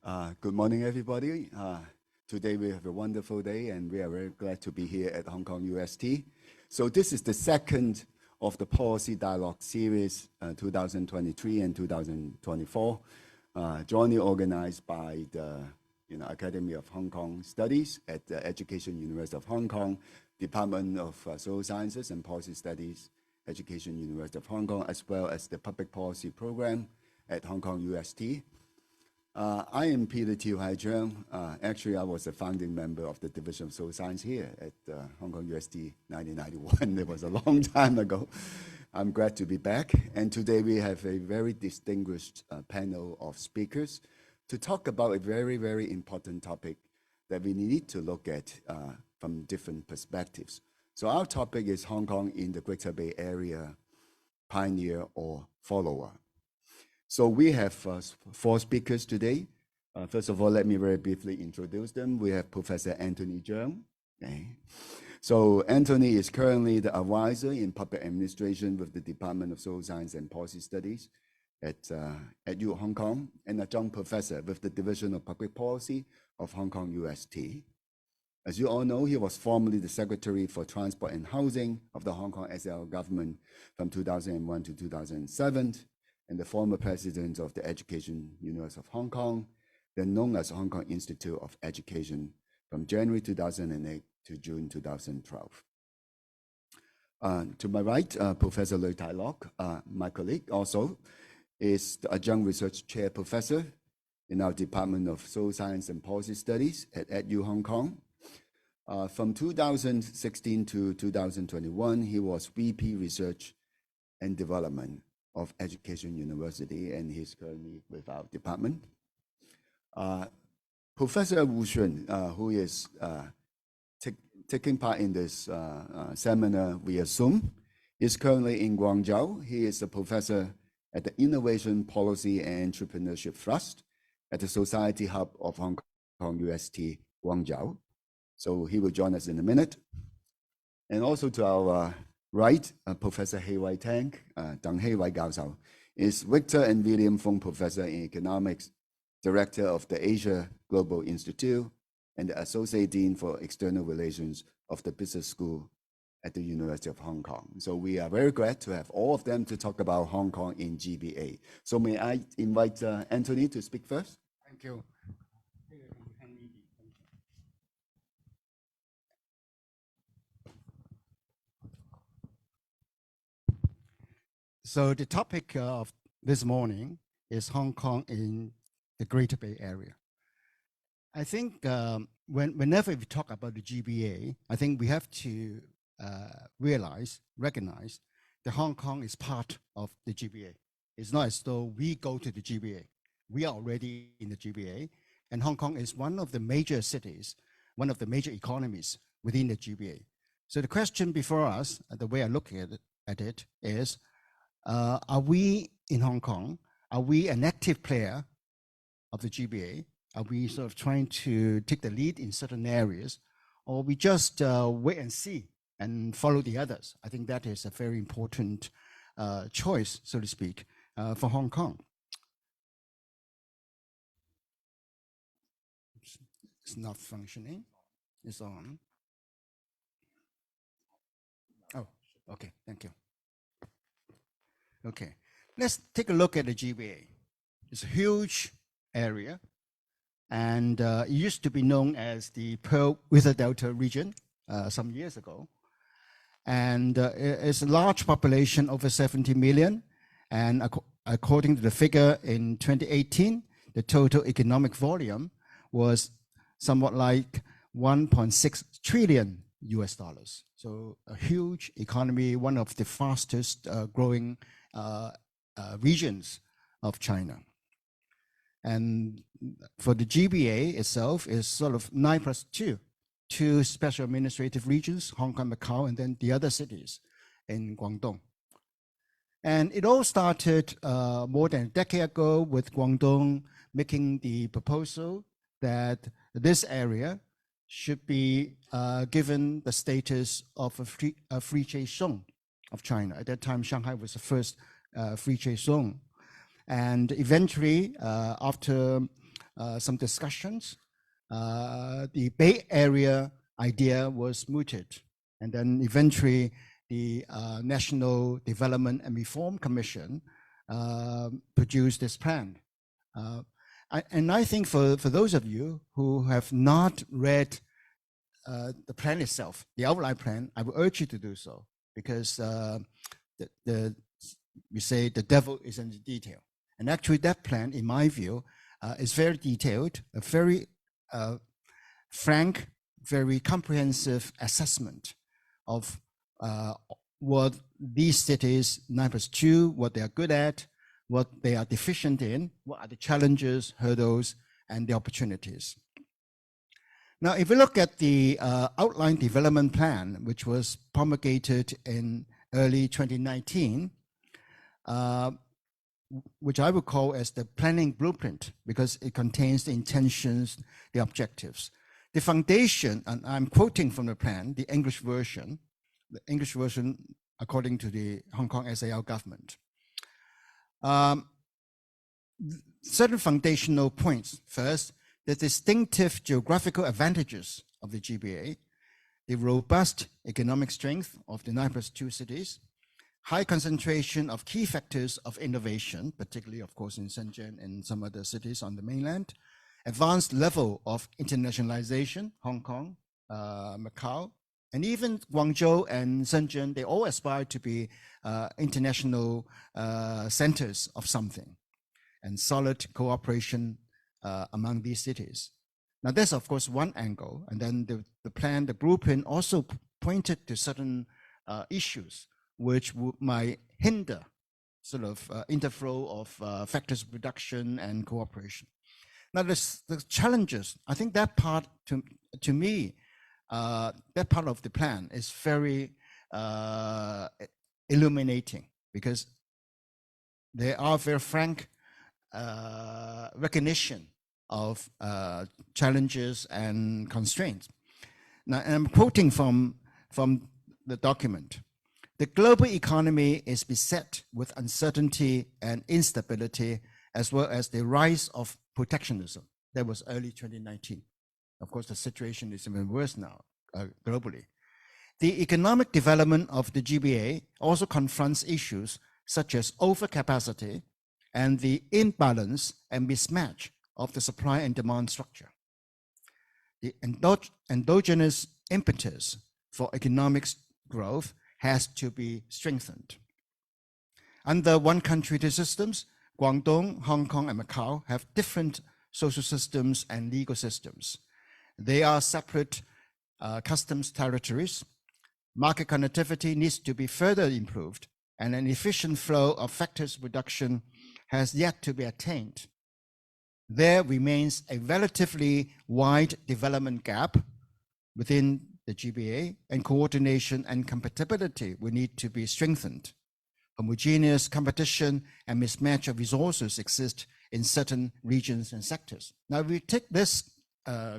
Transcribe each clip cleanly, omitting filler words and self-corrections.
Good morning, everybody. Today we have a wonderful day, and we are very glad to be here at Hong Kong UST. So this is the second of the Policy Dialogue Series 2023 and 2024, jointly organized by the Academy of Hong Kong Studies at the Education University of Hong Kong, Department of Social Sciences and Policy Studies, Education University of Hong Kong, as well as the Public Policy Program at Hong Kong UST. I am Peter Cheung. Actually, I was a founding member of the Division of Social Science here at Hong Kong UST 1991. It was a long time ago. I'm glad to be back. And today we have a very distinguished panel of speakers to talk about a very, very important topic that we need to look at from different perspectives. So our topic is Hong Kong in the Greater Bay Area, pioneer or follower. So we have four speakers today. First of all, let me very briefly introduce them. We have Professor Anthony Cheung. Okay. So Anthony is currently the advisor in public administration with the Department of Social Science and Policy Studies at EdUHK Hong Kong, and a Cheung professor with the Division of Public Policy of Hong Kong UST. As you all know, he was formerly the Secretary for Transport and Housing of the Hong Kong SL government from 2001 to 2007. And the former president of the Education University of Hong Kong, then known as Hong Kong Institute of Education from January 2008 to June 2012. To my right, Professor Tai-lok, my colleague also, is the Adjunct Research Chair Professor in our Department of Social Science and Policy Studies at EdUHK Hong Kong. From 2016 to 2021, he was VP Research and Development of Education University, and he's currently with our department. Professor Wu Xun, who is taking part in this seminar via Zoom, is currently in Guangzhou. He is a professor at the Innovation Policy and Entrepreneurship Trust at the Society Hub of Hong Kong UST Guangzhou. So he will join us in a minute. And also to our right, Professor Heiwai Tang, Tang Heiwai Gaosao, is Victor and William Fung Professor in Economics, Director of the Asia Global Institute, and the Associate Dean for External Relations of the Business School at the University of Hong Kong. So we are very glad to have all of them to talk about Hong Kong in GBA. So may I invite Anthony to speak first? Thank you. So the topic of this morning is Hong Kong in the Greater Bay Area. I think whenever we talk about the GBA, I think we have to recognize that Hong Kong is part of the GBA. It's not as though we go to the GBA. We are already in the GBA, and Hong Kong is one of the major cities, one of the major economies within the GBA. So the question before us, the way I look at it is, are we in Hong Kong, are we an active player of the GBA? Are we sort of trying to take the lead in certain areas, or we just wait and see and follow the others? I think that is a very important choice, so to speak, for Hong Kong. It's not functioning. It's on. Oh, okay, thank you. Okay, let's take a look at the GBA. It's a huge area, and it used to be known as the Pearl River Delta region some years ago. And it's a large population, over 70 million. And according to the figure in 2018, the total economic volume was somewhat like 1.6 trillion US dollars. So a huge economy, one of the fastest growing regions of China. And for the GBA itself is sort of 9+2, two special administrative regions, Hong Kong, Macau, and then the other cities in Guangdong. And it all started more than a decade ago with Guangdong making the proposal that this area should be given the status of a free trade zone of China. At that time, Shanghai was the first free trade zone. And eventually, after some discussions. The Bay Area idea was mooted, and then eventually the National Development and Reform Commission produced this plan. And I think for those of you who have not read the plan itself, the outline plan, I would urge you to do so, because we say the devil is in the detail. And actually that plan, in my view, is very detailed, a very frank, very comprehensive assessment of what these cities, 9+2, what they are good at, what they are deficient in, what are the challenges, hurdles, and the opportunities. Now, if we look at the outline development plan, which was promulgated in early 2019, which I would call as the planning blueprint, because it contains the intentions, the objectives. The foundation, and I'm quoting from the plan, the English version according to the Hong Kong SAR government. Certain foundational points. First, the distinctive geographical advantages of the GBA, the robust economic strength of the 9+2 cities, high concentration of key factors of innovation, particularly, of course, in Shenzhen and some other cities on the mainland, advanced level of internationalization, Hong Kong, Macau, and even Guangzhou and Shenzhen, they all aspire to be international centers of something, and solid cooperation among these cities. Now, that's, of course, one angle. And then the plan, the blueprint also pointed to certain issues which might hinder sort of interflow of factors of production and cooperation. Now, the challenges, I think that part, to me, that part of the plan is very illuminating, because there are very frank recognition of challenges and constraints. Now, and I'm quoting from the document. The global economy is beset with uncertainty and instability, as well as the rise of protectionism. That was early 2019. Of course, the situation is even worse now globally. The economic development of the GBA also confronts issues such as overcapacity and the imbalance and mismatch of the supply and demand structure. The endogenous impetus for economic growth has to be strengthened. Under one country, two systems, Guangdong, Hong Kong, and Macau have different social systems and legal systems. They are separate customs territories. Market connectivity needs to be further improved, and an efficient flow of factors production has yet to be attained. There remains a relatively wide development gap within the GBA, and coordination and compatibility will need to be strengthened. Homogeneous competition and mismatch of resources exist in certain regions and sectors. Now, if we take this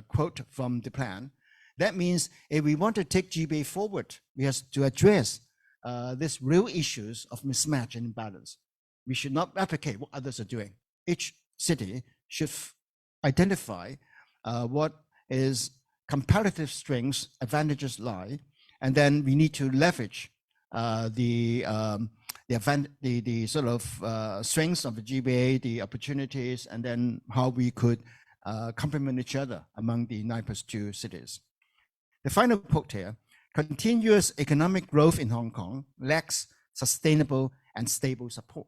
quote from the plan, that means if we want to take GBA forward, we have to address these real issues of mismatch and imbalance. We should not replicate what others are doing. Each city should identify what is comparative strengths, advantages lie, and then we need to leverage the sort of strengths of the GBA, the opportunities, and then how we could complement each other among the 9+2 cities. The final quote here: continuous economic growth in Hong Kong lacks sustainable and stable support.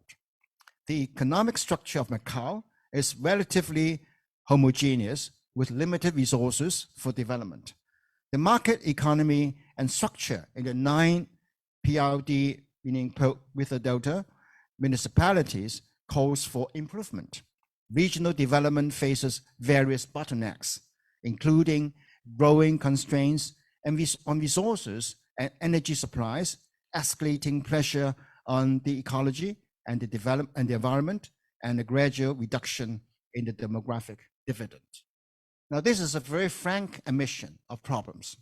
The economic structure of Macau is relatively homogeneous with limited resources for development. The market economy and structure in the 9 PRD, meaning with a delta, municipalities calls for improvement. Regional development faces various bottlenecks, including growing constraints on resources and energy supplies, escalating pressure on the ecology and the environment, and a gradual reduction in the demographic dividend. Now, this is a very frank admission of problems.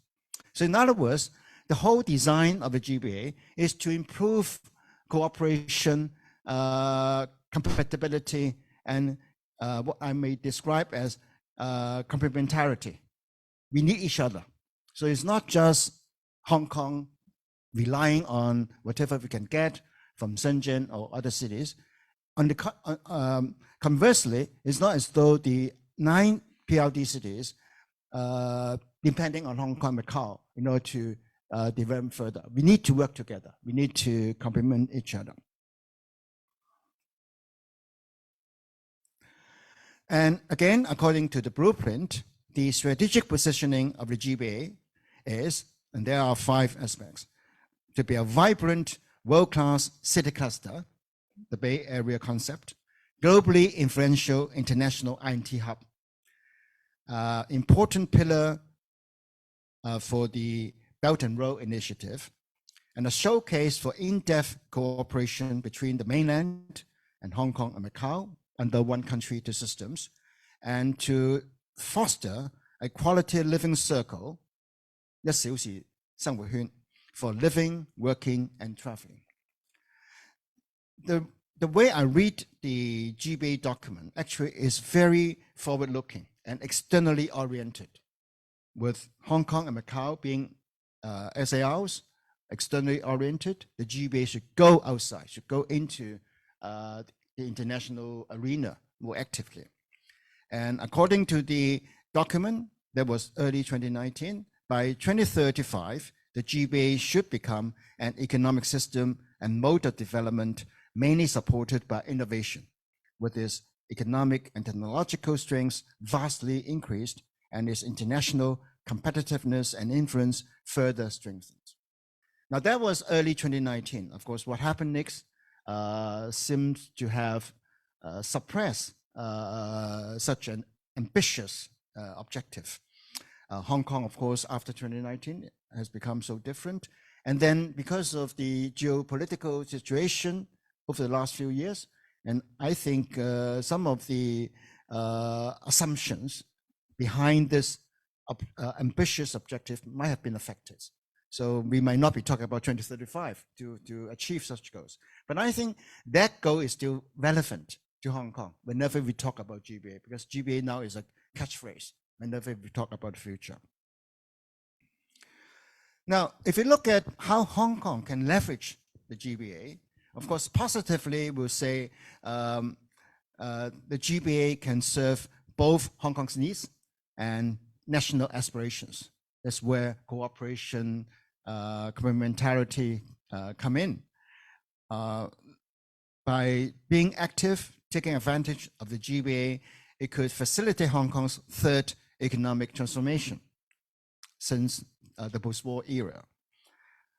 So in other words, the whole design of the GBA is to improve cooperation, compatibility, and what I may describe as complementarity. We need each other. So it's not just Hong Kong relying on whatever we can get from Shenzhen or other cities. Conversely, it's not as though the 9 PRD cities depending on Hong Kong, Macau in order to develop further. We need to work together. We need to complement each other. And again, according to the blueprint, the strategic positioning of the GBA is, and there are 5 aspects, to be a vibrant, world-class city cluster, the Bay Area concept, globally influential international I&T hub, important pillar for the Belt and Road Initiative, and a showcase for in-depth cooperation between the mainland and Hong Kong and Macau under one country, 2 systems, and to foster a quality living circle, 1小時生活圈, for living, working, and traveling. The way I read the GBA document actually is very forward-looking and externally oriented, with Hong Kong and Macau being SARs, externally oriented. The GBA should go outside, should go into the international arena more actively. And according to the document that was early 2019, by 2035, the GBA should become an economic system and mode of development mainly supported by innovation, with its economic and technological strengths vastly increased and its international competitiveness and influence further strengthened. Now that was early 2019. Of course, what happened next seems to have suppressed such an ambitious objective. Hong Kong, of course, after 2019 has become so different. And then because of the geopolitical situation over the last few years, and I think some of the assumptions behind this ambitious objective might have been affected. So we might not be talking about 2035 to achieve such goals. But I think that goal is still relevant to Hong Kong whenever we talk about GBA, because GBA now is a catchphrase whenever we talk about the future. Now, if you look at how Hong Kong can leverage the GBA, of course, positively we'll say the GBA can serve both Hong Kong's needs and national aspirations. That's where cooperation, complementarity come in. By being active, taking advantage of the GBA, it could facilitate Hong Kong's 3rd economic transformation since the post-war era.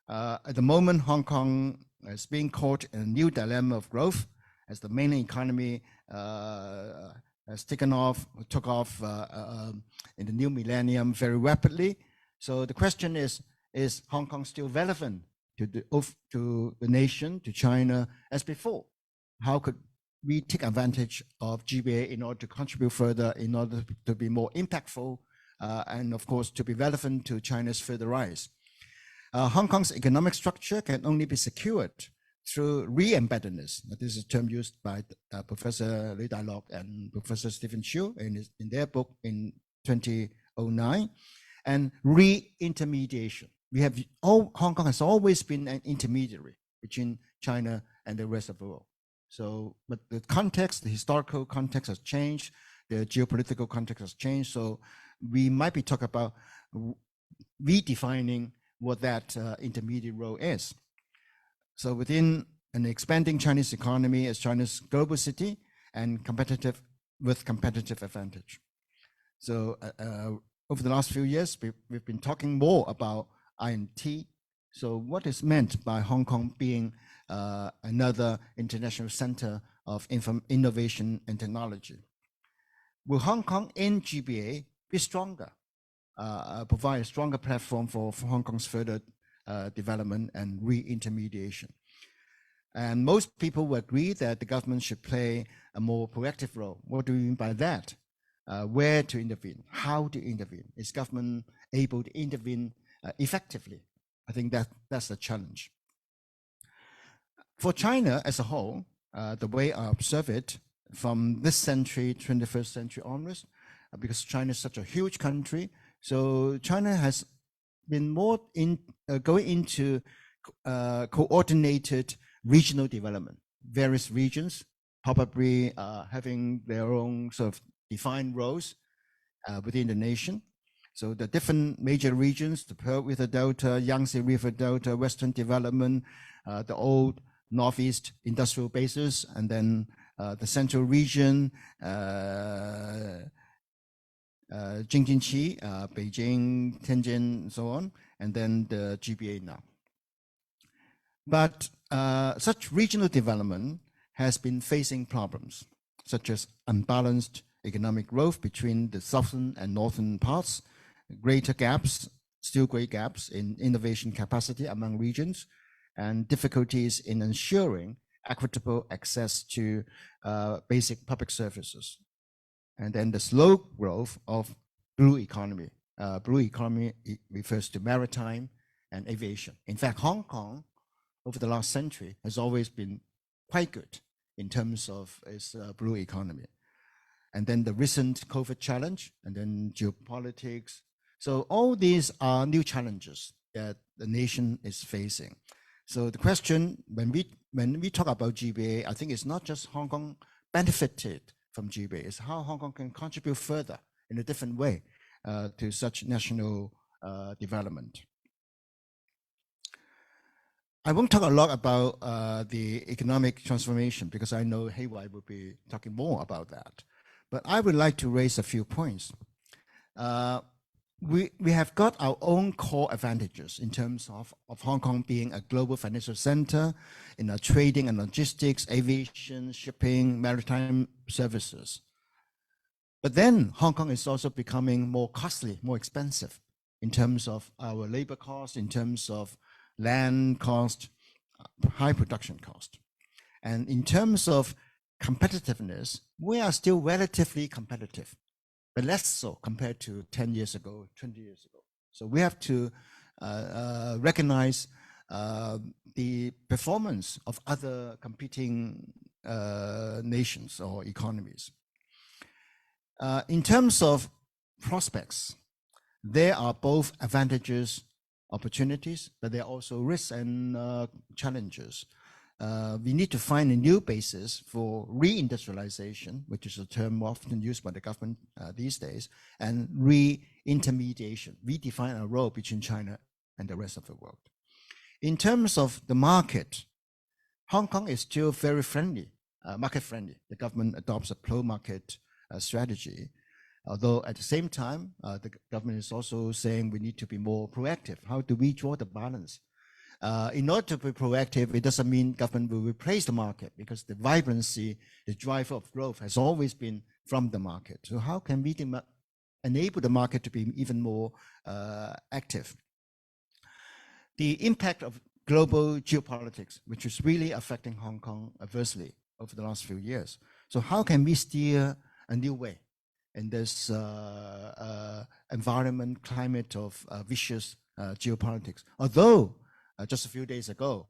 At the moment, Hong Kong is being caught in a new dilemma of growth as the main economy has took off in the new millennium very rapidly. So the question is Hong Kong still relevant to the nation, to China as before? How could we take advantage of GBA in order to contribute further, in order to be more impactful, and of course to be relevant to China's further rise? Hong Kong's economic structure can only be secured through re-embeddedness. This is a term used by Professor Tai-lok and Professor Stephen Cheung in their book in 2009, and re-intermediation. Hong Kong has always been an intermediary between China and the rest of the world. So, but the context, the historical context has changed, the geopolitical context has changed. So we might be talking about redefining what that intermediate role is. So within an expanding Chinese economy as China's global city and competitive advantage. So over the last few years, we've been talking more about I&T. So what is meant by Hong Kong being another international center of innovation and technology? Will Hong Kong in GBA be stronger, provide a stronger platform for Hong Kong's further development and re-intermediation? And most people will agree that the government should play a more proactive role. What do we mean by that? Where to intervene? How to intervene? Is government able to intervene effectively? I think that's the challenge. For China as a whole, the way I observe it, from this century, 21st century onwards, because China is such a huge country. So China has been more going into coordinated regional development. Various regions probably having their own sort of defined roles within the nation. So the different major regions, the Pearl River Delta, Yangtze River Delta, Western Development, the old Northeast industrial bases, and then the Central Region, Jing-Jin-Qi, Beijing, Tianjin, and so on, and then the GBA now. But such regional development has been facing problems, such as unbalanced economic growth between the southern and northern parts, greater gaps, still great gaps in innovation capacity among regions, and difficulties in ensuring equitable access to basic public services. And then the slow growth of blue economy. Blue economy refers to maritime and aviation. In fact, Hong Kong, over the last century, has always been quite good in terms of its blue economy. And then the recent COVID challenge, and then geopolitics. So all these are new challenges that the nation is facing. So the question, when we talk about GBA, I think it's not just Hong Kong benefited from GBA, it's how Hong Kong can contribute further in a different way to such national development. I won't talk a lot about the economic transformation because I know Heiwai will be talking more about that. But I would like to raise a few points. We have got our own core advantages in terms of Hong Kong being a global financial center in our trading and logistics, aviation, shipping, maritime services. But then Hong Kong is also becoming more costly, more expensive in terms of our labor cost, in terms of land cost, high production cost. And in terms of competitiveness, we are still relatively competitive, but less so compared to 10 years ago, 20 years ago. So we have to recognize the performance of other competing nations or economies. In terms of prospects, there are both advantages, opportunities, but there are also risks and challenges. We need to find a new basis for reindustrialization, which is a term often used by the government these days, and re-intermediation, redefine our role between China and the rest of the world. In terms of the market, Hong Kong is still very friendly, market friendly. The government adopts a pro-market strategy. Although at the same time, the government is also saying we need to be more proactive. How do we draw the balance? In order to be proactive, it doesn't mean government will replace the market because the vibrancy, the driver of growth has always been from the market. So how can we enable the market to be even more active? The impact of global geopolitics, which is really affecting Hong Kong adversely over the last few years. So how can we steer a new way in this environment, climate of vicious geopolitics? Although just a few days ago,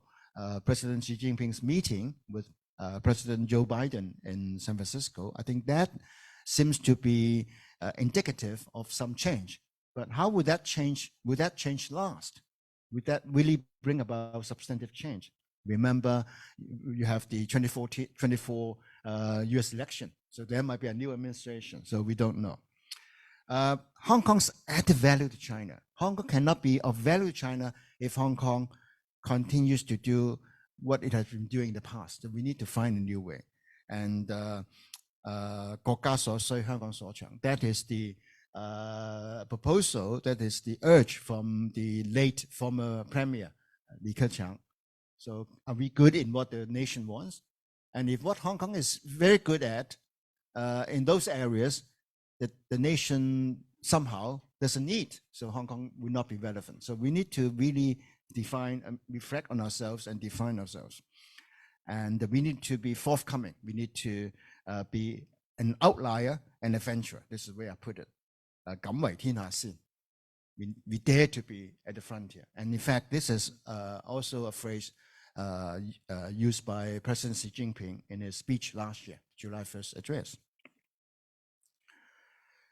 President Xi Jinping's meeting with President Joe Biden in San Francisco, I think that seems to be indicative of some change. But how would that change? Would that change last? Would that really bring about substantive change? Remember, you have the 24 US election, so there might be a new administration, so we don't know. Hong Kong's added value to China. Hong Kong cannot be of value to China if Hong Kong continues to do what it has been doing in the past. So we need to find a new way. And 國家所需，香港所長. That is the proposal, that is the urge from the late former Premier, Li Keqiang. So are we good in what the nation wants? And if what Hong Kong is very good at in those areas that the nation somehow doesn't need, so Hong Kong will not be relevant. So we need to really define and reflect on ourselves and define ourselves. And we need to be forthcoming. We need to be an outlier and adventurer. This is where I put it. 敢為天下先. We dare to be at the frontier. And in fact, this is also a phrase used by President Xi Jinping in his speech last year, July 1st address.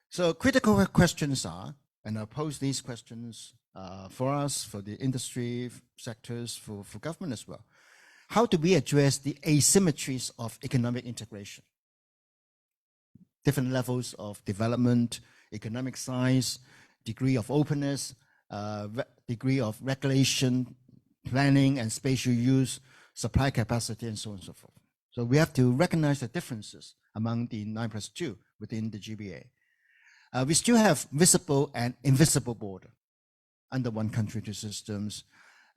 So critical questions are, and I'll pose these questions for us, for the industry sectors, for government as well. How do we address the asymmetries of economic integration? Different levels of development, economic size, degree of openness, degree of regulation, planning and spatial use, supply capacity, and so on and so forth. So we have to recognize the differences among the 9+2 within the GBA. We still have visible and invisible border under one country, two systems.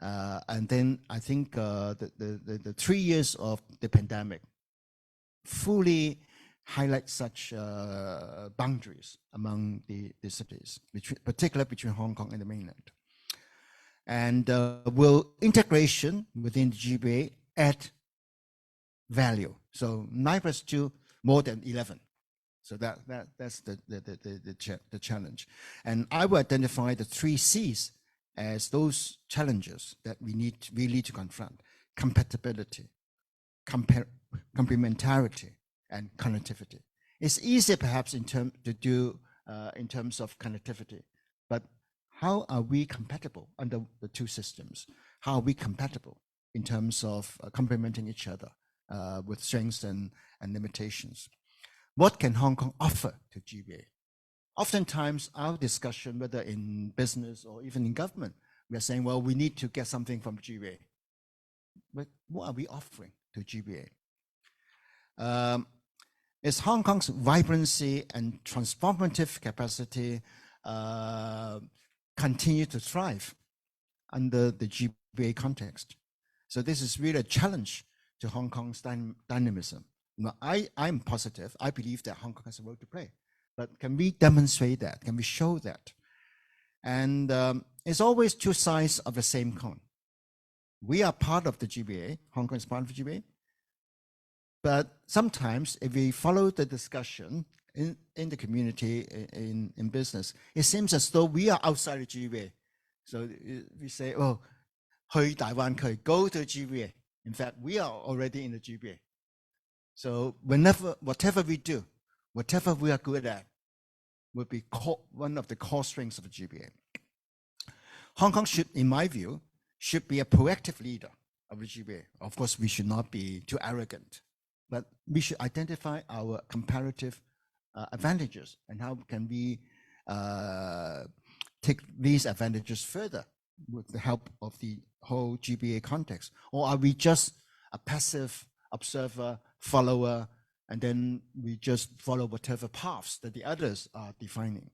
And then I think the 3 years of the pandemic fully highlight such boundaries among the cities, particularly between Hong Kong and the mainland. And will integration within the GBA add value? So 9+2 more than 11. So that's the challenge. And I will identify the 3 C's as those challenges that we need to confront: compatibility, complementarity, and connectivity. It's easier perhaps in terms of connectivity, but how are we compatible under the 2 systems? How are we compatible in terms of complementing each other with strengths and limitations? What can Hong Kong offer to GBA? Oftentimes, our discussion, whether in business or even in government, we are saying, well, we need to get something from GBA. But what are we offering to GBA? Is Hong Kong's vibrancy and transformative capacity continue to thrive under the GBA context? So this is really a challenge to Hong Kong's dynamism. Now, I'm positive. I believe that Hong Kong has a role to play. But can we demonstrate that? Can we show that? And it's always 2 sides of the same coin. We are part of the GBA. Hong Kong is part of the GBA. But sometimes if we follow the discussion in the community, in business, it seems as though we are outside the GBA. So we say, oh, 去大灣區, go to the GBA. In fact, we are already in the GBA. So whatever we do, whatever we are good at, will be one of the core strengths of the GBA. Hong Kong should, in my view, should be a proactive leader of the GBA. Of course, we should not be too arrogant, but we should identify our comparative advantages and how can we take these advantages further with the help of the whole GBA context. Or are we just a passive observer, follower, and then we just follow whatever paths that the others are defining?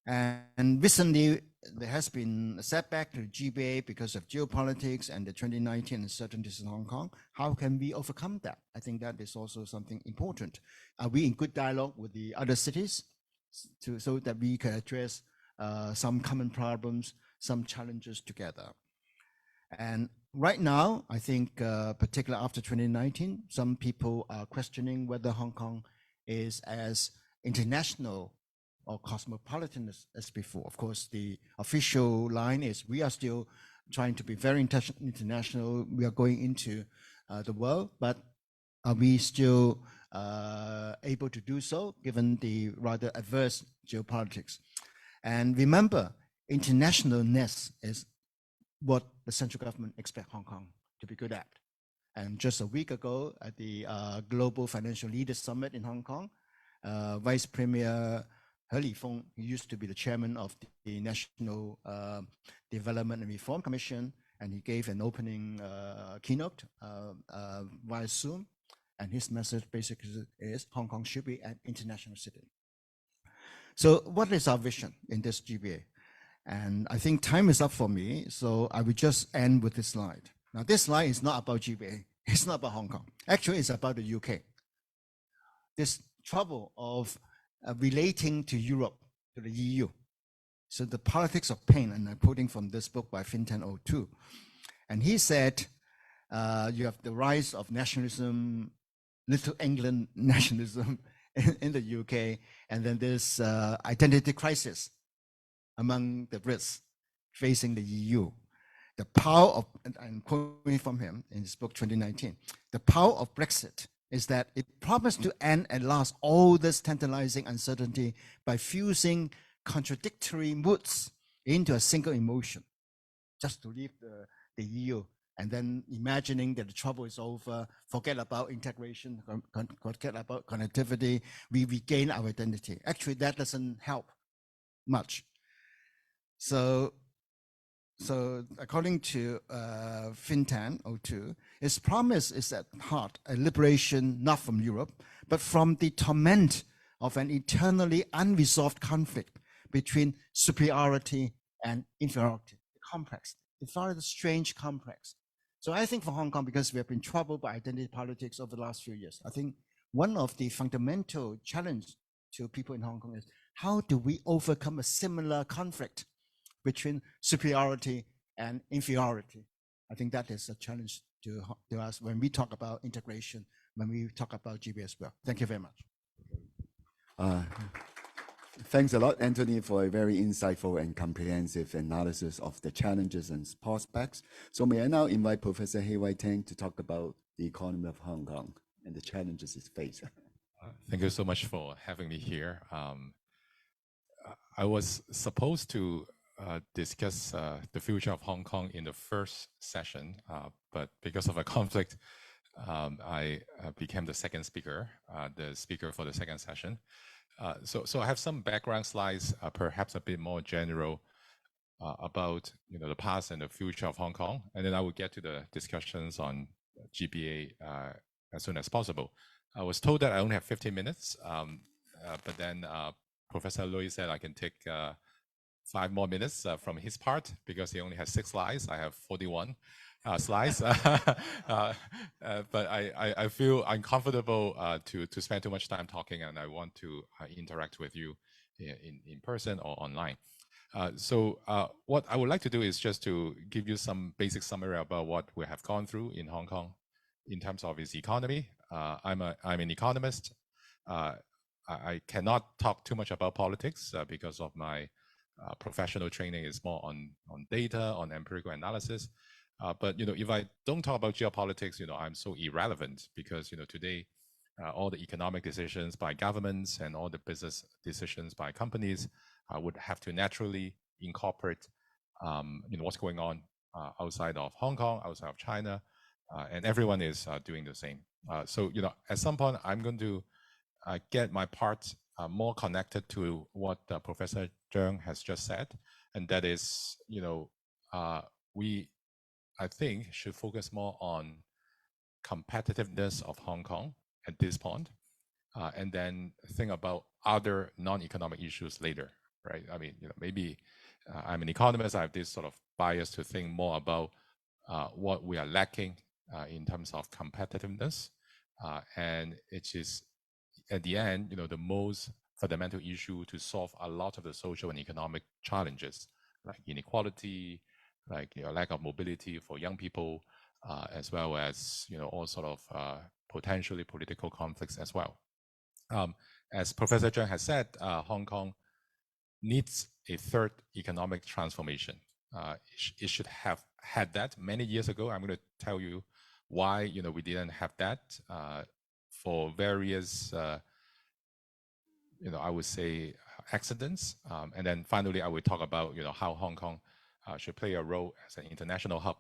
And recently, there has been a setback to the GBA because of geopolitics and the 2019 uncertainties in Hong Kong. How can we overcome that? I think that is also something important. Are we in good dialogue with the other cities so that we can address some common problems, some challenges together? And right now, I think, particularly after 2019, some people are questioning whether Hong Kong is as international or cosmopolitan as before. Of course, the official line is we are still trying to be very international. We are going into the world, but are we still able to do so given the rather adverse geopolitics? And remember, internationalness is what the central government expects Hong Kong to be good at. And just a week ago at the Global Financial Leaders Summit in Hong Kong, Vice Premier He Lifeng, who used to be the chairman of the National Development and Reform Commission, and he gave an opening keynote via Zoom. And his message basically is Hong Kong should be an international city. So what is our vision in this GBA? And I think time is up for me, so I will just end with this slide. Now, this slide is not about GBA. It's not about Hong Kong. Actually, it's about the UK. This trouble of relating to Europe, to the EU. So the politics of pain, and I'm quoting from this book by Fintan O2. And he said, you have the rise of nationalism, Little England nationalism in the UK, and then this identity crisis among the Brits facing the EU. the power of, and I'm quoting from him in his book 2019, the power of Brexit is that it promised to end at last all this tantalizing uncertainty by fusing contradictory moods into a single emotion, just to leave the EU and then imagining that the trouble is over, forget about integration, forget about connectivity, we regain our identity. Actually, that doesn't help much. So according to Fintan 02, his promise is at heart a liberation not from Europe, but from the torment of an eternally unresolved conflict between superiority and inferiority. Complex, it's not a strange complex. So I think for Hong Kong, because we have been troubled by identity politics over the last few years, I think one of the fundamental challenges to people in Hong Kong is how do we overcome a similar conflict between superiority and inferiority? I think that is a challenge to us when we talk about integration, when we talk about GBA as well. Thank you very much. Thanks a lot, Anthony, for a very insightful and comprehensive analysis of the challenges and prospects. So may I now invite Professor Heiwai Tang to talk about the economy of Hong Kong and the challenges it faces. Thank you so much for having me here. I was supposed to discuss the future of Hong Kong in the first session, but because of a conflict, I became the second speaker, the speaker for the second session. So I have some background slides, perhaps a bit more general about the past and the future of Hong Kong, and then I will get to the discussions on GBA as soon as possible. I was told that I only have 15 minutes, but then Professor Lui said I can take 5 more minutes from his part because he only has 6 slides. I have 41 slides, but I feel uncomfortable to spend too much time talking, and I want to interact with you in person or online. So what I would like to do is just to give you some basic summary about what we have gone through in Hong Kong in terms of its economy. I'm an economist. I cannot talk too much about politics because of my professional training is more on data, on empirical analysis. But if I don't talk about geopolitics, I'm so irrelevant because today all the economic decisions by governments and all the business decisions by companies would have to naturally incorporate what's going on outside of Hong Kong, outside of China, and everyone is doing the same. So at some point I'm going to get my part more connected to what Professor Cheung has just said, and that is, we, I think, should focus more on competitiveness of Hong Kong at this point, and then think about other non-economic issues later, right? I mean, maybe I'm an economist, I have this sort of bias to think more about what we are lacking in terms of competitiveness, and it is, at the end, the most fundamental issue to solve a lot of the social and economic challenges, like inequality, like lack of mobility for young people, as well as all sort of potentially political conflicts as well. As Professor Cheung has said, Hong Kong needs a third economic transformation. It should have had that many years ago. I'm going to tell you why we didn't have that for various I would say accidents, and then finally I will talk about how Hong Kong should play a role as an international hub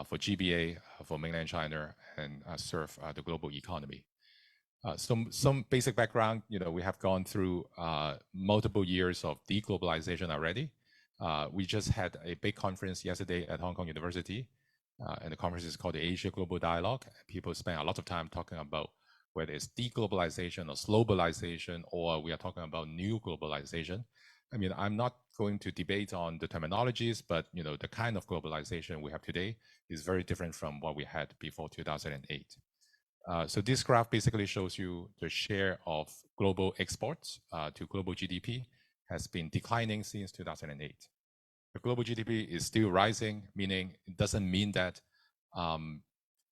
for GBA, for mainland China, and serve the global economy. Some basic background, we have gone through multiple years of deglobalization already. We just had a big conference yesterday at Hong Kong University, and the conference is called the Asia Global Dialogue. People spend a lot of time talking about whether it's deglobalization or slowbalization, or we are talking about new globalization. I mean, I'm not going to debate on the terminologies, but the kind of globalization we have today is very different from what we had before 2008. So this graph basically shows you the share of global exports to global GDP has been declining since 2008. The global GDP is still rising, meaning it doesn't mean that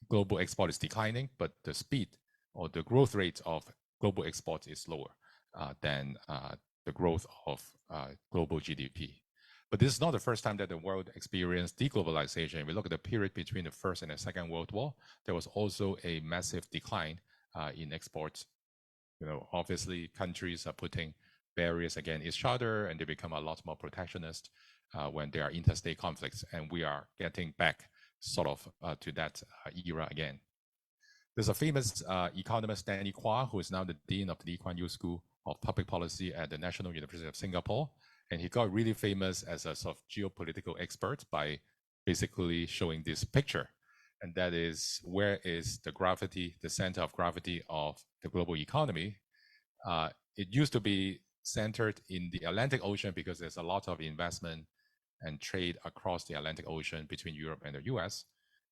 global export is declining, but the speed or the growth rate of global exports is lower than the growth of global GDP. But this is not the first time that the world experienced deglobalization. If we look at the period between the First and the Second World War, there was also a massive decline in exports. Obviously, countries are putting barriers against each other, and they become a lot more protectionist when there are interstate conflicts. And we are getting back sort of to that era again. There's a famous economist, Danny Quah, who is now the dean of the Lee Kuan Yew School of Public Policy at the National University of Singapore. And he got really famous as a sort of geopolitical expert by basically showing this picture. And that is, where is the gravity, the center of gravity of the global economy? It used to be centered in the Atlantic Ocean because there's a lot of investment and trade across the Atlantic Ocean between Europe and the US.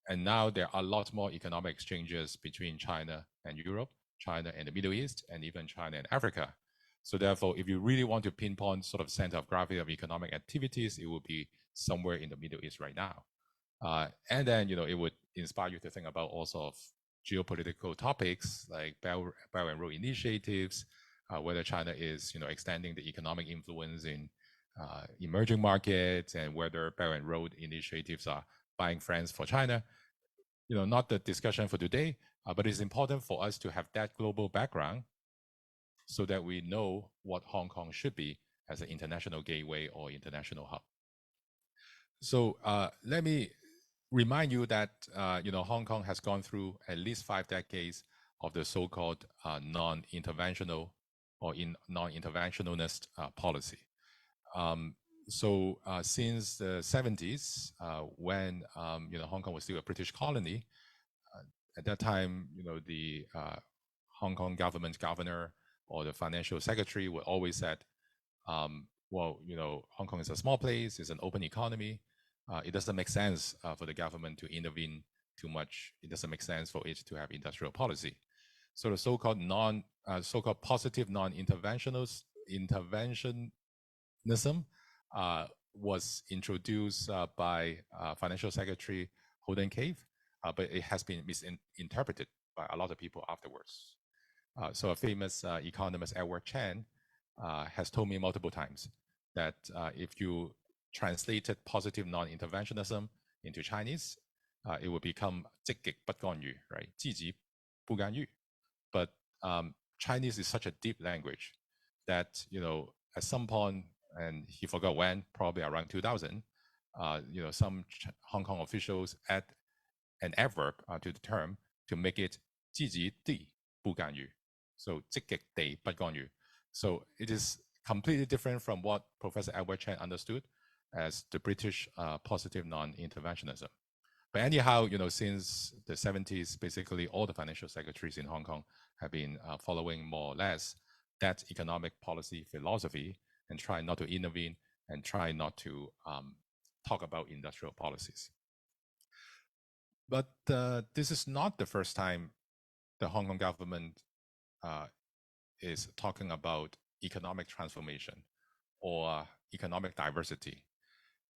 And now there are a lot more economic exchanges between China and Europe, China and the Middle East, and even China and Africa. So therefore, if you really want to pinpoint sort of center of gravity of economic activities, it would be somewhere in the Middle East right now. And then, it would inspire you to think about all sorts of geopolitical topics like Belt and Road initiatives, whether China is, extending the economic influence in emerging markets, and whether Belt and Road initiatives are buying friends for China. Not the discussion for today, but it's important for us to have that global background so that we know what Hong Kong should be as an international gateway or international hub. So let me remind you that Hong Kong has gone through at least 5 decades of the so-called non-interventional or non-interventionist policy. So since the 70s, when Hong Kong was still a British colony, at that time, the Hong Kong government governor or the financial secretary would always said, well, Hong Kong is a small place, it's an open economy. It doesn't make sense for the government to intervene too much. It doesn't make sense for it to have industrial policy. So the so-called positive non-interventionism was introduced by Financial Secretary Holden Cave, but it has been misinterpreted by a lot of people afterwards. So a famous economist, Edward Chan, has told me multiple times that if you translated positive non-interventionism into Chinese, it would become 積極不干預, right? 積極不干預. But Chinese is such a deep language that, at some point, and he forgot when, probably around 2000, some Hong Kong officials add an adverb to the term to make it 積極地不干預. So 積極地不干預. So it is completely different from what Professor Edward Chan understood as the British positive non-interventionism. But anyhow, since the 70s, basically all the financial secretaries in Hong Kong have been following more or less that economic policy philosophy and try not to intervene and try not to talk about industrial policies. But this is not the first time the Hong Kong government is talking about economic transformation or economic diversity.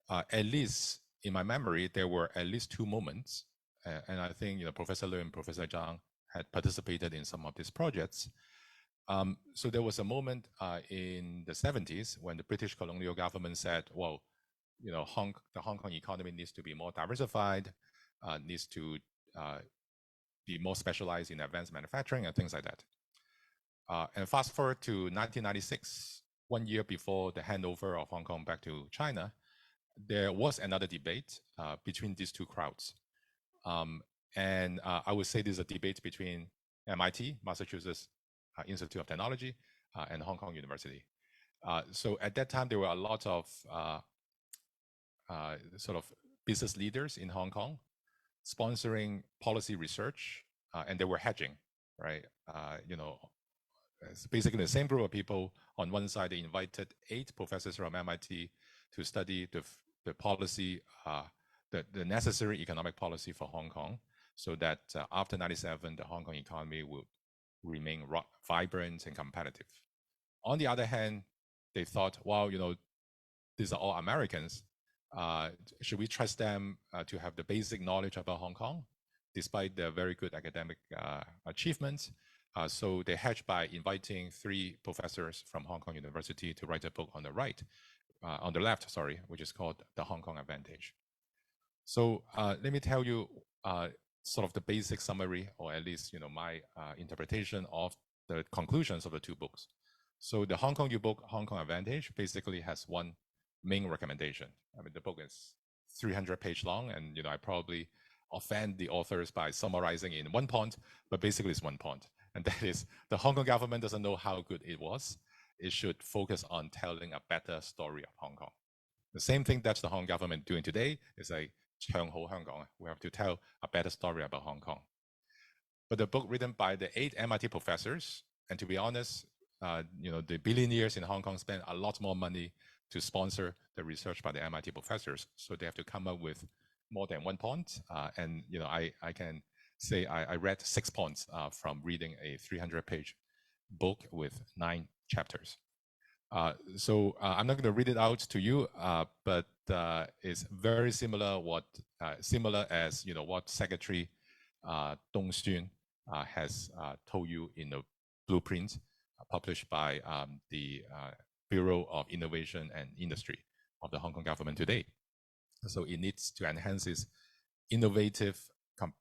At least in my memory, there were at least 2 moments, and I think Professor Liu and Professor Zhang had participated in some of these projects. So there was a moment in the 70s when the British colonial government said, well, the Hong Kong economy needs to be more diversified, needs to be more specialized in advanced manufacturing and things like that. And fast forward to 1996, 1 year before the handover of Hong Kong back to China, there was another debate between these 2 crowds. And I would say this is a debate between MIT, Massachusetts Institute of Technology, and Hong Kong University. So at that time, there were a lot of sort of business leaders in Hong Kong sponsoring policy research, and they were hedging, right? It's basically the same group of people. On one side, they invited 8 professors from MIT to study the policy, the necessary economic policy for Hong Kong, so that after 97, the Hong Kong economy would remain vibrant and competitive. On the other hand, they thought, well, these are all Americans. Should we trust them to have the basic knowledge about Hong Kong, despite their very good academic achievements? So they hedged by inviting 3 professors from Hong Kong University to write a book on the right, on the left, sorry, which is called the Hong Kong Advantage. So let me tell you sort of the basic summary, or at least my interpretation of the conclusions of the two books. So the Hong Kong book, Hong Kong Advantage, basically has one main recommendation. I mean, the book is 300-page long, and I probably offend the authors by summarizing in one point, but basically it's one point, and that is the Hong Kong government doesn't know how good it was. It should focus on telling a better story of Hong Kong. The same thing that the Hong Kong government doing today is like Cheung Hong Kong. We have to tell a better story about Hong Kong. But the book written by the 8 MIT professors, and to be honest, the billionaires in Hong Kong spend a lot more money to sponsor the research by the MIT professors. So they have to come up with more than one point. And I can say I read 6 points from reading a 300-page book with 9 chapters. So I'm not going to read it out to you, but it's very similar similar as what Secretary Dong Xun has told you in the blueprint published by the Bureau of Innovation and Industry of the Hong Kong government today. So it needs to enhance its innovative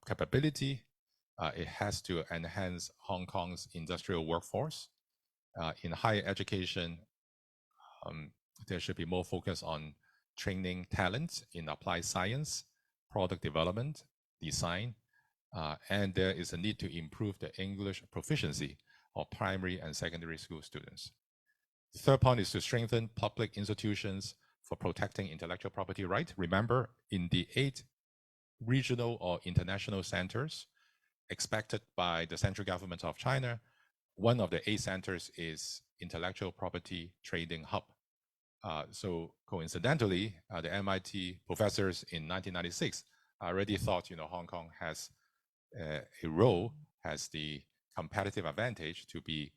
capability. It has to enhance Hong Kong's industrial workforce. In higher education, there should be more focus on training talent in applied science, product development, design, and there is a need to improve the English proficiency of primary and secondary school students. The third point is to strengthen public institutions for protecting intellectual property rights. Remember, in the 8 regional or international centers expected by the central government of China, one of the 8 centers is intellectual property trading hub. So coincidentally, the MIT professors in 1996 already thought, Hong Kong has a role, has the competitive advantage to be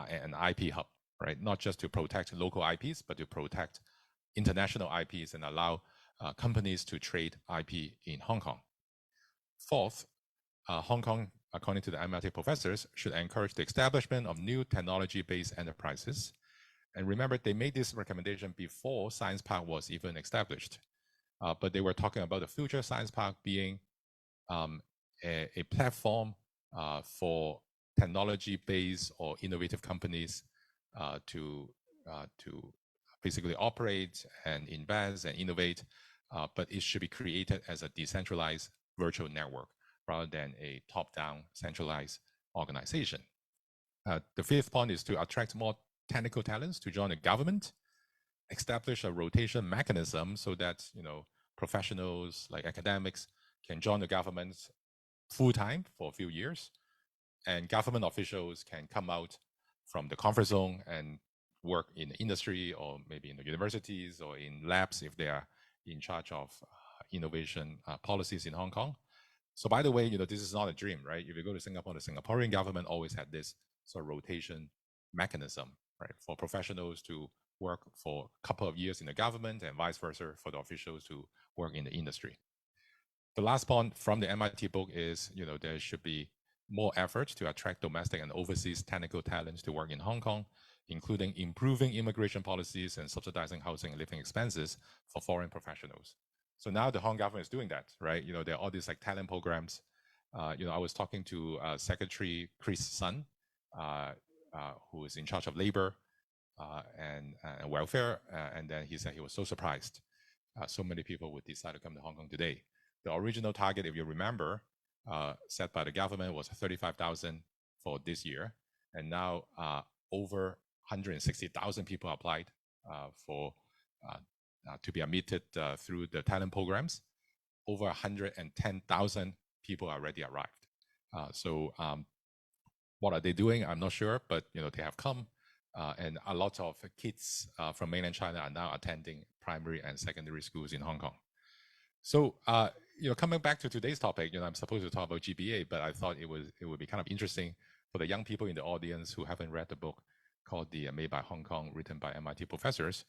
an IP hub, right? Not just to protect local IPs, but to protect international IPs and allow companies to trade IP in Hong Kong. Fourth, Hong Kong, according to the MIT professors, should encourage the establishment of new technology-based enterprises. And remember, they made this recommendation before Science Park was even established. But they were talking about the future Science Park being a platform for technology-based or innovative companies to basically operate and invest and innovate, but it should be created as a decentralized virtual network rather than a top-down centralized organization. The fifth point is to attract more technical talents to join the government, establish a rotation mechanism so that professionals like academics can join the government full-time for a few years, and government officials can come out from the comfort zone and work in the industry or maybe in the universities or in labs if they are in charge of innovation policies in Hong Kong. So by the way, this is not a dream, right? If you go to Singapore, the Singaporean government always had this sort of rotation mechanism, right, for professionals to work for a couple of years in the government and vice versa for the officials to work in the industry. The last point from the MIT book is, there should be more effort to attract domestic and overseas technical talents to work in Hong Kong, including improving immigration policies and subsidizing housing and living expenses for foreign professionals. So now the Hong Kong government is doing that, right? There are all these talent programs. I was talking to Secretary Chris Sun, who is in charge of labor and welfare, and then he said he was so surprised so many people would decide to come to Hong Kong today. The original target, if you remember, set by the government was 35,000 for this year, and now over 160,000 people applied to be admitted through the talent programs. Over 110,000 people already arrived. So what are they doing? I'm not sure, but they have come, and a lot of kids from mainland China are now attending primary and secondary schools in Hong Kong. So coming back to today's topic, I'm supposed to talk about GBA, but I thought it would be kind of interesting for the young people in the audience who haven't read the book called the Made by Hong Kong, written by MIT professors.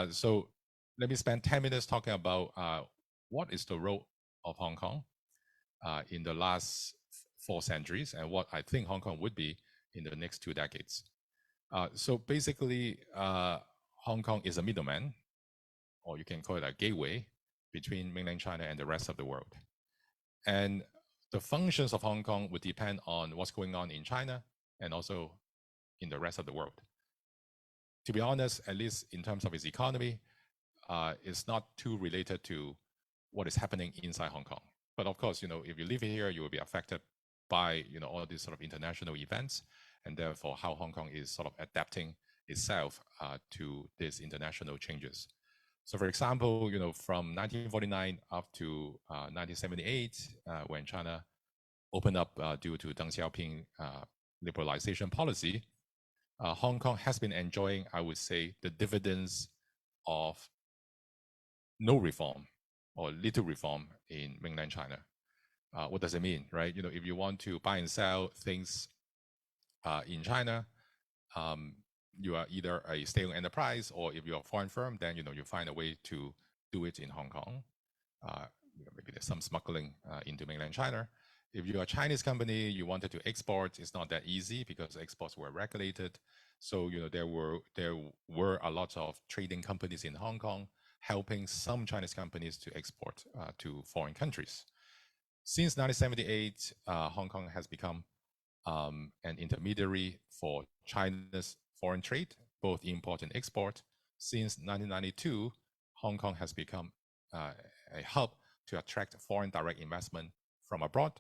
So let me spend 10 minutes talking about what is the role of Hong Kong in the last 4 centuries and what I think Hong Kong would be in the next 2 decades. So basically, Hong Kong is a middleman, or you can call it a gateway between mainland China and the rest of the world. And the functions of Hong Kong would depend on what's going on in China and also in the rest of the world. To be honest, at least in terms of its economy, it's not too related to what is happening inside Hong Kong. But of course, if you live here, you will be affected by, all these sort of international events, and therefore how Hong Kong is sort of adapting itself to these international changes. So for example, from 1949 up to 1978, when China opened up due to Deng Xiaoping liberalization policy, Hong Kong has been enjoying, I would say, the dividends of no reform or little reform in mainland China. What does it mean, right? If you want to buy and sell things in China, you are either a state-owned enterprise, or if you're a foreign firm, then you find a way to do it in Hong Kong. Maybe there's some smuggling into mainland China. If you're a Chinese company, you wanted to export, it's not that easy because exports were regulated. So there were a lot of trading companies in Hong Kong helping some Chinese companies to export to foreign countries. Since 1978, Hong Kong has become an intermediary for China's foreign trade, both import and export. Since 1992, Hong Kong has become a hub to attract foreign direct investment from abroad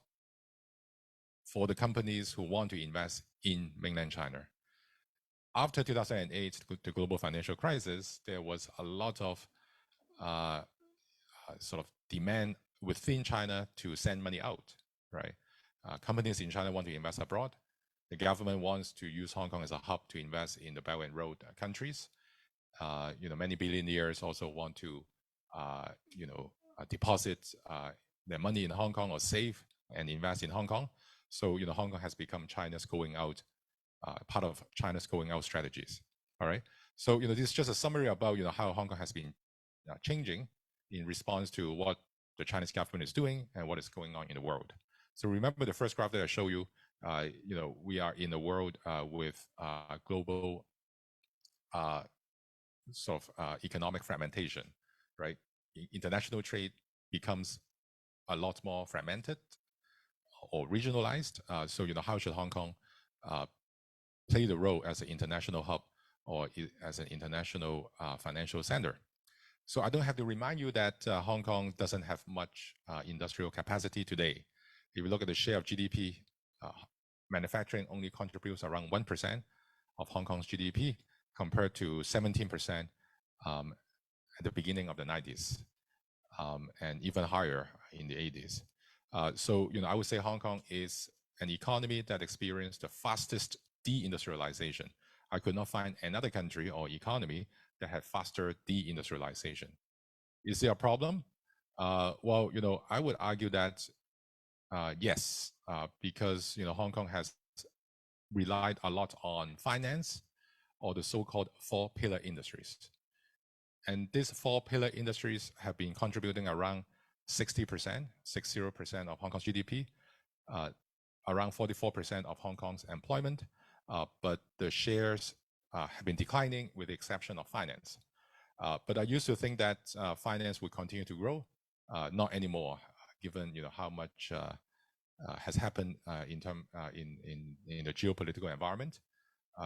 for the companies who want to invest in mainland China. After 2008, the global financial crisis, there was a lot of sort of demand within China to send money out, right? Companies in China want to invest abroad. The government wants to use Hong Kong as a hub to invest in the Belt and Road countries. Many billionaires also want to, deposit their money in Hong Kong or save and invest in Hong Kong. So, Hong Kong has become China's going out, part of China's going out strategies. All right. So, this is just a summary about, how Hong Kong has been changing in response to what the Chinese government is doing and what is going on in the world. So remember the first graph that I show you, we are in a world with global sort of economic fragmentation, right? International trade becomes a lot more fragmented or regionalized. So, how should Hong Kong play the role as an international hub or as an international financial center? So I don't have to remind you that Hong Kong doesn't have much industrial capacity today. If you look at the share of GDP, manufacturing only contributes around 1% of Hong Kong's GDP compared to 17% at the beginning of the 90s and even higher in the 80s. So, I would say Hong Kong is an economy that experienced the fastest deindustrialization. I could not find another country or economy that had faster deindustrialization. Is there a problem? Well, I would argue that yes, because Hong Kong has relied a lot on finance or the so-called four pillar industries. And these four pillar industries have been contributing around 60% of Hong Kong's GDP, around 44% of Hong Kong's employment, but the shares have been declining with the exception of finance. But I used to think that finance would continue to grow, not anymore, given how much has happened in the geopolitical environment.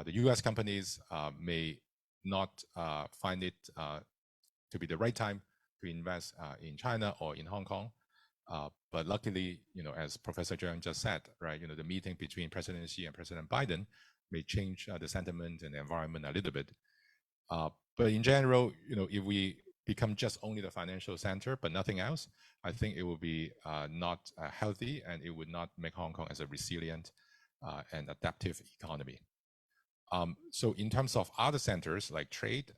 The U.S. companies may not find it to be the right time to invest in China or in Hong Kong. But luckily, as Professor Cheung just said, right, the meeting between President Xi and President Biden may change the sentiment and the environment a little bit. But in general, if we become just only the financial center but nothing else, I think it will be not healthy, and it would not make Hong Kong as a resilient and adaptive economy. So in terms of other centers like trade,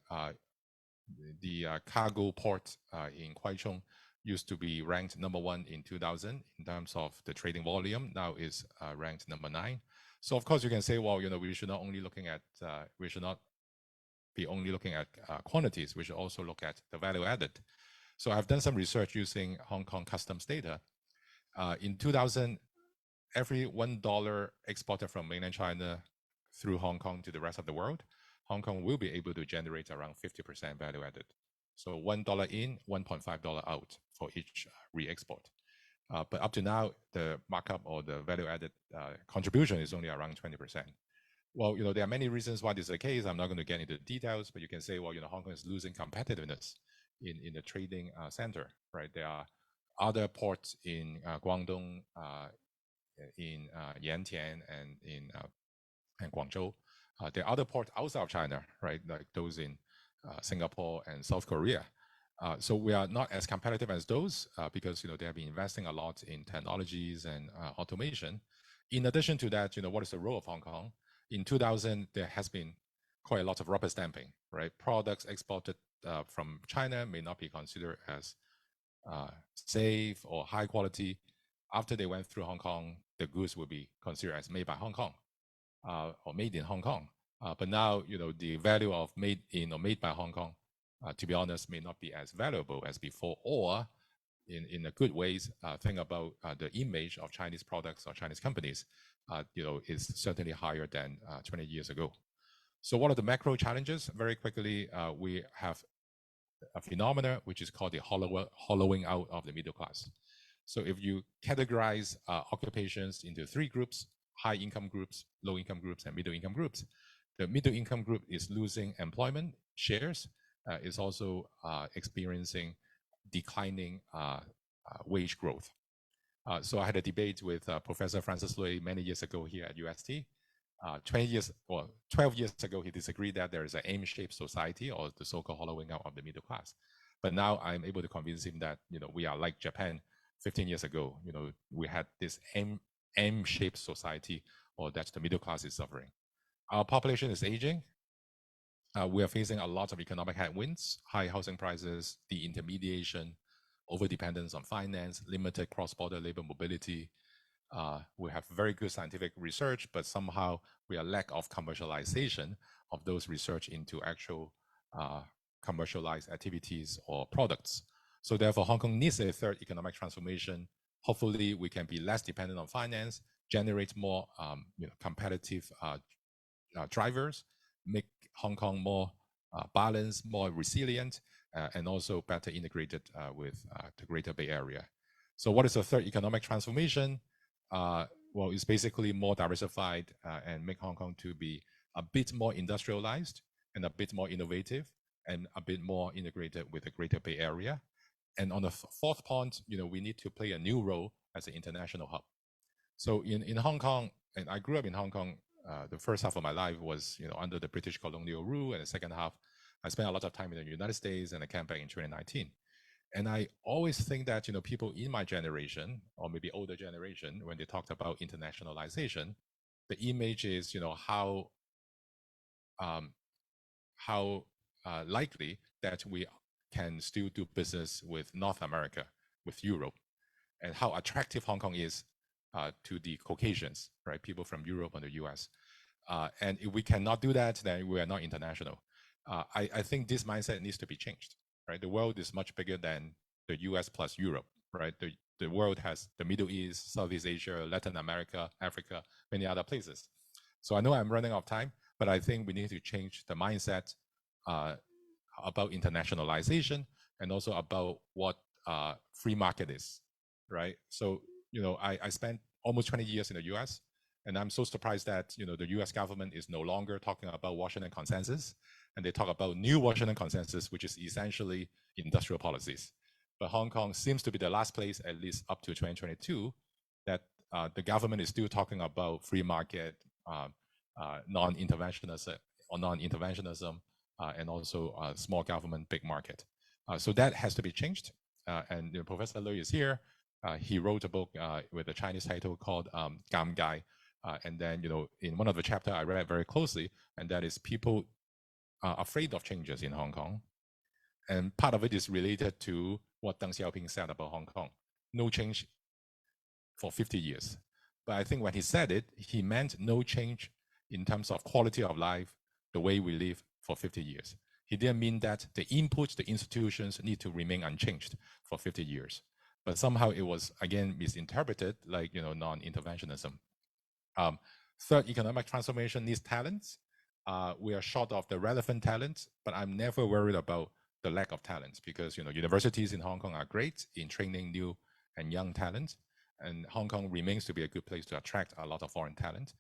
the cargo port in Cheung used to be ranked #1 in 2000 in terms of the trading volume. Now is ranked #9. So of course you can say, well, we should not only looking at we should not be only looking at quantities. We should also look at the value added. So I've done some research using Hong Kong customs data. In 2000, every $1 exported from mainland China through Hong Kong to the rest of the world, Hong Kong will be able to generate around 50% value added. So $1 in, $1.5 out for each re-export. But up to now, the markup or the value added contribution is only around 20%. Well, there are many reasons why this is the case. I'm not going to get into the details, but you can say, well, Hong Kong is losing competitiveness in the trading center, right? There are other ports in Guangdong, in Yantian, and in Guangzhou. There are other ports outside of China, right? Like those in Singapore and South Korea. So we are not as competitive as those because they have been investing a lot in technologies and automation. In addition to that, what is the role of Hong Kong? In 2000, there has been quite a lot of rubber stamping, right? Products exported from China may not be considered as safe or high quality. After they went through Hong Kong, the goods will be considered as made by Hong Kong or made in Hong Kong. But now, the value of made in or made by Hong Kong, to be honest, may not be as valuable as before, or in a good ways, think about the image of Chinese products or Chinese companies, is certainly higher than 20 years ago. So what are the macro challenges? Very quickly, we have a phenomena which is called the hollowing out of the middle class. So if you categorize occupations into three groups: high income groups, low income groups, and middle income groups, the middle income group is losing employment shares, is also experiencing declining wage growth. So I had a debate with Professor Francis Lui many years ago here at UST. 12 years ago, he disagreed that there is an M-shaped society, or the so-called hollowing out of the middle class. But now I'm able to convince him that we are like Japan 15 years ago. We had this M-shaped society, or that the middle class is suffering. Our population is aging. We are facing a lot of economic headwinds: high housing prices, de-intermediation, overdependence on finance, limited cross-border labor mobility. We have very good scientific research, but somehow we are lack of commercialization of those research into actual commercialized activities or products. So therefore, Hong Kong needs a third economic transformation. Hopefully, we can be less dependent on finance, generate more competitive drivers, make Hong Kong more balanced, more resilient, and also better integrated with the Greater Bay Area. So what is the third economic transformation? Well, it's basically more diversified and make Hong Kong to be a bit more industrialized and a bit more innovative and a bit more integrated with the Greater Bay Area. And on the fourth point, we need to play a new role as an international hub. So in Hong Kong, and I grew up in Hong Kong, the first half of my life was under the British colonial rule, and the second half, I spent a lot of time in the United States, and I came back in 2019. And I always think that people in my generation, or maybe older generation, when they talked about internationalization, the image is how likely that we can still do business with North America, with Europe, and how attractive Hong Kong is to the Caucasians, right? People from Europe and the US. And if we cannot do that, then we are not international. I think this mindset needs to be changed, right? The world is much bigger than the US plus Europe, right? The world has the Middle East, Southeast Asia, Latin America, Africa, many other places. So I know I'm running out of time, but I think we need to change the mindset about internationalization and also about what free market is, right? So, I spent almost 20 years in the US, and I'm so surprised that, the US government is no longer talking about Washington Consensus, and they talk about new Washington Consensus, which is essentially industrial policies. But Hong Kong seems to be the last place, at least up to 2022, that the government is still talking about free market, non-interventionism, and also small government, big market. So that has to be changed. And Professor Lui is here. He wrote a book with a Chinese title called Gam Gai. And then, in one of the chapters I read very closely, and that is people are afraid of changes in Hong Kong. And part of it is related to what Deng Xiaoping said about Hong Kong. No change for 50 years. But I think when he said it, he meant no change in terms of quality of life, the way we live for 50 years. He didn't mean that the inputs, the institutions need to remain unchanged for 50 years. But somehow it was, again, misinterpreted like, non-interventionism. Third, economic transformation needs talents. we are short of the relevant talent, but I'm never worried about the lack of talent because universities in Hong Kong are great in training new and young talent, and Hong Kong remains to be a good place to attract a lot of foreign talent.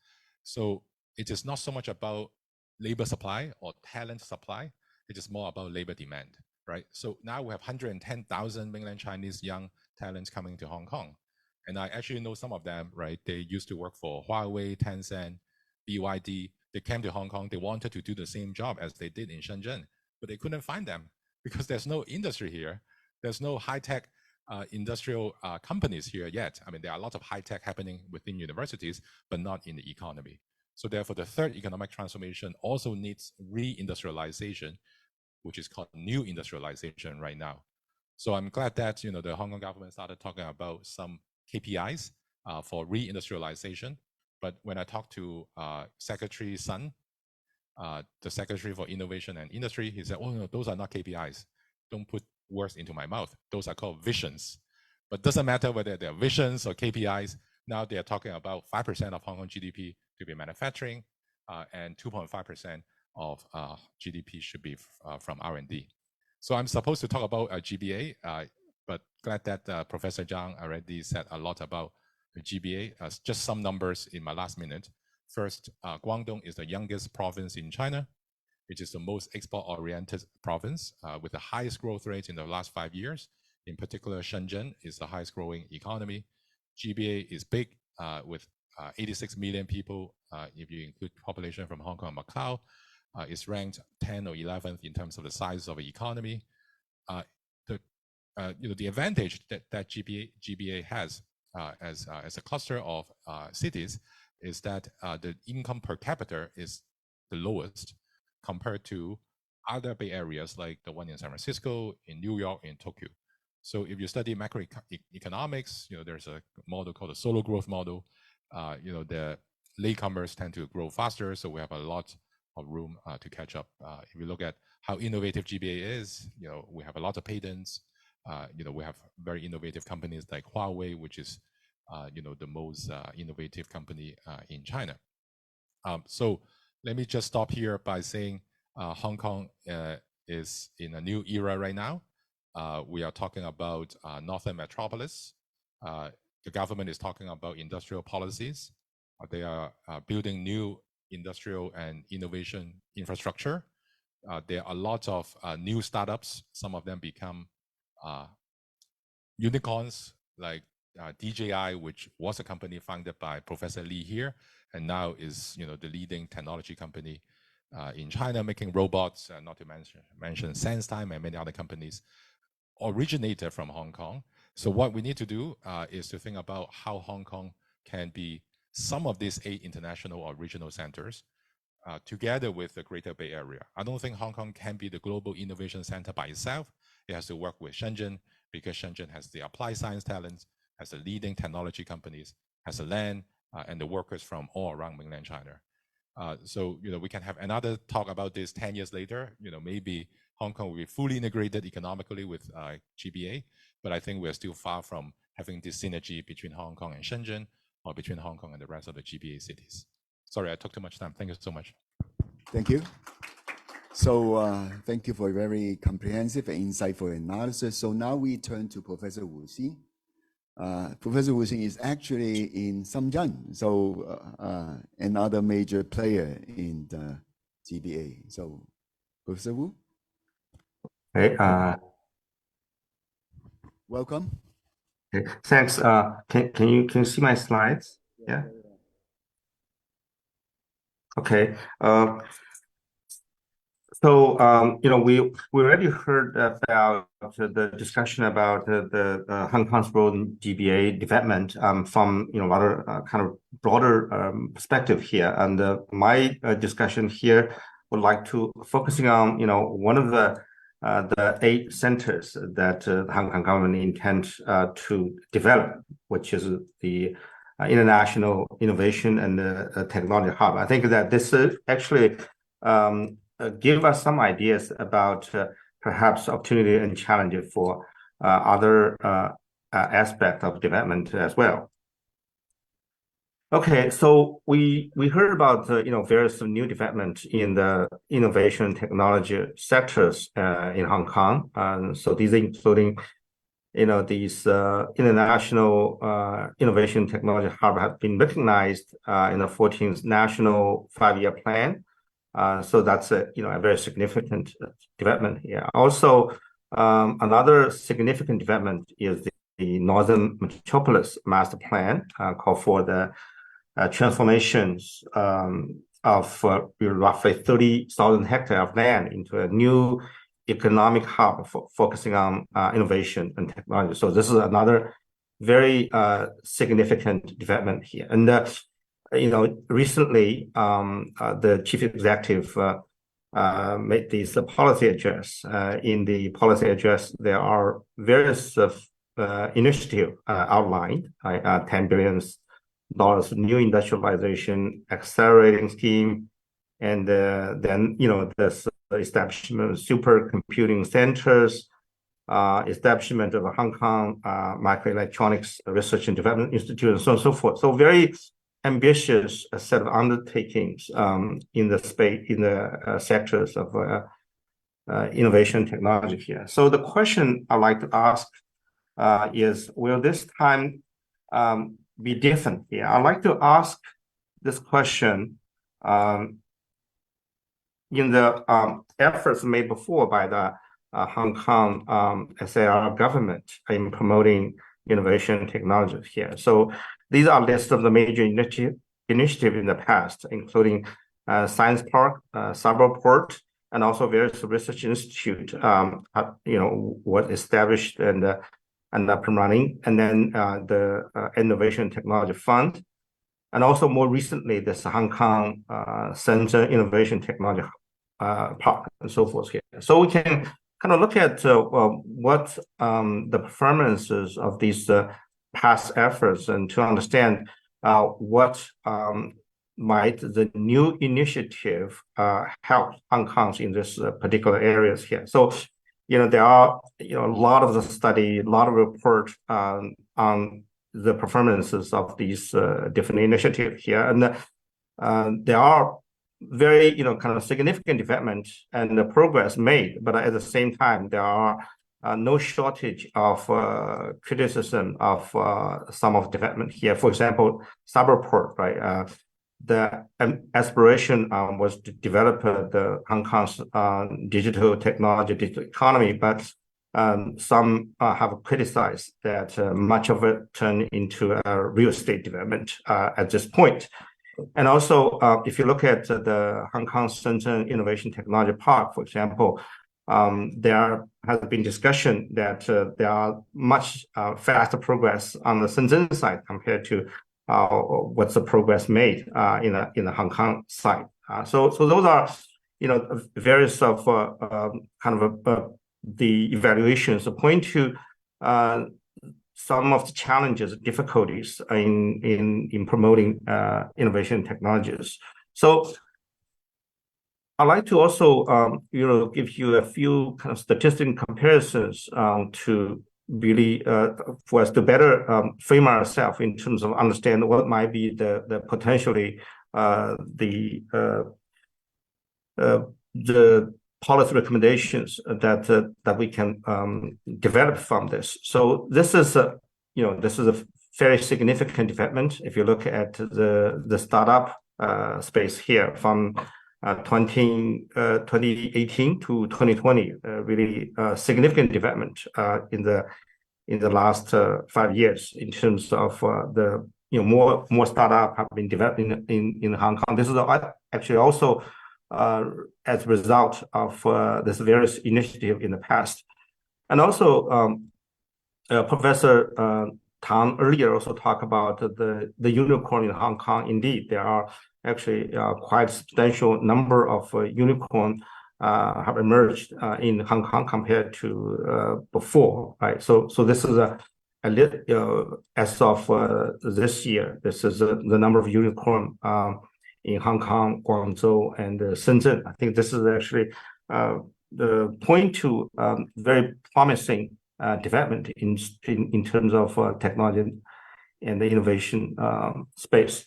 So it is not so much about labor supply or talent supply, it is more about labor demand, right? So now we have 110,000 mainland Chinese young talents coming to Hong Kong. And I actually know some of them, right? They used to work for Heiwai, Tencent, BYD. They came to Hong Kong, they wanted to do the same job as they did in Shenzhen, but they couldn't find them because there's no industry here. There's no high-tech industrial companies here yet. I mean, there are a lot of high-tech happening within universities, but not in the economy. So therefore, the third economic transformation also needs re-industrialization, which is called new industrialization right now. So I'm glad that the Hong Kong government started talking about some KPIs for re-industrialization. But when I talked to Secretary Sun, the Secretary for Innovation and Industry, he said, oh, no, those are not KPIs. Don't put words into my mouth. Those are called visions. But doesn't matter whether they're visions or KPIs. Now they're talking about 5% of Hong Kong GDP to be manufacturing, and 2.5% of GDP should be from R&D. So I'm supposed to talk about GBA, but glad that Professor Zhang already said a lot about the GBA. Just some numbers in my last minute. First, Guangdong is the youngest province in China. It is the most export-oriented province with the highest growth rate in the last 5 years. In particular, Shenzhen is the highest growing economy. GBA is big with 86 million people. If you include population from Hong Kong and Macau, it's ranked 10 or 11th in terms of the size of the economy. The advantage that GBA has as a cluster of cities is that the income per capita is the lowest compared to other Bay Areas like the one in San Francisco, in New York, in Tokyo. So if you study macroeconomics, there's a model called the solo growth model. The latecomers tend to grow faster, so we have a lot of room to catch up. If you look at how innovative GBA is, we have a lot of patents. We have very innovative companies like Huawei, which is the most innovative company in China. So let me just stop here by saying Hong Kong is in a new era right now. We are talking about Northern Metropolis. The government is talking about industrial policies. They are building new industrial and innovation infrastructure. There are a lot of new startups. Some of them become unicorns, like DJI, which was a company founded by Professor Lee here, and now is the leading technology company in China, making robots, not to mention SenseTime and many other companies originated from Hong Kong. So what we need to do is to think about how Hong Kong can be some of these 8 international or regional centers together with the Greater Bay Area. I don't think Hong Kong can be the global innovation center by itself. It has to work with Shenzhen because Shenzhen has the applied science talents, has the leading technology companies, has the land and the workers from all around mainland China. So we can have another talk about this 10 years later. Maybe Hong Kong will be fully integrated economically with GBA, but I think we're still far from having this synergy between Hong Kong and Shenzhen or between Hong Kong and the rest of the GBA cities. Sorry, I took too much time. Thank you so much. Thank you. So thank you for a very comprehensive and insightful analysis. So now we turn to Professor Wu Xun. Professor Wu Xun is actually in Shenzhen, so another major player in the GBA. So Professor Wu. Hey, Welcome. okay, thanks. Can you see my slides? Yeah. Okay. So we already heard about the discussion about the Hong Kong's role in GBA development from rather kind of broader perspective here, and my discussion here would like to focusing on one of the 8 centers that the Hong Kong government intends to develop, which is the International Innovation and Technology Hub. I think that this actually give us some ideas about perhaps opportunity and challenge for other aspects of development as well. Okay, so we heard about various new development in the innovation technology sectors in Hong Kong, and so these including these international innovation technology hub have been recognized in the 14th National 5-Year Plan. So that's a very significant development here. Also, another significant development is the Northern Metropolis Master Plan called for the transformations of roughly 30,000 hectares of land into a new economic hub focusing on innovation and technology. So this is another very significant development here. And recently the chief executive made this policy address. In the policy address, there are various initiatives outlined, $10 billion new industrialization accelerating scheme, and then this establishment of supercomputing centers, establishment of a Hong Kong Microelectronics Research and Development Institute, and so on and so forth. So very ambitious set of undertakings in the space, in the sectors of innovation technology here. So the question I'd like to ask is, will this time be different here? I'd like to ask this question in the efforts made before by the Hong Kong SAR government in promoting innovation technology here. So these are lists of the major initiatives in the past, including Science Park, Cyberport, and also various research institute, was established and up and running, and then the Innovation Technology Fund, and also more recently this Hong Kong Shenzhen Innovation Technology Park, and so forth here. So we can kind of look at what the performances of these past efforts, and to understand what might the new initiative help Hong Kong in this particular areas here. So there are a lot of the study, a lot of report on the performances of these different initiatives here, and there are very kind of significant development and the progress made, but at the same time there are no shortage of criticism of some of development here. For example, Cyberport, right? The aspiration was to develop the Hong Kong's digital technology, digital economy, but some have criticized that much of it turned into a real estate development at this point. And also, if you look at the Hong Kong Shenzhen Innovation Technology Park, for example, there has been discussion that there are much faster progress on the Shenzhen side compared to what's the progress made in the Hong Kong side. So those are various of kind of the evaluations point to some of the challenges, difficulties in promoting innovation technologies. So I'd like to also give you a few kind of statistical comparisons to really for us to better frame ourselves in terms of understand what might be the potentially the policy recommendations that we can develop from this. So this is a very significant development. If you look at the startup space here from 2018 to 2020, really significant development in the last 5 years in terms of the more startup have been developed in Hong Kong. This is actually also as a result of this various initiative in the past. And also Professor Tang earlier also talked about the unicorn in Hong Kong. Indeed, there are actually quite substantial number of unicorn have emerged in Hong Kong compared to before, right? So this is as of this year, this is the number of unicorn in Hong Kong, Guangzhou, and Shenzhen. I think this is actually the point to very promising development in terms of technology and the innovation space.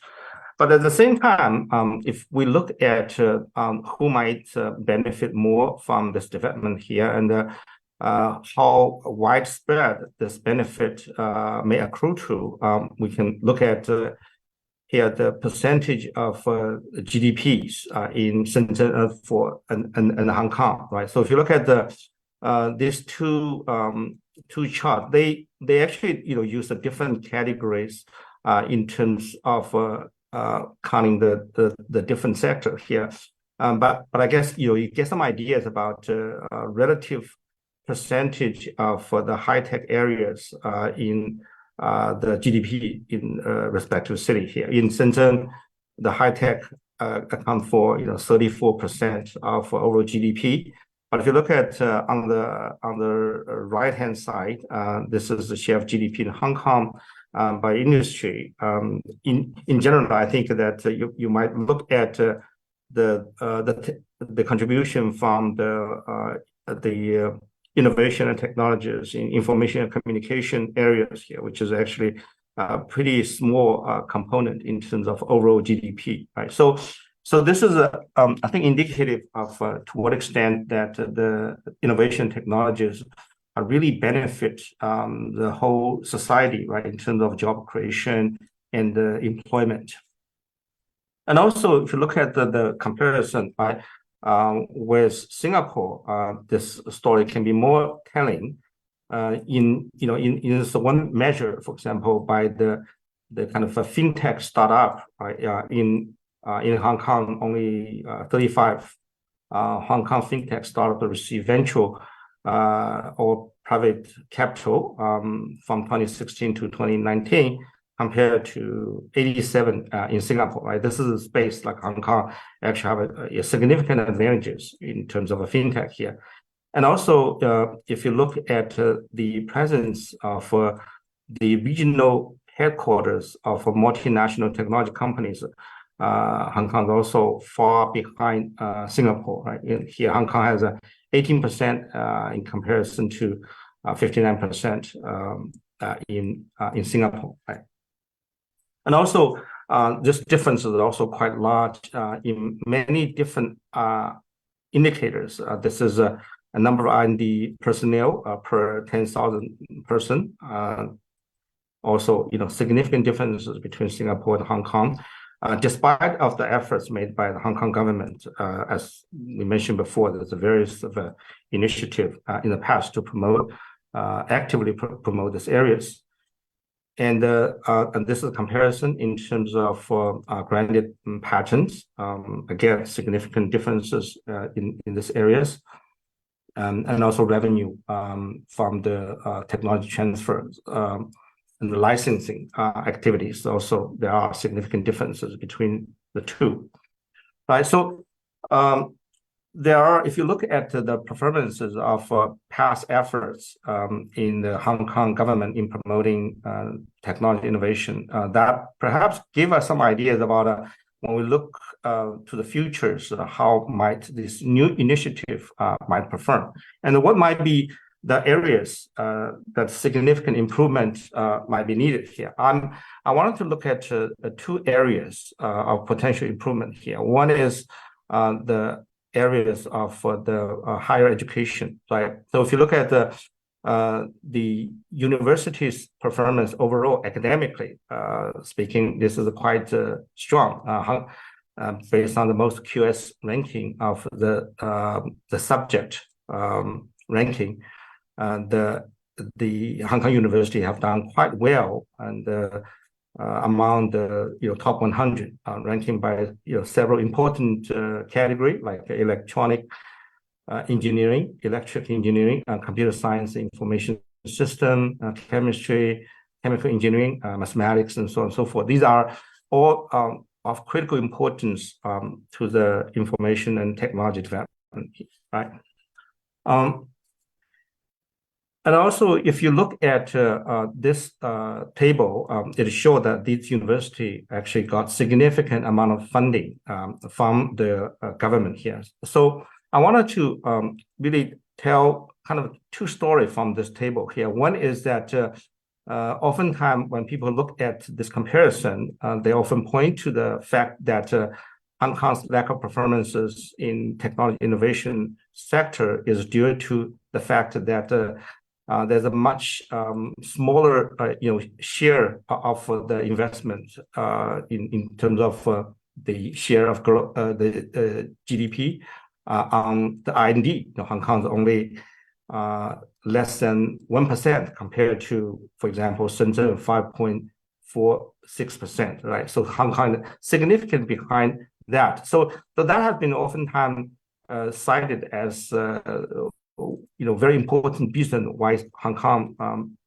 But at the same time, if we look at who might benefit more from this development here and how widespread this benefit may accrue to, we can look at here the percentage of GDPs in Shenzhen and Hong Kong, right? So if you look at these two charts, they actually use the different categories in terms of counting the different sectors here. But I guess you get some ideas about relative percentage of the high-tech areas in the GDP in respective city here. In Shenzhen, the high-tech account for 34% of overall GDP. But if you look at on the right-hand side, this is the share of GDP in Hong Kong by industry. In general, I think that you might look at the contribution from the innovation and technologies in information and communication areas here, which is actually a pretty small component in terms of overall GDP, right? So this is I think indicative of to what extent that the innovation technologies really benefit the whole society, right, in terms of job creation and employment. And also, if you look at the comparison, right, with Singapore, this story can be more telling. In one measure, for example, by the kind of a fintech startup, right, in Hong Kong, only 35 Hong Kong fintech startups receive venture or private capital from 2016 to 2019. Compared to 87 in Singapore, right? This is a space like Hong Kong actually have a significant advantages in terms of a fintech here. And also, if you look at the presence of the regional headquarters of multinational technology companies, Hong Kong is also far behind Singapore, right? Here, Hong Kong has 18% in comparison to 59% in Singapore, right? And also, this difference is also quite large in many different indicators. This is a number of R&D personnel per 10,000 person. Also, significant differences between Singapore and Hong Kong, despite of the efforts made by the Hong Kong government. As we mentioned before, there's a various initiative in the past to promote, actively promote these areas. And this is a comparison in terms of granted patents. Again, significant differences in these areas, and also revenue from the technology transfers and the licensing activities. Also, there are significant differences between the two. Right. So there are, if you look at the performances of past efforts in the Hong Kong government in promoting technology innovation, that perhaps give us some ideas about when we look to the futures, how might this new initiative might perform, and what might be the areas that significant improvement might be needed here. I wanted to look at two areas of potential improvement here. One is the areas of the higher education, right? So if you look at the university's performance overall academically speaking, this is quite strong based on the most QS ranking of the subject ranking. The Hong Kong University have done quite well, and among the top 100, ranking by several important category like electronic engineering, electric engineering, computer science, information system, chemistry, chemical engineering, mathematics, and so on and so forth. These are all of critical importance to the information and technology development, right? And also, if you look at this table, it shows that this university actually got significant amount of funding from the government here. So I wanted to really tell kind of two stories from this table here. One is that oftentimes when people look at this comparison, they often point to the fact that Hong Kong's lack of performances in technology innovation sector is due to the fact that there's a much smaller, share of the investment in terms of the share of the GDP on the R&D. Hong Kong's only less than 1% compared to, for example, Shenzhen 5.46%, right? So Hong Kong significantly behind that. So that has been oftentimes cited as very important reason why Hong Kong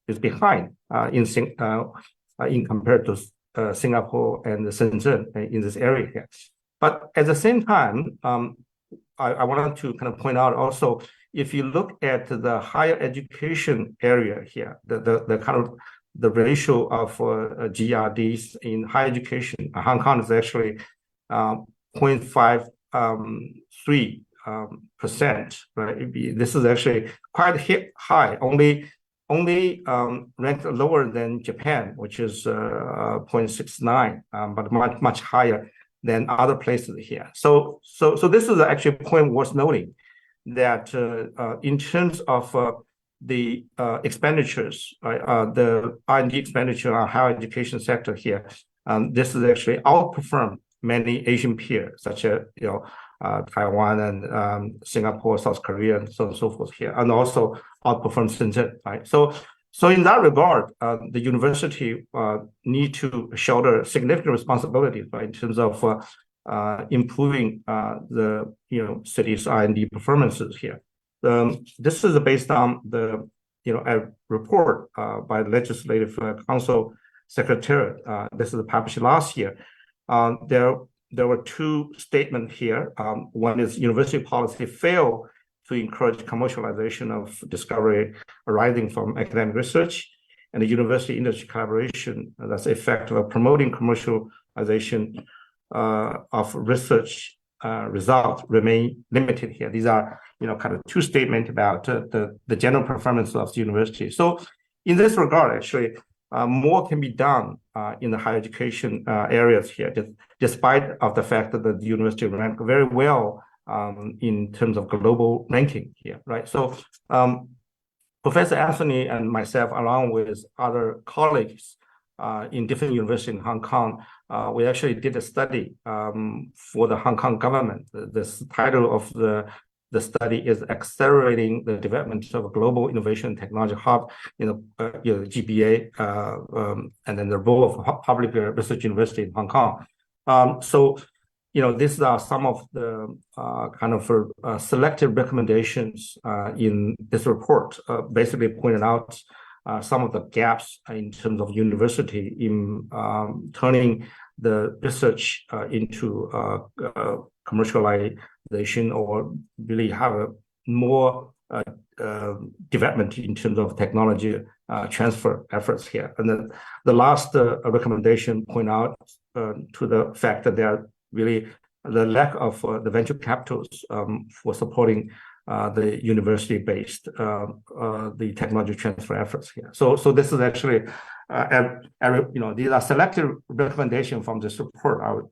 is behind in compared to Singapore and Shenzhen in this area here. But at the same time, I wanted to kind of point out also, if you look at the higher education area here, the kind of the ratio of GRDs in higher education, Hong Kong is actually 0.53%, right? This is actually quite high, only ranked lower than Japan, which is 0.69, but much higher than other places here. So this is actually a point worth noting, that in terms of the expenditures, right, the R&D expenditure on higher education sector here, this is actually outperformed many Asian peers, such as Taiwan and Singapore, South Korea, and so on and so forth here, and also outperformed Shenzhen, right? So in that regard, the university need to shoulder significant responsibilities, right, in terms of improving the city's R&D performances here. This is based on the a report by the Legislative Council Secretariat. This is published last year. There were two statements here. One is university policy failed to encourage commercialization of discovery arising from academic research, and the university industry collaboration that's effective of promoting commercialization of research results remain limited here. These are kind of two statements about the general performance of the university. So in this regard, actually, more can be done in the higher education areas here, despite of the fact that the university ranked very well in terms of global ranking here, right? So Professor Anthony and myself, along with other colleagues in different universities in Hong Kong, we actually did a study for the Hong Kong government. This title of the study is Accelerating the Development of a Global Innovation Technology Hub, GBA, and then the role of public research university in Hong Kong. So these are some of the kind of selected recommendations in this report, basically pointed out some of the gaps in terms of university in turning the research into commercialization, or really have a more development in terms of technology transfer efforts here. And then the last recommendation point out to the fact that there are really the lack of the venture capitals for supporting the university-based the technology transfer efforts here. So this is actually these are selected recommendations from this report. I would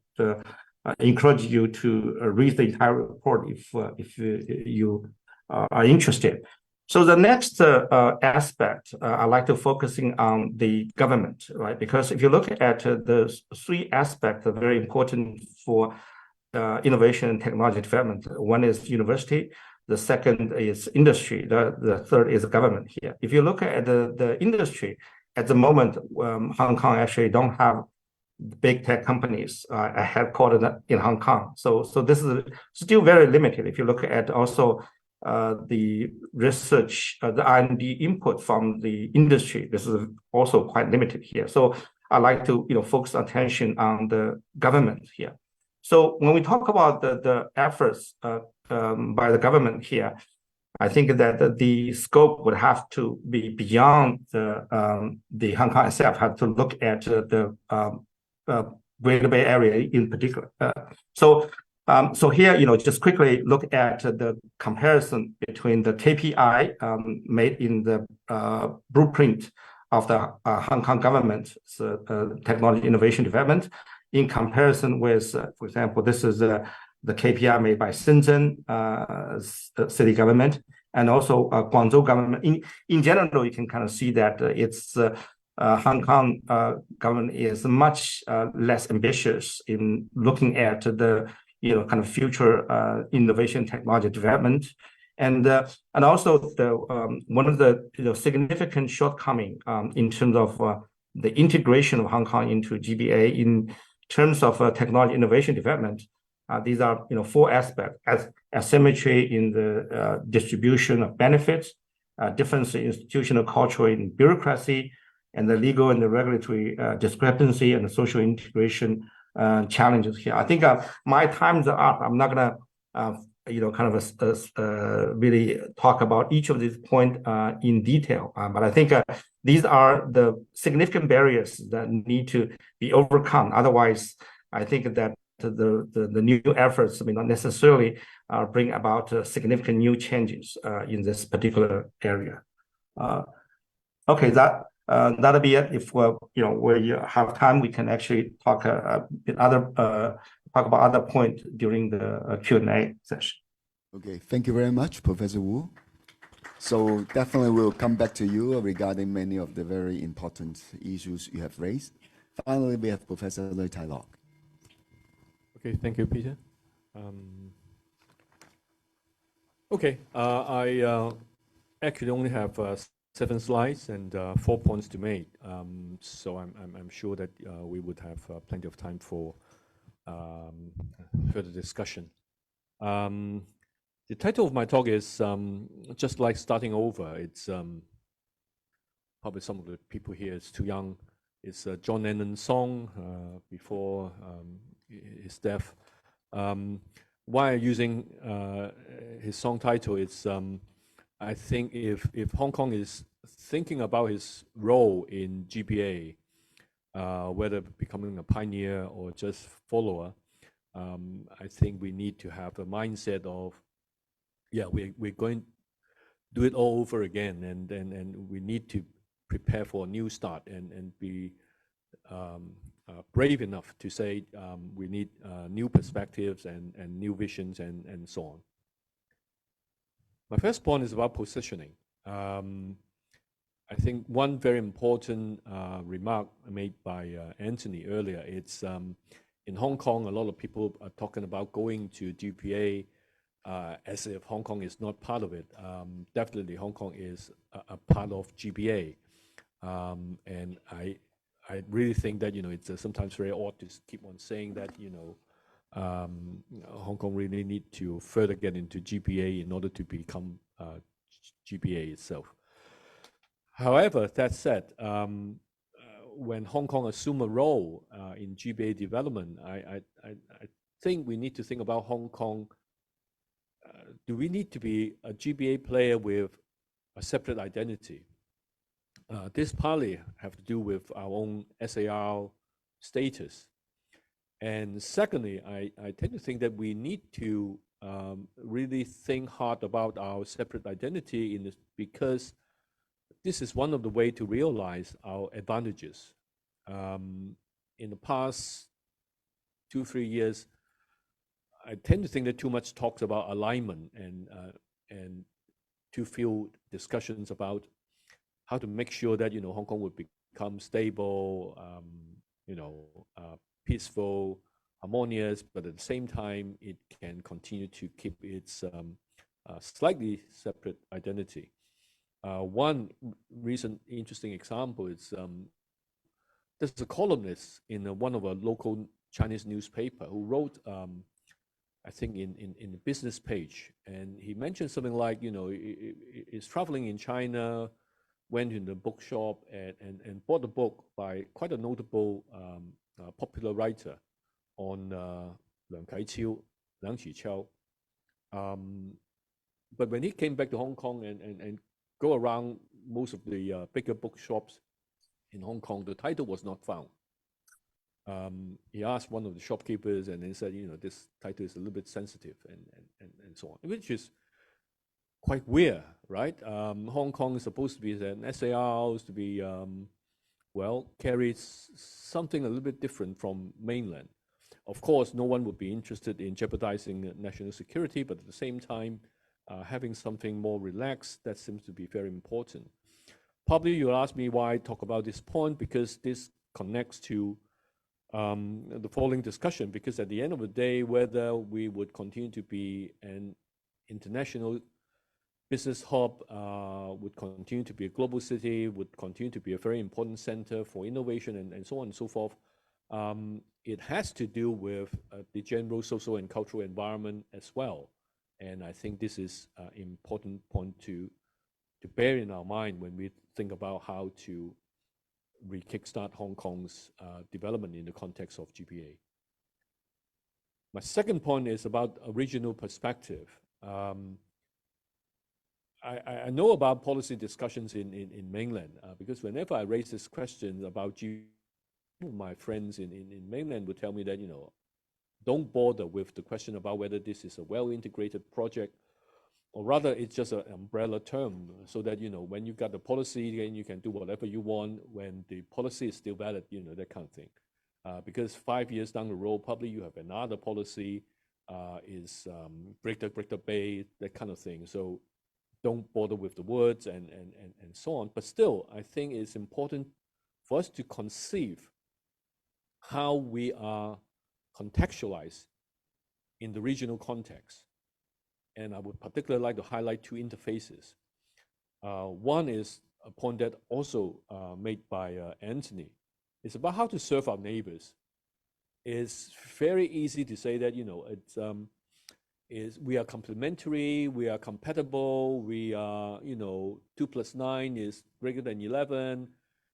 encourage you to read the entire report if you are interested. So the next aspect, I'd like to focusing on the government, right? Because if you look at the three aspects that are very important for innovation and technology development, one is university, the second is industry, the third is government here. If you look at the industry, at the moment, Hong Kong actually don't have big tech companies headquartered in Hong Kong. So this is still very limited. If you look at also the research, the R&D input from the industry, this is also quite limited here. So I like to focus attention on the government here. So when we talk about the efforts by the government here, I think that the scope would have to be beyond the Hong Kong itself, have to look at the Greater Bay Area in particular. So here, just quickly look at the comparison between the KPI made in the blueprint of the Hong Kong government's technology innovation development in comparison with, for example, this is the KPI made by Shenzhen city government and also Guangzhou government. In general, you can kind of see that it's Hong Kong government is much less ambitious in looking at the kind of future innovation technology development. And also one of the significant shortcoming in terms of the integration of Hong Kong into GBA in terms of technology innovation development. These are 4 aspects: asymmetry in the distribution of benefits, difference in institutional culture and bureaucracy, and the legal and the regulatory discrepancy and the social integration challenges here. I think my time's up. I'm not gonna really talk about each of these points in detail. But I think these are the significant barriers that need to be overcome. Otherwise, I think that the new efforts may not necessarily bring about significant new changes in this particular area. Okay, that'll be it. If we have time, we can actually talk about other points during the Q&A session. Okay, thank you very much, Professor Wu. So definitely we'll come back to you regarding many of the very important issues you have raised. Finally, we have Professor Tai-lok. Okay, thank you, Peter. Okay, I actually only have 7 slides and 4 points to make. So I'm sure that we would have plenty of time for further discussion. The title of my talk is just like starting over. It's probably some of the people here is too young. It's a John Lennon song before his death. Why I'm using his song title? It's I think if Hong Kong is thinking about his role in GBA, whether becoming a pioneer or just follower, I think we need to have a mindset of, yeah, we're going to do it all over again, and we need to prepare for a new start and be brave enough to say we need new perspectives and new visions and so on. My first point is about positioning. I think one very important remark made by Anthony earlier, it's in Hong Kong, a lot of people are talking about going to GPA as if Hong Kong is not part of it. Definitely Hong Kong is a part of GBA. And I really think that, it's sometimes very odd to keep on saying that, Hong Kong really need to further get into GBA in order to become GBA itself. However, that said, when Hong Kong assume a role in GBA development, I think we need to think about Hong Kong. Do we need to be a GBA player with a separate identity? This partly have to do with our own SAR status. And secondly, I tend to think that we need to really think hard about our separate identity because this is one of the ways to realize our advantages. In the past 2-3 years, I tend to think that too much talks about alignment and too few discussions about how to make sure that Hong Kong would become stable, peaceful, harmonious, but at the same time it can continue to keep its slightly separate identity. One recent interesting example is there's a columnist in one of our local Chinese newspaper who wrote, I think in the business page, and he mentioned something like, he's traveling in China, went in the bookshop and bought a book by quite a notable popular writer on Liang Qiqiu. But when he came back to Hong Kong and go around most of the bigger bookshops in Hong Kong, the title was not found. He asked one of the shopkeepers, and they said, this title is a little bit sensitive, and so on, which is quite weird, right? Hong Kong is supposed to be an SAR, to be, well, carries something a little bit different from mainland. Of course, no one would be interested in jeopardizing national security, but at the same time, having something more relaxed, that seems to be very important. Probably you'll ask me why I talk about this point, because this connects to the following discussion, because at the end of the day, whether we would continue to be an international business hub, would continue to be a global city, would continue to be a very important center for innovation and so on and so forth, it has to do with the general social and cultural environment as well. And I think this is an important point to bear in our mind when we think about how to kickstart Hong Kong's development in the context of GBA. My second point is about a regional perspective. I know about policy discussions in mainland, because whenever I raise this question about GBA, my friends in mainland would tell me that, don't bother with the question about whether this is a well-integrated project, or rather it's just an umbrella term, so that, when you got the policy, then you can do whatever you want when the policy is still valid, that kind of thing. Because 5 years down the road, probably you have another policy, is Greater Bay, that kind of thing. So don't bother with the words and so on. But still, I think it's important for us to conceive how we are contextualized in the regional context. And I would particularly like to highlight two interfaces. One is a point that also made by Anthony. It's about how to serve our neighbors. It's very easy to say that, we are complementary, we are compatible, we are, 2 + 9 is greater than 11,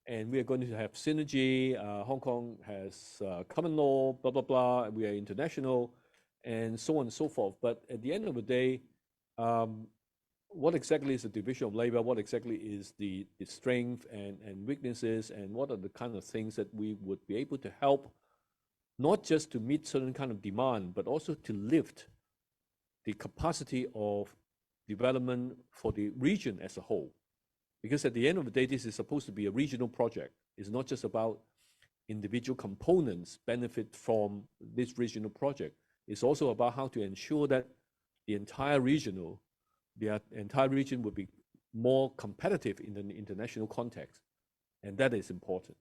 and we are going to have synergy. Hong Kong has common law, blah, blah, blah. We are international, and so on and so forth. But at the end of the day, what exactly is the division of labor? What exactly is the strength and weaknesses? And what are the kind of things that we would be able to help, not just to meet certain kind of demand, but also to lift the capacity of development for the region as a whole? Because at the end of the day, this is supposed to be a regional project. It's not just about individual components benefit from this regional project. It's also about how to ensure that the entire region will be more competitive in the international context. And that is important.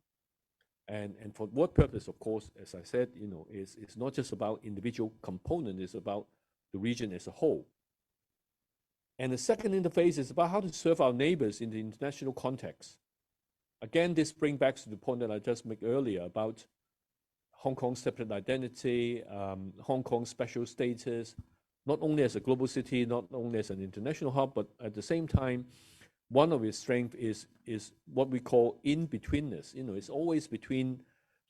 And for what purpose, of course, as I said, it's not just about individual components, it's about the region as a whole. And the second interface is about how to serve our neighbors in the international context. Again, this brings back to the point that I just made earlier about Hong Kong's separate identity, Hong Kong's special status, not only as a global city, not only as an international hub, but at the same time, one of its strengths is what we call in-betweenness. It's always between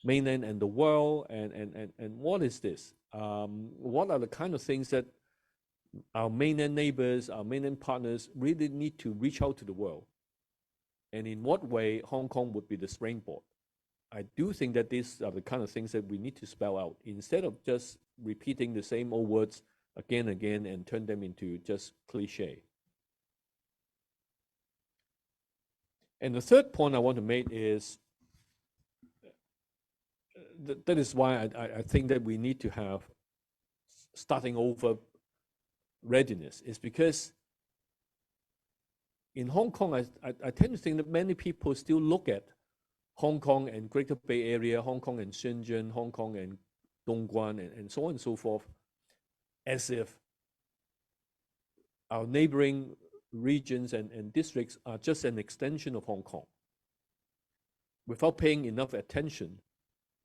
mainland and the world, and what is this? What are the kind of things that our mainland neighbors, our mainland partners really need to reach out to the world? And in what way Hong Kong would be the springboard? I do think that these are the kind of things that we need to spell out, instead of just repeating the same old words again and again and turn them into just cliche. And the third point I want to make is that is why I think that we need to have starting over readiness, is because in Hong Kong, I tend to think that many people still look at Hong Kong and Greater Bay Area, Hong Kong and Shenzhen, Hong Kong and Dongguan, and so on and so forth, as if our neighboring regions and districts are just an extension of Hong Kong, without paying enough attention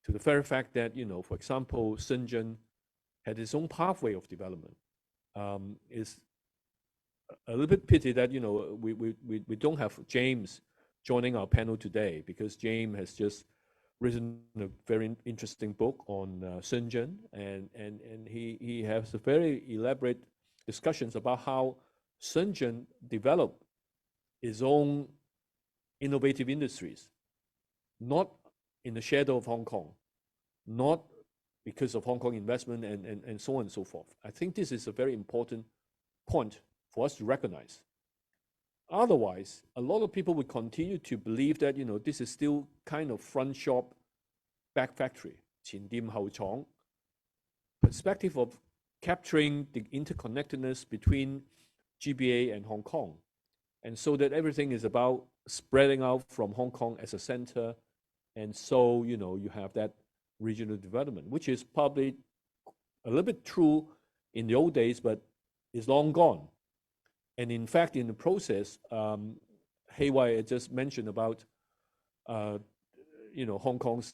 to the very fact that, for example, Shenzhen had its own pathway of development. It's a little bit pity that, we don't have James joining our panel today, because James has just written a very interesting book on Shenzhen, and he has a very elaborate discussions about how Shenzhen developed its own innovative industries, not in the shadow of Hong Kong, not because of Hong Kong investment and so on and so forth. I think this is a very important point for us to recognize. Otherwise, a lot of people would continue to believe that, you know, this is still kind of front shop, back factory, 前店後廠 perspective of capturing the interconnectedness between GBA and Hong Kong. And so that everything is about spreading out from Hong Kong as a center. And so, you know, you have that regional development, which is probably a little bit true in the old days, but is long gone. And in fact, in the process, Heiwai just mentioned about, you know, Hong Kong's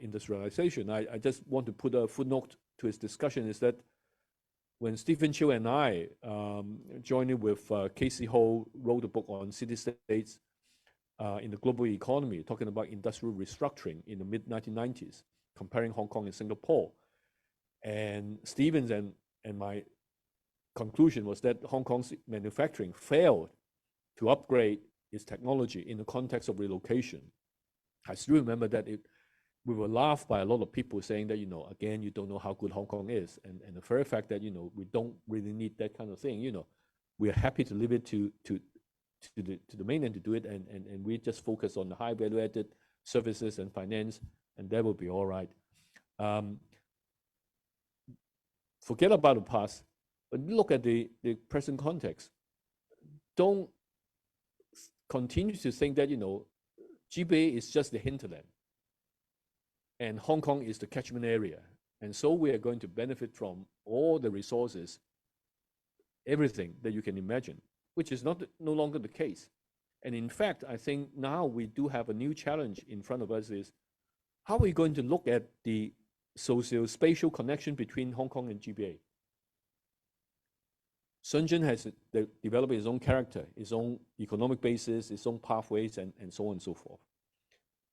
industrialization. I just want to put a footnote to his discussion is that when Stephen Cheung and I, joining with Casey Ho, wrote a book on city-states in the global economy, talking about industrial restructuring in the mid-1990s, comparing Hong Kong and Singapore. And Stephen's and my conclusion was that Hong Kong's manufacturing failed to upgrade its technology in the context of relocation. I still remember that we were laughed by a lot of people saying that, you know, again, you don't know how good Hong Kong is. And the very fact that, you know, we don't really need that kind of thing, you know, we are happy to leave it to the mainland to do it. And we just focus on the high value added services and finance, and that will be all right. Forget about the past, but look at the present context. Don't continue to think that, you know, GBA is just the hinterland and Hong Kong is the catchment area. And so we are going to benefit from all the resources, everything that you can imagine, which is no longer the case. And in fact, I think now we do have a new challenge in front of us is how are we going to look at the socio-spatial connection between Hong Kong and GBA? Shenzhen has developed its own character, its own economic basis, its own pathways, and so on and so forth.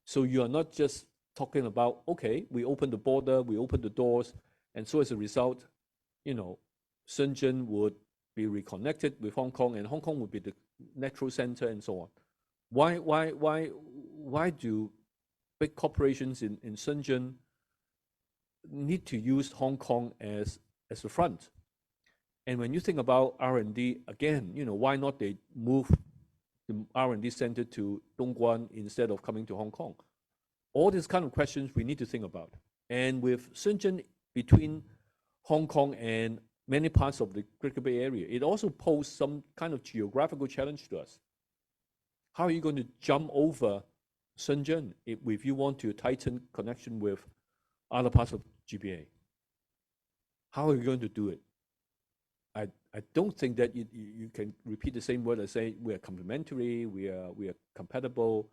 So you are not just talking about, okay, we open the border, we open the doors, and so as a result, you know, Shenzhen would be reconnected with Hong Kong, and Hong Kong would be the natural center, and so on. Why do big corporations in Shenzhen need to use Hong Kong as the front? And when you think about R&D, again, you know, why not they move the R&D center to Dongguan instead of coming to Hong Kong? All these kind of questions we need to think about. And with Shenzhen between Hong Kong and many parts of the Greater Bay Area, it also poses some kind of geographical challenge to us. How are you going to jump over Shenzhen if you want to tighten connection with other parts of GBA? How are you going to do it? I don't think that you can repeat the same word and say we are complementary, we are compatible,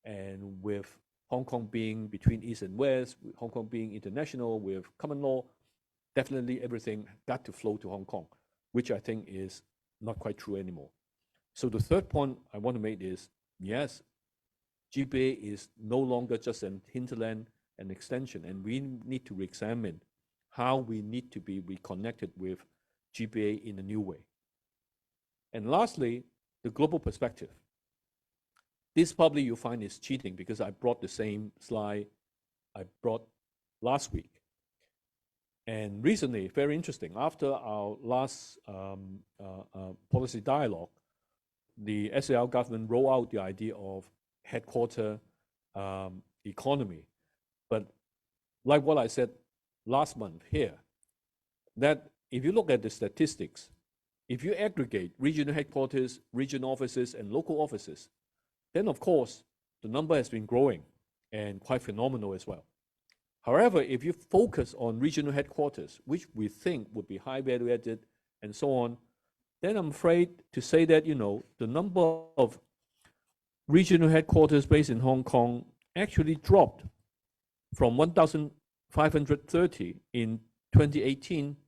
and with Hong Kong being between East and West, with Hong Kong being international, with common law, definitely everything got to flow to Hong Kong, which I think is not quite true anymore. So the third point I want to make is, yes, GBA is no longer just an hinterland, an extension, and we need to re-examine how we need to be reconnected with GBA in a new way. And lastly, the global perspective. This probably you find is cheating because I brought the same slide I brought last week. And recently, very interesting, after our last policy dialogue, the SAR government rolled out the idea of headquarter economy. But like what I said last month here, that if you look at the statistics, if you aggregate regional headquarters, regional offices, and local offices, then of course, the number has been growing and quite phenomenal as well. However, if you focus on regional headquarters, which we think would be high value added and so on, then I'm afraid to say that, you know, the number of regional headquarters based in Hong Kong actually dropped from 1,530 in 2018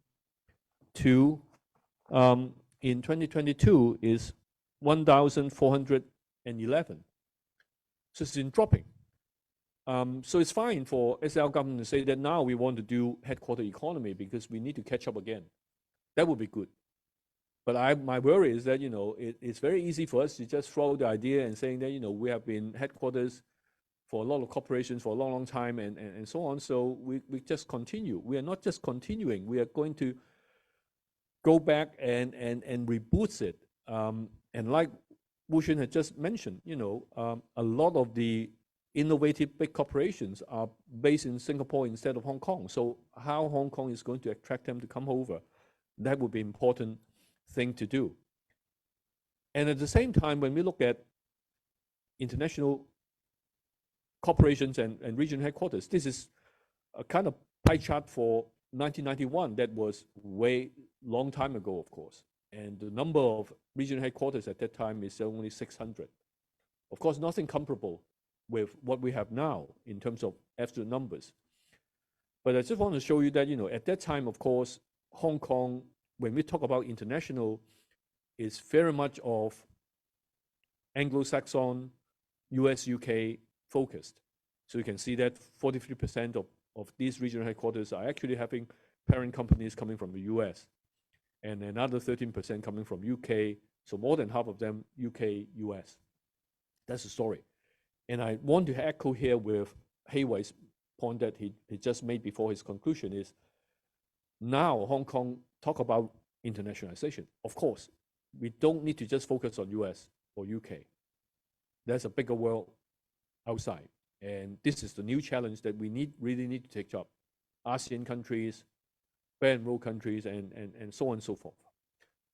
to in 2022 is 1,411. So it's been dropping. So it's fine for SL government to say that now we want to do headquarter economy because we need to catch up again. That would be good. But my worry is that, you know, it's very easy for us to just throw the idea and saying that, you know, we have been headquarters for a lot of corporations for a long, long time and so on. So we just continue. We are not just continuing. We are going to go back and reboots it. And like Wu Xun had just mentioned, a lot of the innovative big corporations are based in Singapore instead of Hong Kong. So how Hong Kong is going to attract them to come over, that would be an important thing to do. And at the same time, when we look at international corporations and regional headquarters, this is a kind of pie chart for 1991 that was way long time ago, of course. And the number of regional headquarters at that time is only 600. Of course, nothing comparable with what we have now in terms of absolute numbers. But I just want to show you that, at that time, of course, Hong Kong, when we talk about international, is very much of Anglo-Saxon, US, UK focused. So you can see that 43% of these regional headquarters are actually having parent companies coming from the US, and another 13% coming from UK. So more than half of them UK, US. That's the story. And I want to echo here with Heiwai's point that he just made before his conclusion is, now Hong Kong talk about internationalization. Of course, we don't need to just focus on US or UK. There's a bigger world outside. And this is the new challenge that we really need to take up. ASEAN countries, Belt and Road countries, and so on and so forth.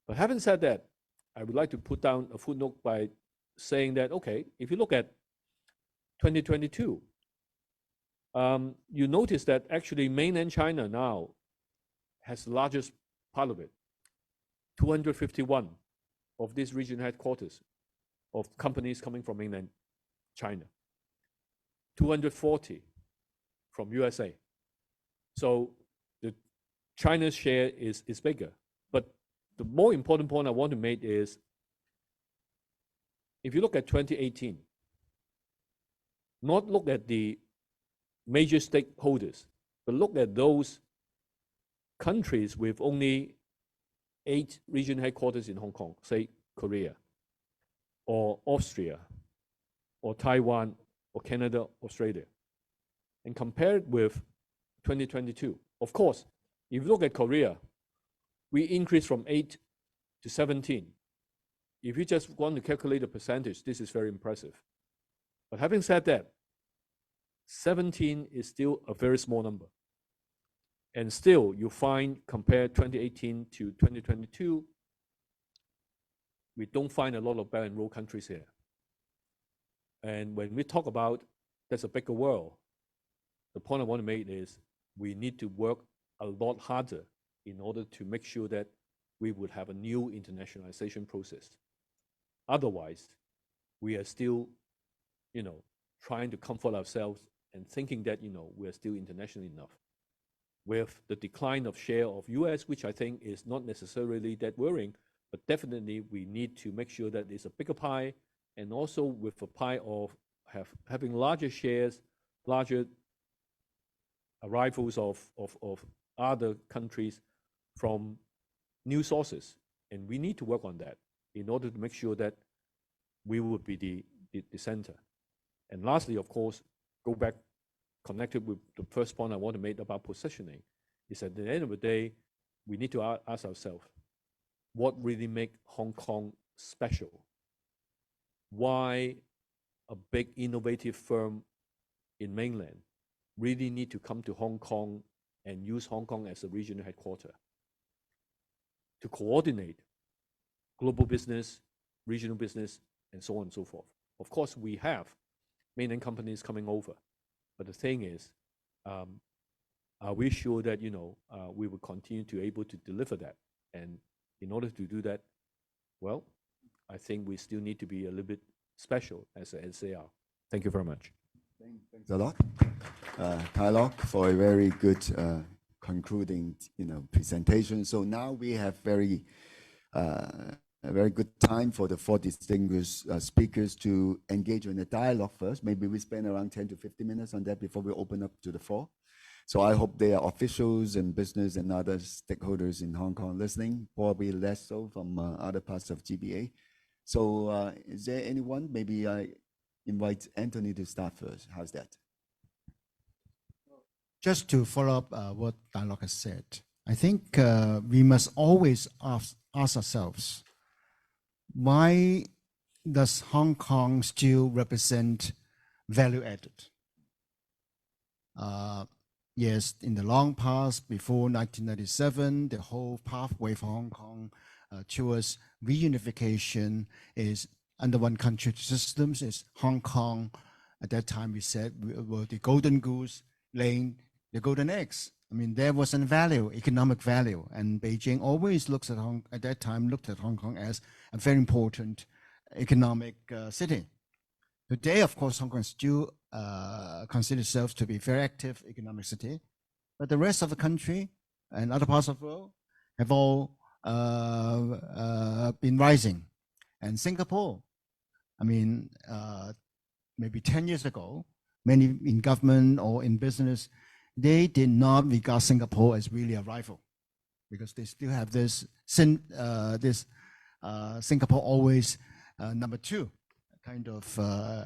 But having said that, I would like to put down a footnote by saying that, okay, if you look at 2022, you notice that actually mainland China now has the largest part of it. 251 of these regional headquarters of companies coming from mainland China. 240 from USA. So the China's share is bigger. But the more important point I want to make is, if you look at 2018, not look at the major stakeholders, but look at those countries with only 8 regional headquarters in Hong Kong, say Korea, or Austria, or Taiwan, or Canada, Australia, and compare it with 2022. Of course, if you look at Korea, we increased from 8 to 17. If you just want to calculate the percentage, this is very impressive. But having said that, 17 is still a very small number. And still, you find, compare 2018 to 2022, we don't find a lot of Belt and Road countries here. And when we talk about that's a bigger world, the point I want to make is we need to work a lot harder in order to make sure that we would have a new internationalization process. Otherwise, we are still, trying to comfort ourselves and thinking that, we are still international enough. With the decline of share of US, which I think is not necessarily that worrying, but definitely we need to make sure that it's a bigger pie, and also with a pie of having larger shares, larger arrivals of other countries from new sources. And we need to work on that in order to make sure that we will be the center. And lastly, of course, go back, connected with the first point I want to make about positioning, is at the end of the day, we need to ask ourselves, what really makes Hong Kong special? Why a big innovative firm in mainland really need to come to Hong Kong and use Hong Kong as a regional headquarters to coordinate global business, regional business, and so on and so forth. Of course, we have mainland companies coming over, but the thing is, are we sure that we will continue to able to deliver that? And in order to do that, well, I think we still need to be a little bit special as a SAR. Thank you very much. Thanks a lot, Tai-lok, for a very good concluding, presentation. So now we have a very good time for the 4 distinguished speakers to engage in a dialogue first. Maybe we spend around 10 to 15 minutes on that before we open up to the floor. So I hope there are officials and business and other stakeholders in Hong Kong listening, probably less so from other parts of GBA. So is there anyone? Maybe I invite Anthony to start first. How's that? Just to follow up what Tai-lok has said, I think we must always ask ourselves, why does Hong Kong still represent value added? Yes, in the long past, before 1997, the whole pathway for Hong Kong towards reunification is under one country systems is Hong Kong. At that time, we said were the golden goose laying the golden eggs. I mean, there was a value, economic value, and Beijing always looks at at that time looked at Hong Kong as a very important economic city. Today, of course, Hong Kong still considers itself to be a very active economic city, but the rest of the country and other parts of the world have all been rising. And Singapore, I mean, maybe 10 years ago, many in government or in business, they did not regard Singapore as really a rival, because they still have this Singapore always number two kind of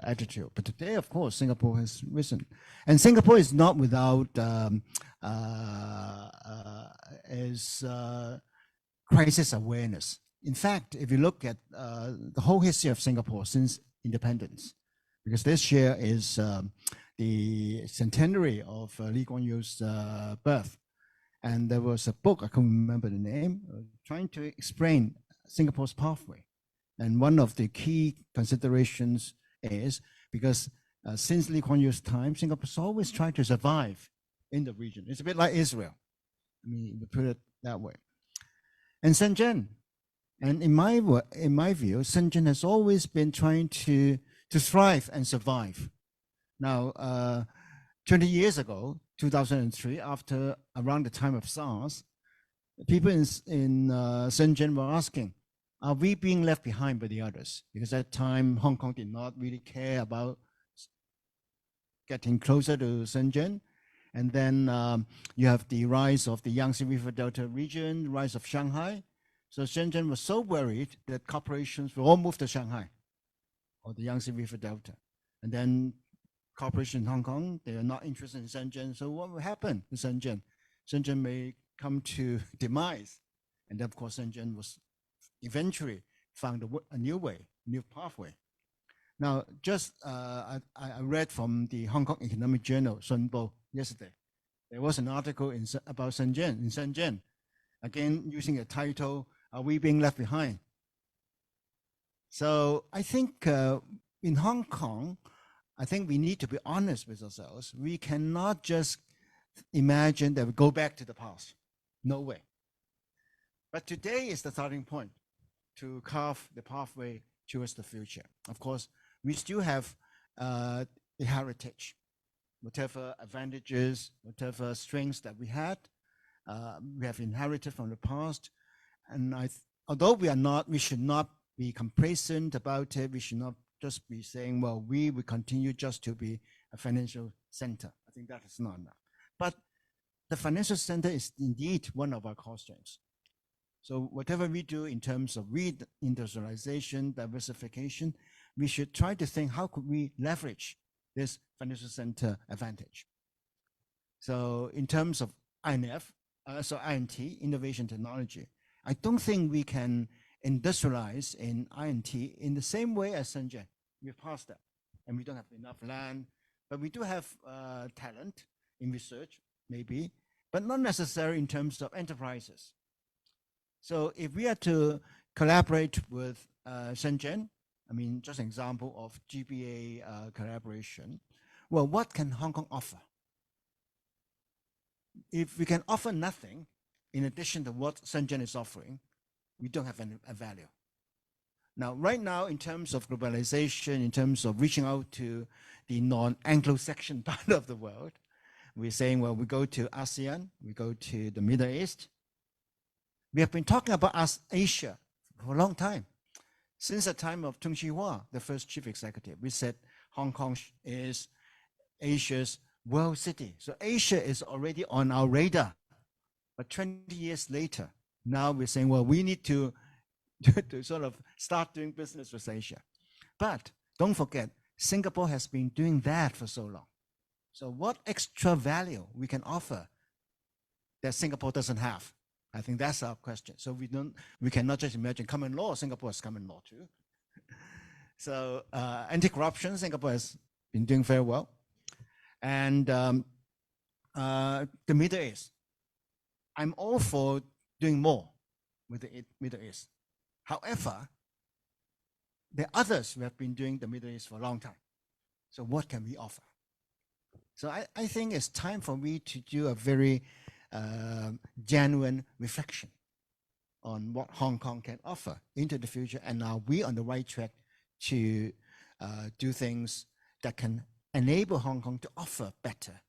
attitude. But today, of course, Singapore has risen, and Singapore is not without crisis awareness. In fact, if you look at the whole history of Singapore since independence, because this year is the centenary of Lee Kuan Yew's birth, and there was a book, I can't remember the name, trying to explain Singapore's pathway. And one of the key considerations is because since Lee Kuan Yew's time, Singapore's always tried to survive in the region. It's a bit like Israel. I mean, we put it that way. And Shenzhen, and in my view, Shenzhen has always been trying to thrive and survive. Now, 20 years ago, 2003, after around the time of SARS, people in Shenzhen were asking, are we being left behind by the others? Because at that time, Hong Kong did not really care about getting closer to Shenzhen. And then you have the rise of the Yangtze River Delta region, rise of Shanghai. So Shenzhen was so worried that corporations will all move to Shanghai or the Yangtze River Delta. And then corporations in Hong Kong, they are not interested in Shenzhen. So what will happen to Shenzhen? Shenzhen may come to demise. And then, of course, Shenzhen was eventually found a new way, new pathway. Now, just I read from the Hong Kong Economic Journal, Sun Bo, yesterday. There was an article about Shenzhen, again using a title, "Are We Being Left Behind?" So I think in Hong Kong, I think we need to be honest with ourselves. We cannot just imagine that we go back to the past. No way. But today is the starting point to carve the pathway towards the future. Of course, we still have the heritage, whatever advantages, whatever strengths that we had, we have inherited from the past. And although we should not be complacent about it. We should not just be saying, well, we will continue just to be a financial center. I think that is not enough. But the financial center is indeed one of our core strengths. So whatever we do in terms of reindustrialization, diversification, we should try to think, how could we leverage this financial center advantage? So in terms of INT, innovation technology, I don't think we can industrialize in INT in the same way as Shenzhen. We've passed that, and we don't have enough land, but we do have talent in research, maybe, but not necessarily in terms of enterprises. So if we are to collaborate with Shenzhen, I mean, just an example of GBA collaboration, well, what can Hong Kong offer? If we can offer nothing, in addition to what Shenzhen is offering, we don't have a value. Now, right now, in terms of globalization, in terms of reaching out to the non-Anglo-Saxon part of the world, we're saying, well, we go to ASEAN, we go to the Middle East. We have been talking about Asia for a long time. Since the time of Tung Chee-hwa, the first chief executive, we said Hong Kong is Asia's world city. So Asia is already on our radar. But 20 years later, now we're saying, well, we need to sort of start doing business with Asia. But don't forget, Singapore has been doing that for so long. So what extra value we can offer that Singapore doesn't have? I think that's our question. So we cannot just imagine common law. Singapore has common law too. So anti-corruption, Singapore has been doing very well. And the Middle East, I'm all for doing more with the Middle East. However, there are others who have been doing the Middle East for a long time. So what can we offer? So I think it's time for me to do a very genuine reflection on what Hong Kong can offer into the future, and are we on the right track to do things that can enable Hong Kong to offer better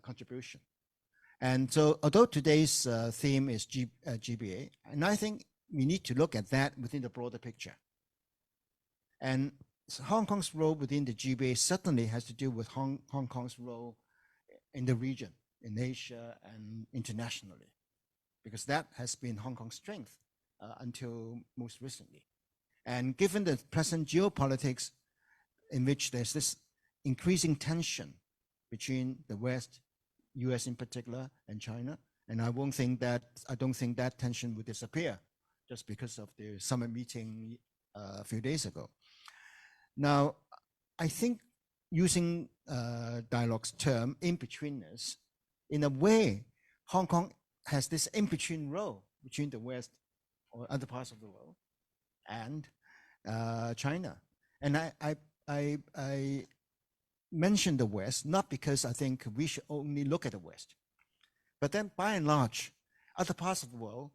contribution. And so although today's theme is GBA, and I think we need to look at that within the broader picture. And Hong Kong's role within the GBA certainly has to do with Hong Kong's role in the region, in Asia and internationally, because that has been Hong Kong's strength until most recently. And given the present geopolitics in which there's this increasing tension between the West, US in particular, and China, and I don't think that tension will disappear just because of the summit meeting a few days ago. Now, I think using Dialogue's term, in-betweenness, in a way, Hong Kong has this in-between role between the West or other parts of the world and China. And I mentioned the West, not because I think we should only look at the West, but then by and large, other parts of the world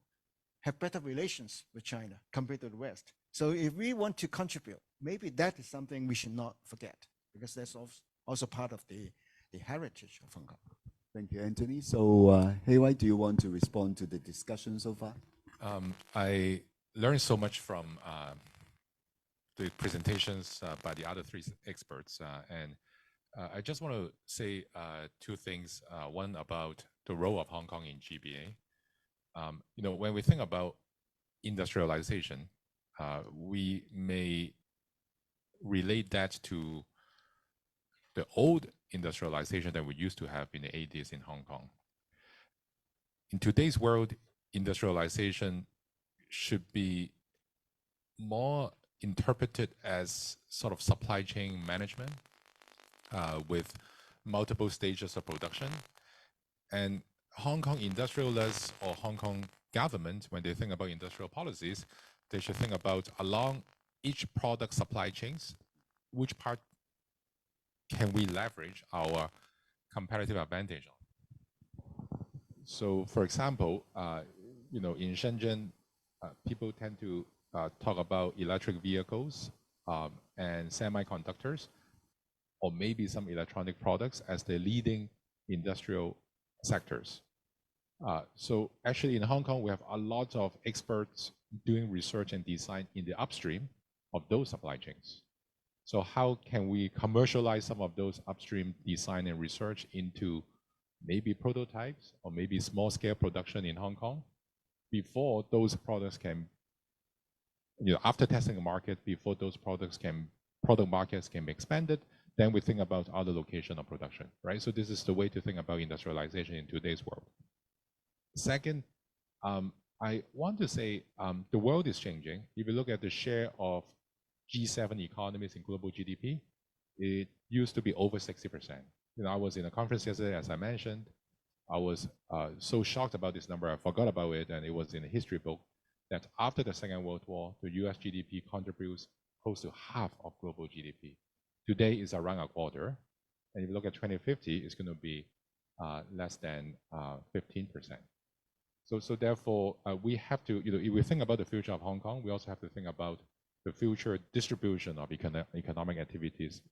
have better relations with China compared to the West. So if we want to contribute, maybe that is something we should not forget, because that's also part of the heritage of Hong Kong. Thank you, Anthony. So, Heiwai, do you want to respond to the discussion so far? I learned so much from the presentations by the other three experts, and I just want to say two things. One about the role of Hong Kong in GBA. When we think about industrialization, we may relate that to the old industrialization that we used to have in the 80s in Hong Kong. In today's world, industrialization should be more interpreted as sort of supply chain management with multiple stages of production. And Hong Kong industrialists or Hong Kong government, when they think about industrial policies, they should think about along each product supply chains, which part can we leverage our competitive advantage on. So for example, in Shenzhen, people tend to talk about electric vehicles and semiconductors, or maybe some electronic products as the leading industrial sectors. So actually in Hong Kong, we have a lot of experts doing research and design in the upstream of those supply chains. So how can we commercialize some of those upstream design and research into maybe prototypes or maybe small scale production in Hong Kong before those products can, after testing the market, before those product markets can be expanded, then we think about other location of production, right? So this is the way to think about industrialization in today's world. Second, I want to say the world is changing. If you look at the share of G7 economies in global GDP, it used to be over 60%. I was in a conference yesterday, as I mentioned. I was so shocked about this number, I forgot about it, and it was in a history book, that after the Second World War, the US GDP contributes close to half of global GDP. Today is around a quarter, and if you look at 2050, it's going to be less than 15%. So therefore, we have to, if we think about the future of Hong Kong, we also have to think about the future distribution of economic activities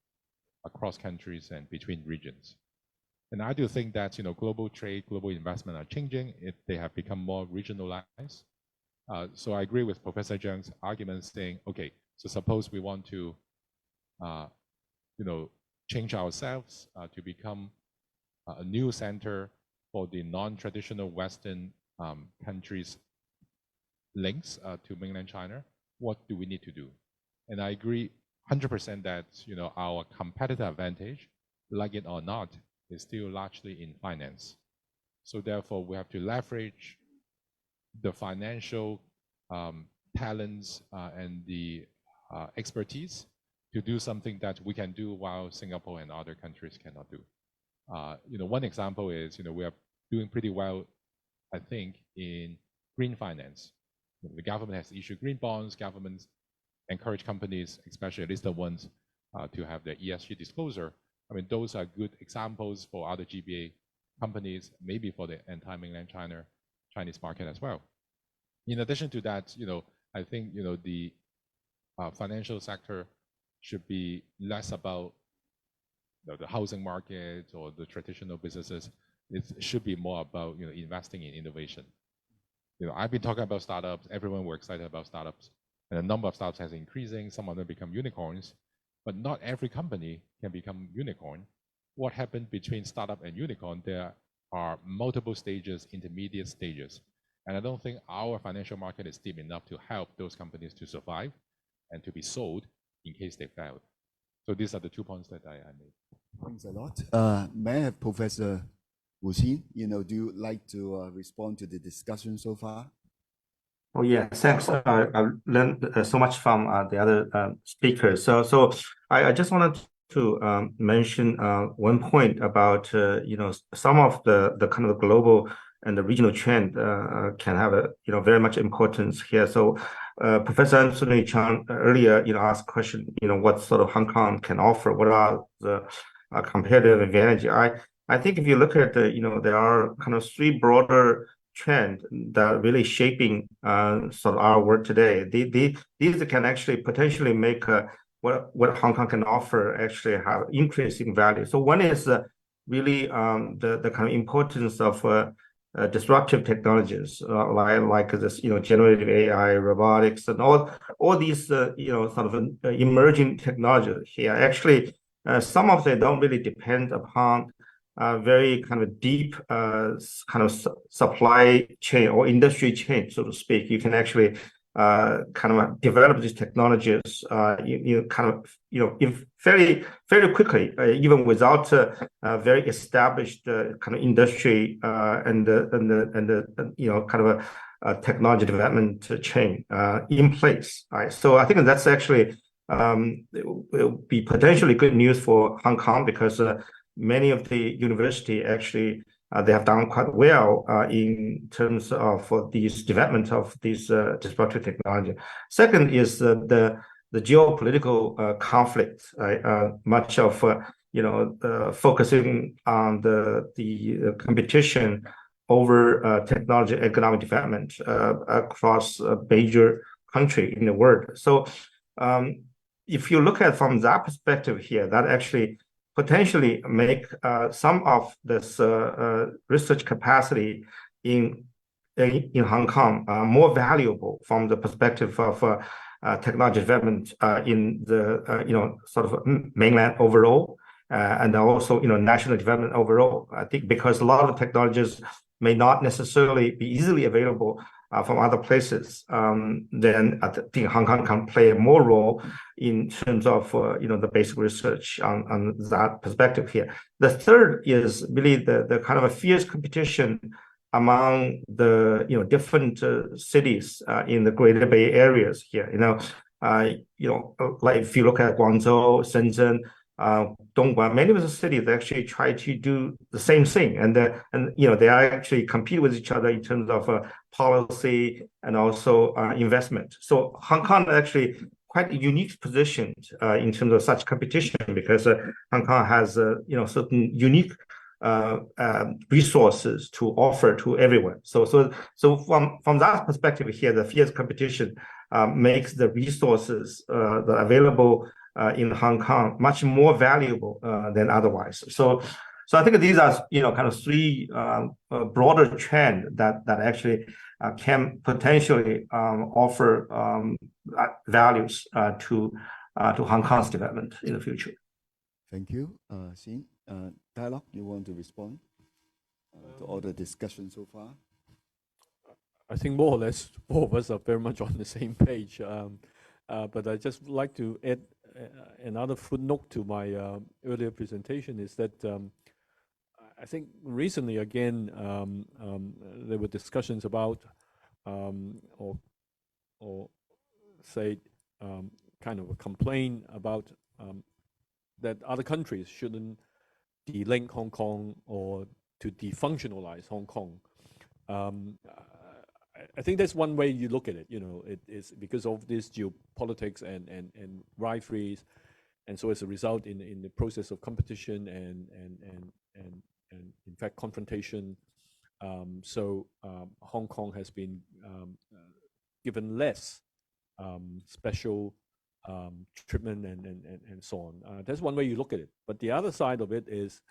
across countries and between regions. And I do think that global trade, global investment are changing. They have become more regionalized. So I agree with Professor Cheung's argument saying, okay, so suppose we want to change ourselves to become a new center for the non-traditional Western countries' links to mainland China. What do we need to do? And I agree 100% that our competitive advantage, like it or not, is still largely in finance. So therefore, we have to leverage the financial talents and the expertise to do something that we can do while Singapore and other countries cannot do. One example is, we are doing pretty well, I think, in green finance. The government has issued green bonds. Governments encourage companies, especially listed ones, to have their ESG disclosure. I mean, those are good examples for other GBA companies, maybe for the entire mainland Chinese market as well. In addition to that, I think, the financial sector should be less about the housing market or the traditional businesses. It should be more about, investing in innovation. I've been talking about startups. Everyone were excited about startups. And the number of startups has increasing. Some of them become unicorns. But not every company can become unicorn. What happened between startup and unicorn? There are multiple stages, intermediate stages. And I don't think our financial market is deep enough to help those companies to survive and to be sold in case they failed. So these are the 2 points that I made. Thanks a lot. May I have Professor Wu Xun, do you like to respond to the discussion so far? Oh yeah, thanks. I learned so much from the other speakers. So I just wanted to mention one point about some of the kind of global and the regional trend can have a very much importance here. So Professor Anthony Cheung earlier asked a question, what sort of Hong Kong can offer, what are the competitive advantage. I think if you look at there are kind of 3 broader trend that are really shaping sort of our work today. These can actually potentially make what Hong Kong can offer actually have increasing value. So one is really the kind of importance of disruptive technologies like this generative AI, robotics, and all these sort of emerging technologies here. Actually, some of them don't really depend upon very kind of deep kind of supply chain or industry chain, so to speak. You can actually kind of develop these technologies very quickly, even without a very established kind of industry and kind of a technology development chain in place. Right? So I think that's actually will be potentially good news for Hong Kong, because many of the university actually they have done quite well in terms of these development of these disruptive technology. Second is the geopolitical conflict. Much of focusing on the competition over technology economic development across a major country in the world. So if you look at from that perspective here, that actually potentially make some of this research capacity in Hong Kong more valuable from the perspective of technology development in the sort of mainland overall, and also national development overall. I think because a lot of the technologies may not necessarily be easily available from other places, then I think Hong Kong can play a more role in terms of the basic research on that perspective here. The third is really the kind of a fierce competition among the different cities in the Greater Bay areas here. Like if you look at Guangzhou, Shenzhen, Dongguan, many of the cities actually try to do the same thing, and they actually compete with each other in terms of policy and also investment. So Hong Kong actually quite unique positioned in terms of such competition, because Hong Kong has certain unique resources to offer to everyone. So from that perspective here, the fierce competition makes the resources that are available in Hong Kong much more valuable than otherwise. So I think these are kind of 3 broader trends that actually can potentially offer values to Hong Kong's development in the future. Thank you, Xin. Tai-lok, you want to respond to all the discussion so far? I think more or less all of us are very much on the same page. But I just would like to add another footnote to my earlier presentation, is that I think recently again there were discussions about or say kind of a complaint about that other countries shouldn't de-link Hong Kong or to defunctionalize Hong Kong. I think that's one way you look at it. You know, it is because of this geopolitics and rivalries, and so as a result, in the process of competition and in fact confrontation, Hong Kong has been given less special treatment and so on. That's one way you look at it. But the other side of it is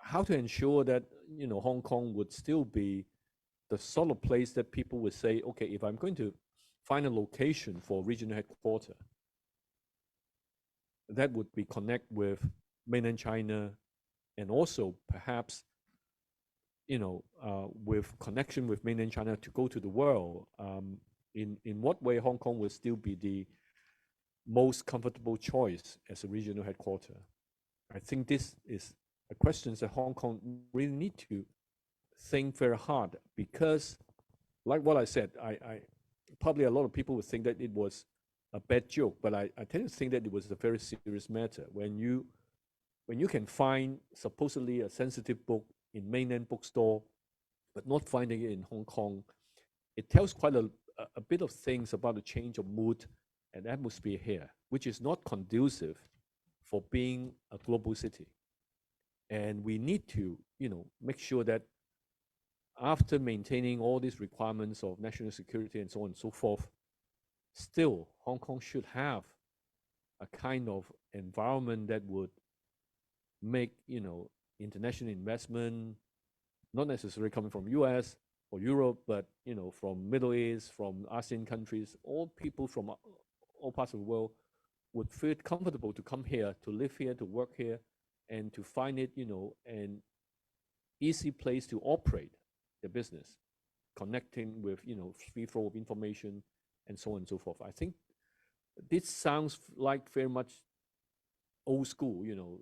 how to ensure that, you know, Hong Kong would still be the sort of place that people would say, okay, if I'm going to find a location for regional headquarters, that would be connect with mainland China, and also perhaps, you know, with connection with mainland China to go to the world. In what way Hong Kong will still be the most comfortable choice as a regional headquarters? I think this is a question that Hong Kong really need to think very hard, because like what I said, I probably a lot of people would think that it was a bad joke, but I tend to think that it was a very serious matter. When you can find supposedly a sensitive book in mainland bookstore, but not finding it in Hong Kong, it tells quite a bit of things about the change of mood and atmosphere here, which is not conducive for being a global city. And we need to, you know, make sure that after maintaining all these requirements of national security and so on and so forth, still Hong Kong should have a kind of environment that would make, you know, international investment, not necessarily coming from US or Europe, but, you know, from Middle East, from ASEAN countries, all people from all parts of the world would feel comfortable to come here, to live here, to work here, and to find it, you know, an easy place to operate the business, connecting with, you know, free flow of information and so on and so forth. I think this sounds like very much old school, you know,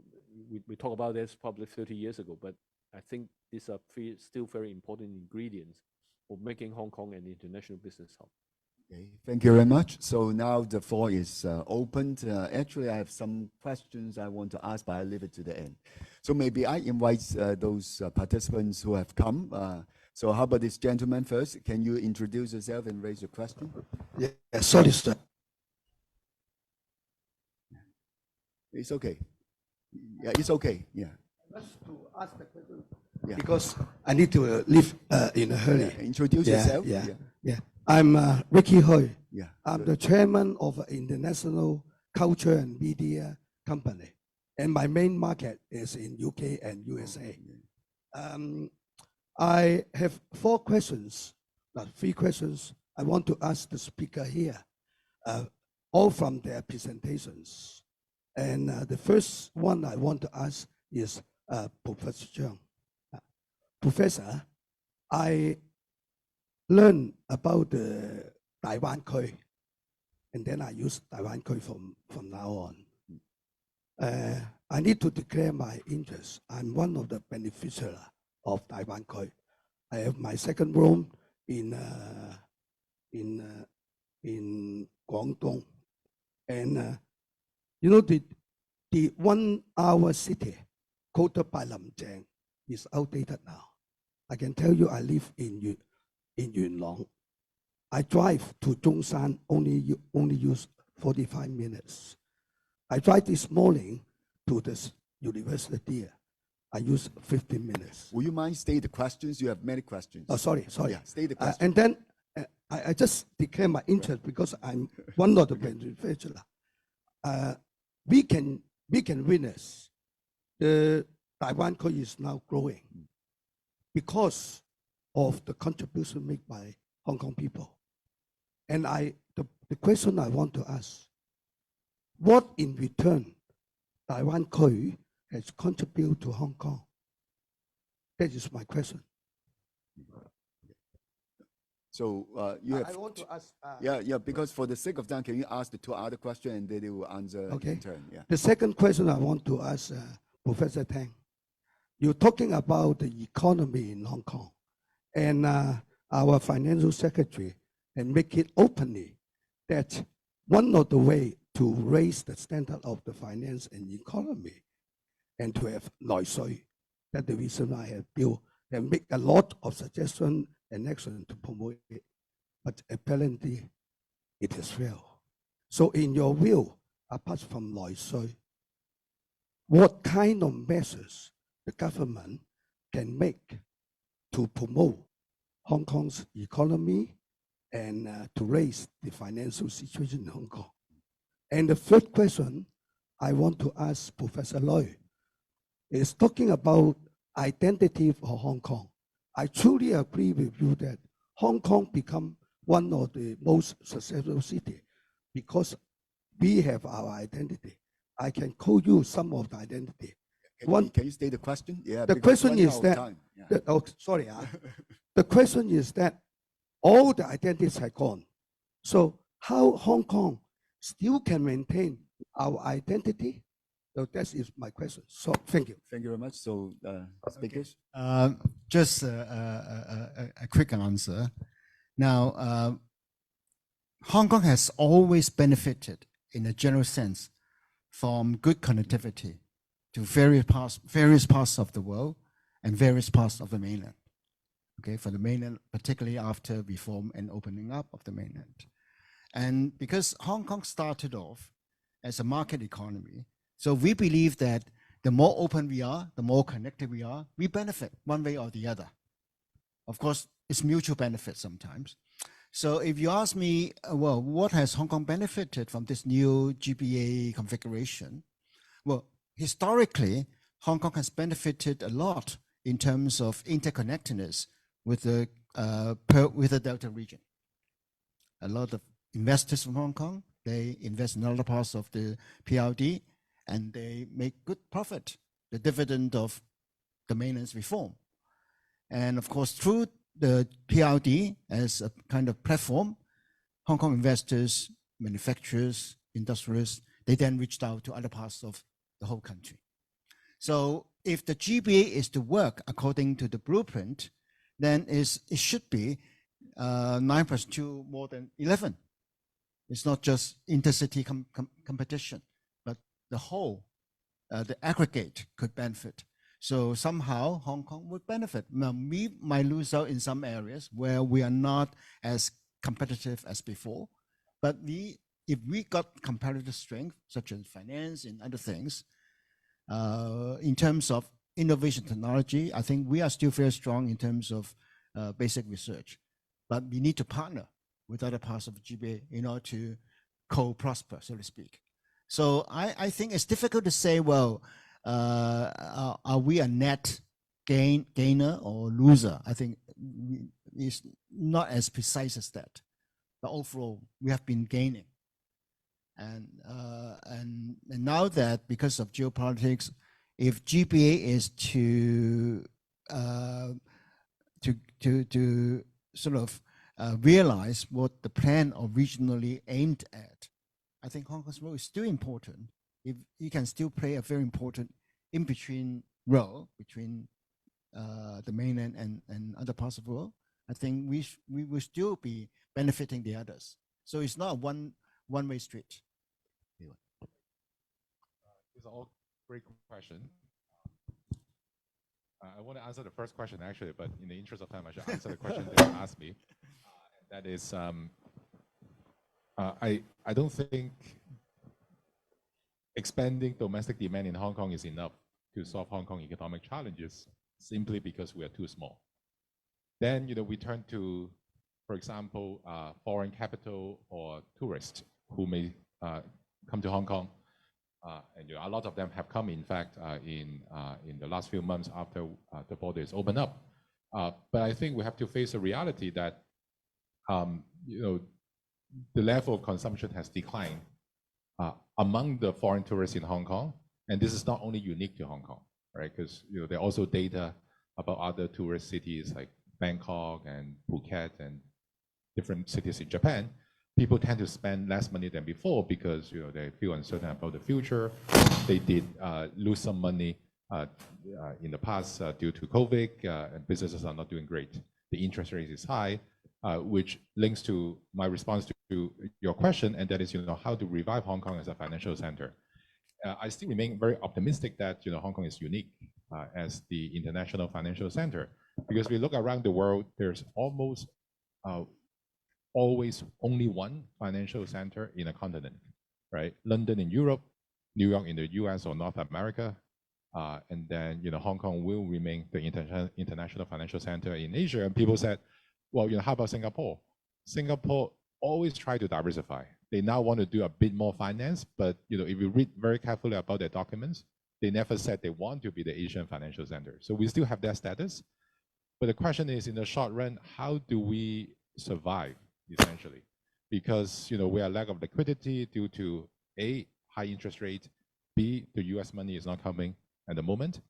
we talk about this probably 30 years ago, but I think these are still very important ingredients of making Hong Kong an international business hub. Okay, thank you very much. So now the floor is opened. Actually, I have some questions I want to ask, but I'll leave it to the end. So maybe I invite those participants who have come. So how about this gentleman first? Can you introduce yourself and raise your question? Yeah, sorry, sir. It's okay. Yeah, it's okay. Yeah. Just to ask the question, Yeah. because I need to leave in a hurry. Introduce yourself. Yeah. I'm Ricky Hui. Yeah. I'm the chairman of an international culture and media company, and my main market is in UK and USA. I have three questions I want to ask the speaker here, all from their presentations. And the first one I want to ask is Professor Cheung. Professor, I learned about the Taiwan Kui, and then I use Taiwan Kui from now on. I need to declare my interest. I'm one of the beneficiaries of Taiwan Kui. I have my second room in Guangdong, and you know, the 1 hour city quoted by Lim Jiang is outdated now. I can tell you I live in Yuen Long. I drive to Zhongshan, only use 45 minutes. I drive this morning to this university. I use 15 minutes. Will you mind state the questions? You have many questions. Oh, sorry. Yeah, state the question. And then I just declare my interest because I'm one of the beneficiaries. We can witness the Taiwan Kui is now growing because of the contribution made by Hong Kong people. And the question I want to ask, what in return Taiwan Kui has contributed to Hong Kong? That is my question. So you have. I want to ask. Yeah, because for the sake of time, can you ask the two other questions and then they will answer in turn? Yeah. The second question I want to ask Professor Tang. You're talking about the economy in Hong Kong, and our financial secretary and make it openly that one of the way to raise the standard of the finance and economy and to have Loisui. That's the reason I have built and make a lot of suggestions and action to promote it. But apparently it is failed. So in your view, apart from Loisui, what kind of measures the government can make to promote Hong Kong's economy and to raise the financial situation in Hong Kong? And the third question I want to ask Professor Loy is talking about identity for Hong Kong. I truly agree with you that Hong Kong become one of the most successful cities because we have our identity. I can quote you some of the identity. Can you state the question? Yeah. The because question running is out of that, time. Yeah. sorry. The question is that all the identities have gone. So how Hong Kong still can maintain our identity? So that is my question. So thank you. Thank you very much. So, speakers. Just a quick answer. Now, Hong Kong has always benefited, in a general sense, from good connectivity to various parts of the world and various parts of the mainland. Okay, for the mainland, particularly after reform and opening up of the mainland. And because Hong Kong started off as a market economy, so we believe that the more open we are, the more connected we are, we benefit one way or the other. Of course, it's mutual benefit sometimes. So if you ask me, well, what has Hong Kong benefited from this new GBA configuration? Well, historically, Hong Kong has benefited a lot in terms of interconnectedness with the Delta region. A lot of investors from Hong Kong, they invest in other parts of the PRD and they make good profit, the dividend of the mainland's reform. And of course, through the PRD as a kind of platform, Hong Kong investors, manufacturers, industrialists, they then reached out to other parts of the whole country. So if the GBA is to work according to the blueprint, then it should be 9 + 2 more than 11. It's not just intercity competition, but the whole, the aggregate could benefit. So somehow Hong Kong would benefit. Now, we might lose out in some areas where we are not as competitive as before, but if we got competitive strength, such as finance and other things, in terms of innovation technology, I think we are still very strong in terms of basic research, but we need to partner with other parts of the GBA in order to co-prosper, so to speak. So I think it's difficult to say, well, are we a net gainer or loser? I think it's not as precise as that. But overall, we have been gaining. And now that because of geopolitics, if GBA is to sort of realize what the plan originally aimed at, I think Hong Kong's role is still important. If he can still play a very important in-between role between the mainland and other parts of the world, I think we will still be benefiting the others. So it's not a one-way street. These are all great questions. I want to answer the first question actually, but in the interest of time, I should answer the question that you asked me. That is, I don't think expanding domestic demand in Hong Kong is enough to solve Hong Kong economic challenges simply because we are too small. Then, we turn to, for example, foreign capital or tourists who may come to Hong Kong. And a lot of them have come, in fact, in the last few months after the border is opened up. But I think we have to face a reality that, the level of consumption has declined among the foreign tourists in Hong Kong. And this is not only unique to Hong Kong, right? Because there are also data about other tourist cities like Bangkok and Phuket and different cities in Japan. People tend to spend less money than before because they feel uncertain about the future. They did lose some money in the past due to COVID, and businesses are not doing great. the interest rate is high, which links to my response to your question, and that is, how to revive Hong Kong as a financial center. I still remain very optimistic that Hong Kong is unique as the international financial center, because we look around the world, there's almost always only one financial center in a continent, right? London in Europe, New York in the US or North America, and then Hong Kong will remain the international financial center in Asia. And people said, well, how about Singapore? Singapore always try to diversify. They now want to do a bit more finance, but if you read very carefully about their documents, they never said they want to be the Asian financial center. So we still have that status. But the question is, in the short run, how do we survive, essentially? Because we are lack of liquidity due to A, high interest rate, B, the US money is not coming at the moment,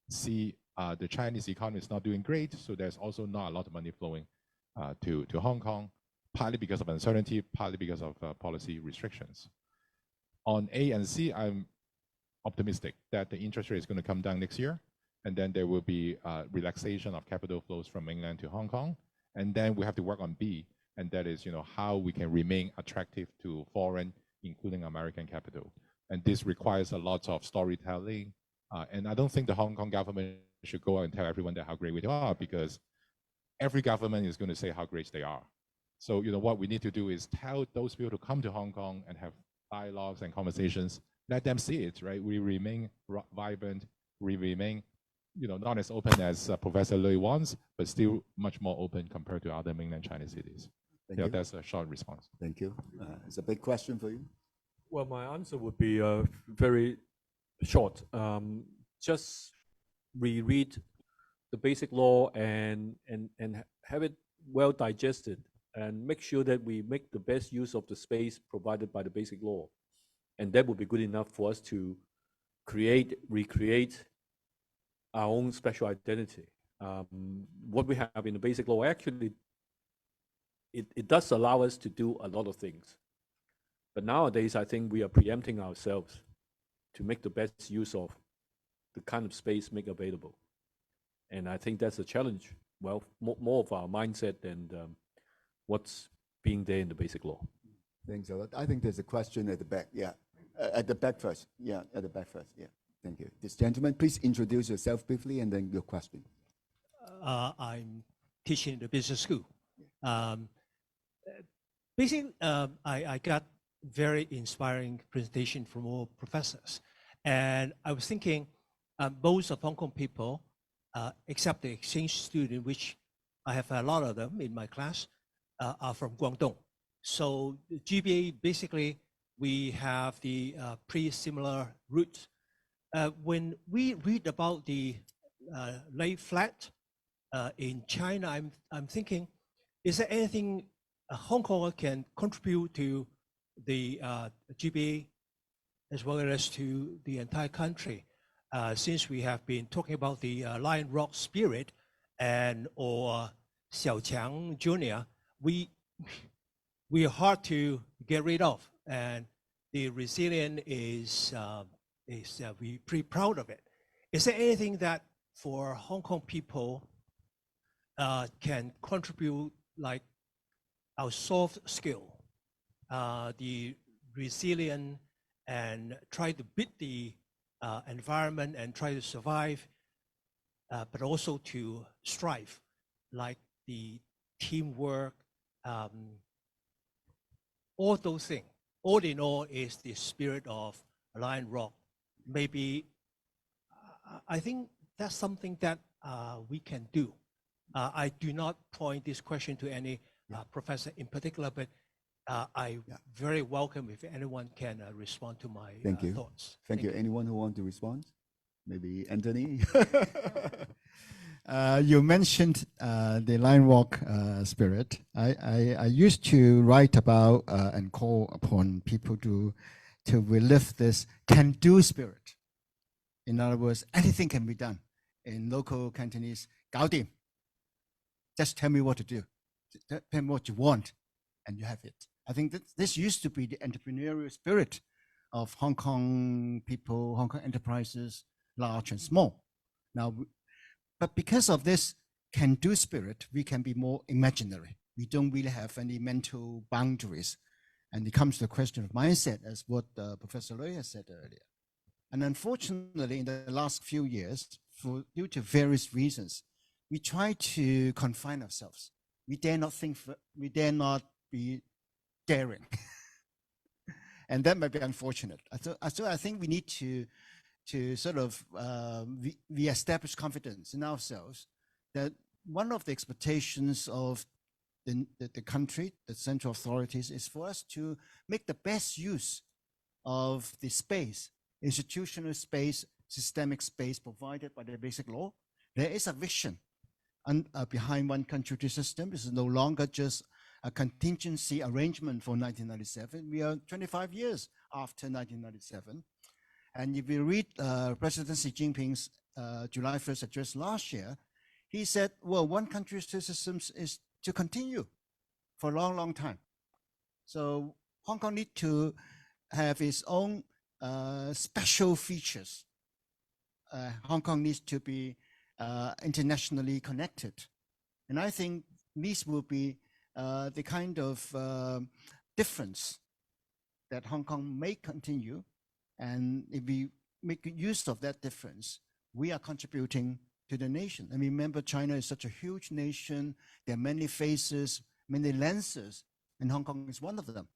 C, the Chinese economy is not doing great, so there's also not a lot of money flowing to Hong Kong, partly because of uncertainty, partly because of policy restrictions. On A and C, I'm optimistic that the interest rate is going to come down next year, and then there will be relaxation of capital flows from mainland to Hong Kong, and then we have to work on B, and that is how we can remain attractive to foreign, including American capital. And this requires a lot of storytelling, and I don't think the Hong Kong government should go out and tell everyone that how great we are, because every government is going to say how great they are. So what we need to do is tell those people to come to Hong Kong and have dialogues and conversations. Let them see it, right? We remain vibrant. We remain, not as open as Professor Lui wants, but still much more open compared to other mainland Chinese cities. Thank you. That's a short response. Thank you. It's a big question for you. Well, my answer would be very short. Just reread the basic law and have it well digested, and make sure that we make the best use of the space provided by the basic law. And that would be good enough for us to recreate our own special identity. What we have in the basic law, actually, it does allow us to do a lot of things. But nowadays, I think we are preempting ourselves to make the best use of the kind of space made available. And I think that's a challenge. Well, more of our mindset than what's being there in the basic law. Thanks a lot. I think there's a question at the back. Yeah, at the back first. Yeah, at the back first. Yeah, thank you. This gentleman, please introduce yourself briefly and then your question. I'm teaching in the business school. Basically, I got very inspiring presentation from all professors. And I was thinking most of Hong Kong people, except the exchange student, which I have a lot of them in my class, are from Guangdong. So the GBA, basically, we have the pretty similar roots. When we read about the lay flat in China, I'm thinking, is there anything Hong Kong can contribute to the GBA as well as to the entire country? Since we have been talking about the Lion Rock spirit or Xiaoqiang Jr., we are hard to get rid of, and the resilient is we're pretty proud of it. Is there anything that for Hong Kong people can contribute, like our soft skill, the resilient, and try to beat the environment and try to survive, but also to strive, like the teamwork, all those things. All in all is the spirit of Lion Rock. Maybe, I think that's something that we can do. I do not point this question to any professor in particular, but I very welcome if anyone can respond to my thoughts. Thank you. Anyone who wants to respond? Maybe Anthony? You mentioned the Lion Rock spirit. I used to write about and call upon people to relive this can-do spirit. In other words, anything can be done. In local Cantonese, 搞掂. Just tell me what to do. Tell me what you want, and you have it. I think that this used to be the entrepreneurial spirit of Hong Kong people, Hong Kong enterprises, large and small. Now, but because of this can-do spirit, we can be more imaginary. We don't really have any mental boundaries. And it comes to the question of mindset, as what Professor Lui has said earlier. And unfortunately, in the last few years, due to various reasons, we try to confine ourselves. We dare not think, we dare not be daring. And that might be unfortunate. So I think we need to sort of re-establish confidence in ourselves that one of the expectations of the country, the central authorities, is for us to make the best use of the space, institutional space, systemic space provided by the basic law. There is a vision behind one country, two system. This is no longer just a contingency arrangement for 1997. We are 25 years after 1997. And if you read President Xi Jinping's July 1st address last year, he said, well, one country, two systems is to continue for a long, long time. So Hong Kong needs to have its own special features. Hong Kong needs to be internationally connected. And I think these will be the kind of difference that Hong Kong may continue. And if we make use of that difference, we are contributing to the nation. And remember, China is such a huge nation. There are many faces, many lenses, and Hong Kong is one of them.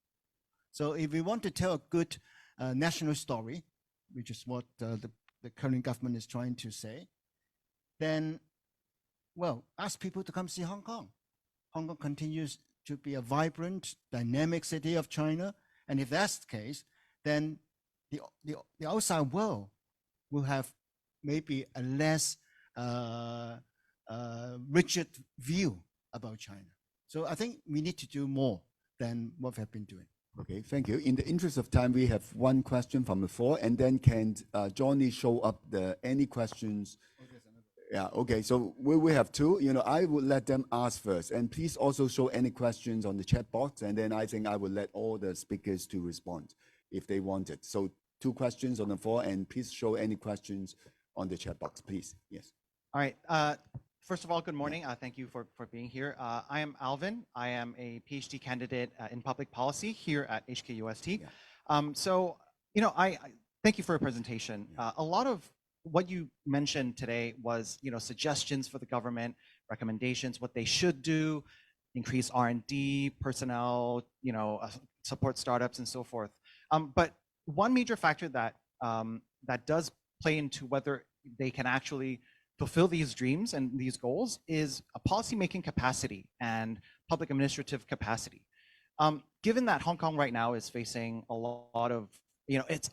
So if we want to tell a good national story, which is what the current government is trying to say, then, well, ask people to come see Hong Kong. Hong Kong continues to be a vibrant, dynamic city of China. And if that's the case, then the outside world will have maybe a less rigid view about China. So I think we need to do more than what we have been doing. Okay, thank you. In the interest of time, we have one question from the floor, and then can Johnny show up any questions? Yeah, okay, so we have two. You know, I will let them ask first, and please also show any questions on the chat box, and then I think I will let all the speakers to respond if they want it. So 2 questions on the floor, and please show any questions on the chat box, please. Yes. All right. First of all, good morning. Thank you for being here. I am Alvin. I am a PhD candidate in public policy here at HKUST. Yeah. So, you know, I thank you for your presentation. Yeah. A lot of what you mentioned today was, you know, suggestions for the government, recommendations, what they should do, increase R&D, personnel, you know, support startups and so forth. But one major factor that that does play into whether they can actually fulfill these dreams and these goals is a policymaking capacity and public administrative capacity. Given that Hong Kong right now is facing a lot of, you know, its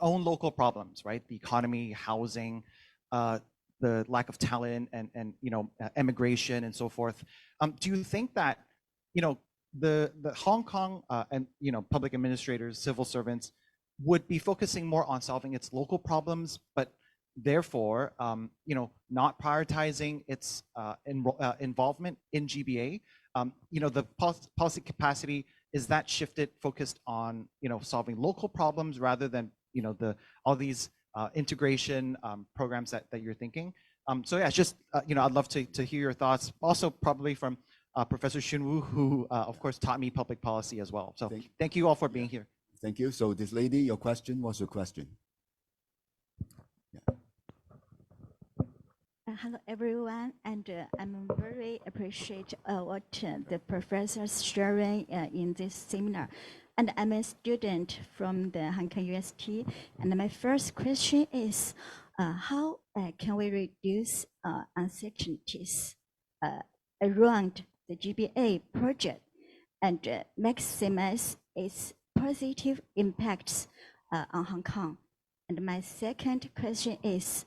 own local problems, right? The economy, housing, the lack of talent, and you know, immigration and so forth. Do you think that, you know, the Hong Kong and, you know, public administrators, civil servants would be focusing more on solving its local problems, but therefore, you know, not prioritizing its involvement in GBA? You know, the policy capacity, is that shifted, focused on, you know, solving local problems rather than, you know, all these integration programs that you're thinking? So yeah, just, you know, I'd love to hear your thoughts. Also, probably from Professor Shun Wu, who of course taught me public policy as well. So thank you all for being here. Thank you. So this lady, your question, what's your question? Yeah. Hello, everyone, and I'm very appreciate what the professors sharing in this seminar. And I'm a student from the Hong Kong UST, and my first question is, how can we reduce uncertainties around the GBA project and maximize its positive impacts on Hong Kong? And my second question is,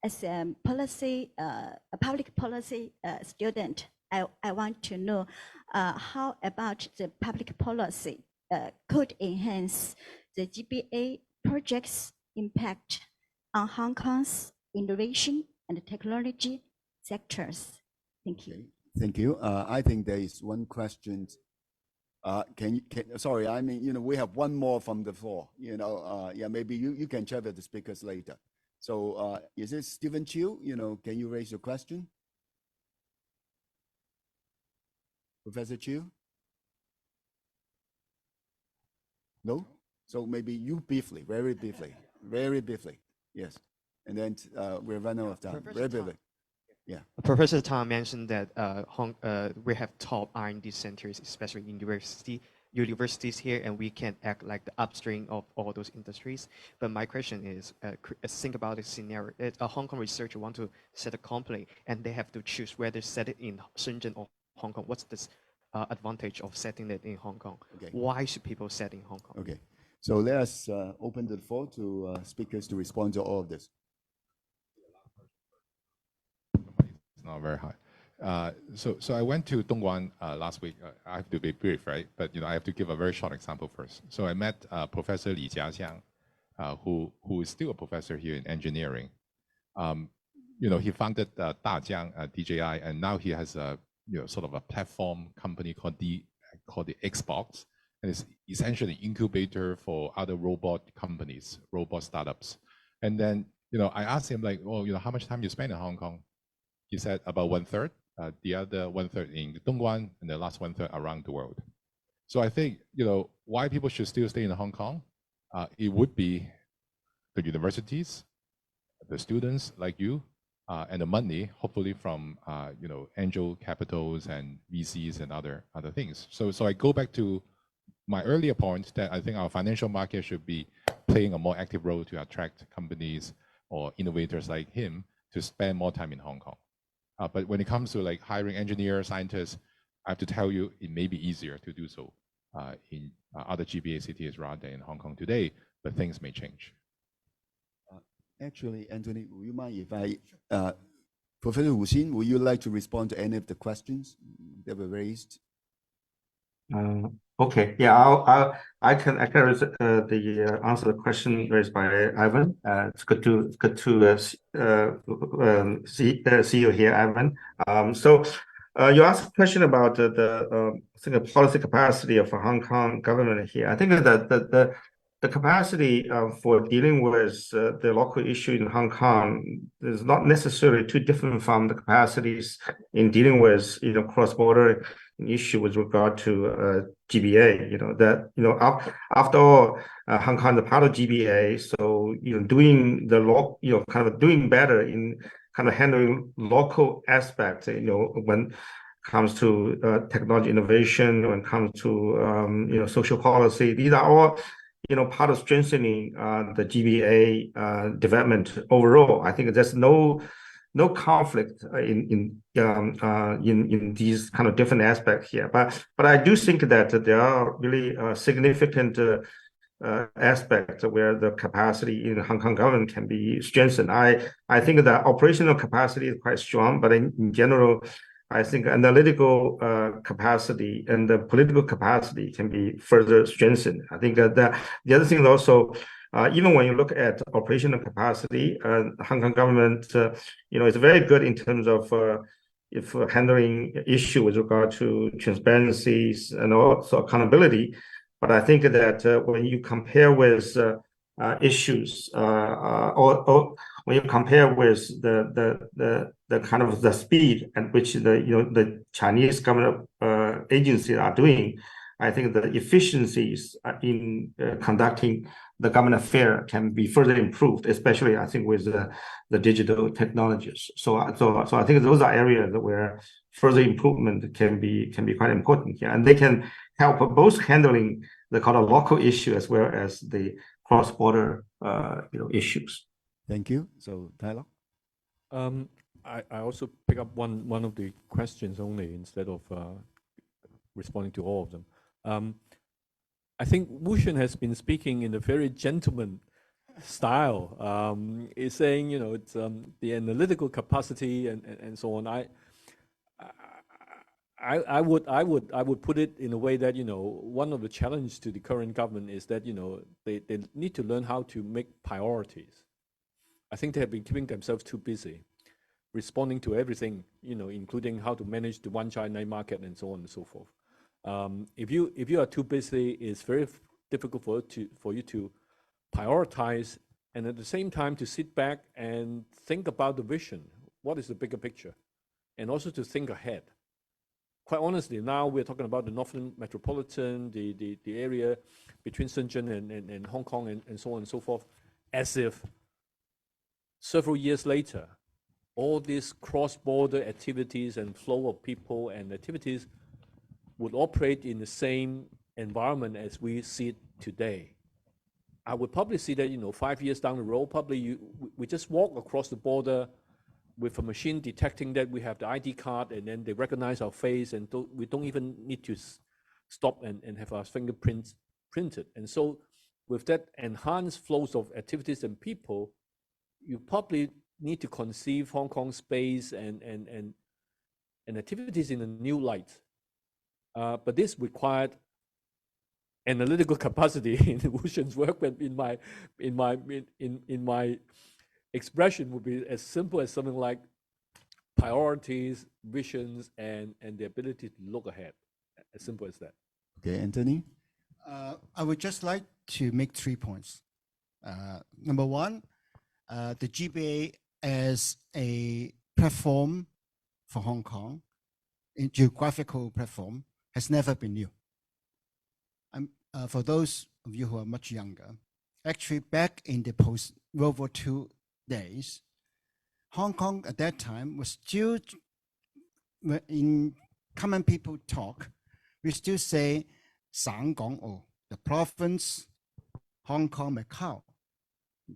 as a public policy student, I want to know how about the public policy could enhance the GBA project's impact on Hong Kong's innovation and technology sectors. Thank you. Okay. Thank you. I think there is one question. Sorry, I mean, you know, we have one more from the floor. You know, yeah, maybe you can chat with the speakers later. So is it Stephen Chiu? You know, can you raise your question? Professor Cheung? No? So maybe you briefly, very briefly, very briefly. Yes. And then we're running out of time. Very briefly. Yeah. Professor Tang mentioned that we have top R&D centers, especially in universities here, and we can act like the upstream of all those industries. But my question is, think about a scenario. A Hong Kong researcher want to set a company, and they have to choose whether set it in Shenzhen or Hong Kong. What's the advantage of setting it in Hong Kong? Okay. Why should people set in Hong Kong? Okay. So let us open the floor to speakers to respond to all of this. It's not very high. So I went to Dongguan last week. I have to be brief, right? But I have to give a very short example first. So I met Professor Li Jiaxiang, who is still a professor here in engineering. He founded Dajiang DJI, and now he has a sort of a platform company called the Xbox, and it's essentially an incubator for other robot companies, robot startups. And then I asked him like, oh, how much time you spend in Hong Kong? He said about 1/3, the other 1/3 in Dongguan, and the last 1/3 around the world. So I think, why people should still stay in Hong Kong, it would be the universities, the students like you, and the money, hopefully from, angel capitals and VCs and other things. So I go back to my earlier point that I think our financial market should be playing a more active role to attract companies or innovators like him to spend more time in Hong Kong. But when it comes to like hiring engineers, scientists, I have to tell you, it may be easier to do so in other GBA cities rather than in Hong Kong today, but things may change. Actually, Anthony, would you mind if I, Professor Wu Xun, would you like to respond to any of the questions that were raised? Okay, yeah, I can answer the question raised by Ivan. It's good to see you here, Ivan. So you asked a question about the policy capacity of Hong Kong government here. I think that the capacity for dealing with the local issue in Hong Kong is not necessarily too different from the capacities in dealing with cross-border issue with regard to GBA. After all, Hong Kong is a part of GBA, so doing the kind of doing better in kind of handling local aspects. When it comes to technology innovation, when it comes to social policy, these are all part of strengthening the GBA development overall. I think there's no conflict in these kind of different aspects here. But I do think that there are really significant aspects where the capacity in the Hong Kong government can be strengthened. I think the operational capacity is quite strong, but in general, I think analytical capacity and the political capacity can be further strengthened. I think that the other thing also, even when you look at operational capacity, Hong Kong government, is very good in terms of if handling issue with regard to transparencies and also accountability. But I think that when you compare with issues or when you compare with the kind of the speed at which the Chinese government agencies are doing, I think the efficiencies in conducting the government affair can be further improved, especially I think with the digital technologies. So I think those are areas where further improvement can be quite important here, and they can help both handling the kind of local issue as well as the cross-border issues. Thank you. So Tai-lok. I also pick up one of the questions only instead of responding to all of them. I think Wu Xun has been speaking in a very gentleman style. He's saying, it's the analytical capacity and so on. I would put it in a way that one of the challenges to the current government is that they need to learn how to make priorities. I think they have been keeping themselves too busy, responding to everything, including how to manage the one China market and so on and so forth. If you are too busy, it's very difficult for you to prioritize, and at the same time to sit back and think about the vision. What is the bigger picture? And also to think ahead. quite honestly, now we're talking about the Northern Metropolitan, the area between Shenzhen and Hong Kong and so on and so forth, as if several years later, all these cross-border activities and flow of people and activities would operate in the same environment as we see it today. I would probably see that, 5 years down the road, probably we just walk across the border with a machine detecting that we have the ID card, and then they recognize our face, and we don't even need to stop and have our fingerprints printed. And so with that enhanced flows of activities and people, you probably need to conceive Hong Kong space and activities in a new light. But this required analytical capacity in Wu Xun's work, but in my expression would be as simple as something like priorities, visions, and the ability to look ahead. As simple as that. Okay, Anthony? I would just like to make 3 points. Number one, the GBA as a platform for Hong Kong, a geographical platform, has never been new. For those of you who are much younger, actually back in the post-World War II days, Hong Kong at that time was still, in common people talk, we still say Sang Gong O, the province, Hong Kong, Macau.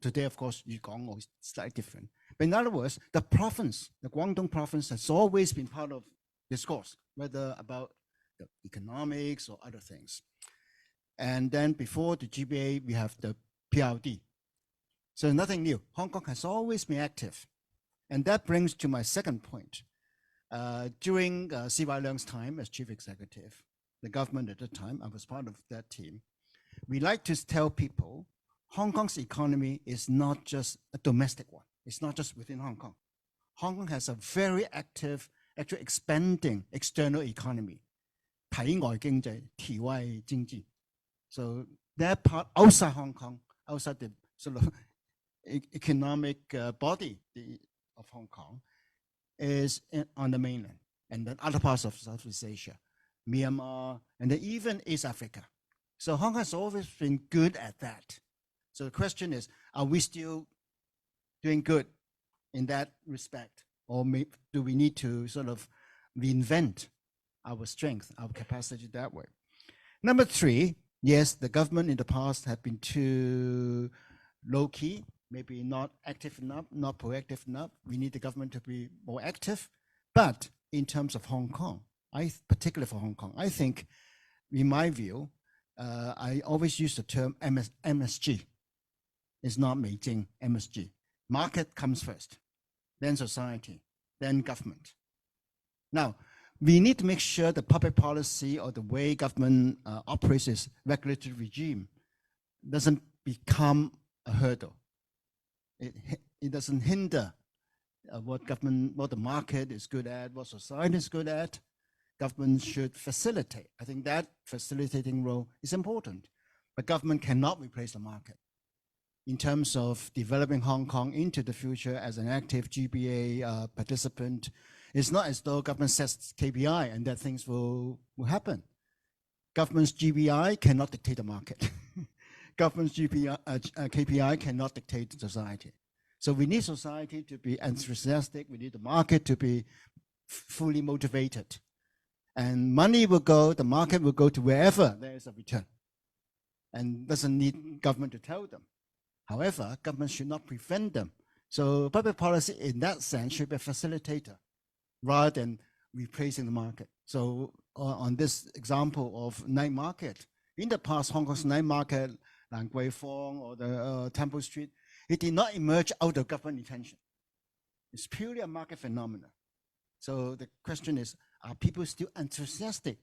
Today, of course, Yu Gong O is slightly different. But in other words, the province, the Guangdong province, has always been part of discourse, whether about the economics or other things. And then before the GBA, we have the PRD. So nothing new. Hong Kong has always been active. And that brings to my second point. During C.Y. Leung's time as chief executive, the government at the time, I was part of that team, we like to tell people Hong Kong's economy is not just a domestic one. It's not just within Hong Kong. Hong Kong has a very active, actually expanding external economy. 體外經濟, 體外經濟. So that part outside Hong Kong, outside the sort of economic body of Hong Kong, is on the mainland, and then other parts of Southeast Asia, Myanmar, and then even East Africa. So Hong Kong has always been good at that. So the question is, are we still doing good in that respect? Or do we need to sort of reinvent our strength, our capacity that way? Number 3, yes, the government in the past have been too low-key, maybe not active enough, not proactive enough. We need the government to be more active. But in terms of Hong Kong, particularly for Hong Kong, I think, in my view, I always use the term MSG. It's not Beijing, MSG. Market comes first, then society, then government. Now, we need to make sure the public policy or the way government operates its regulatory regime doesn't become a hurdle. It doesn't hinder what the market is good at, what society is good at. Government should facilitate. I think that facilitating role is important, but government cannot replace the market. In terms of developing Hong Kong into the future as an active GBA participant, it's not as though government sets KPI and that things will happen. Government's GBI cannot dictate the market. Government's KPI cannot dictate society. So we need society to be enthusiastic. We need the market to be fully motivated. And money will go, the market will go to wherever there is a return. And doesn't need government to tell them. However, government should not prevent them. So public policy in that sense should be a facilitator rather than replacing the market. So on this example of night market, in the past, Hong Kong's night market, Lan Kwai Fong or the Temple Street, it did not emerge out of government intention. It's purely a market phenomenon. So the question is, are people still enthusiastic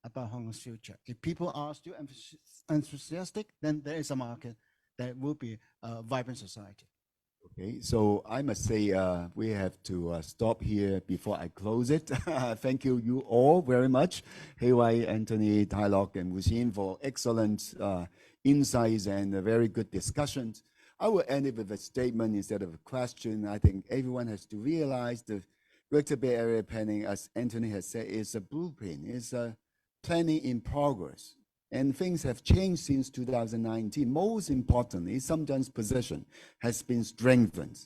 about Hong Kong's future? If people are still enthusiastic, then there is a market that will be a vibrant society. Okay, so I must say we have to stop here before I close it. Thank you all very much, Heiwai, Anthony, Tai-lok, and Wu Xun for excellent insights and very good discussions. I will end it with a statement instead of a question. I think everyone has to realize the Greater Bay Area planning, as Anthony has said, is a blueprint, is a planning in progress. And things have changed since 2019. Most importantly, Shenzhen's position has been strengthened.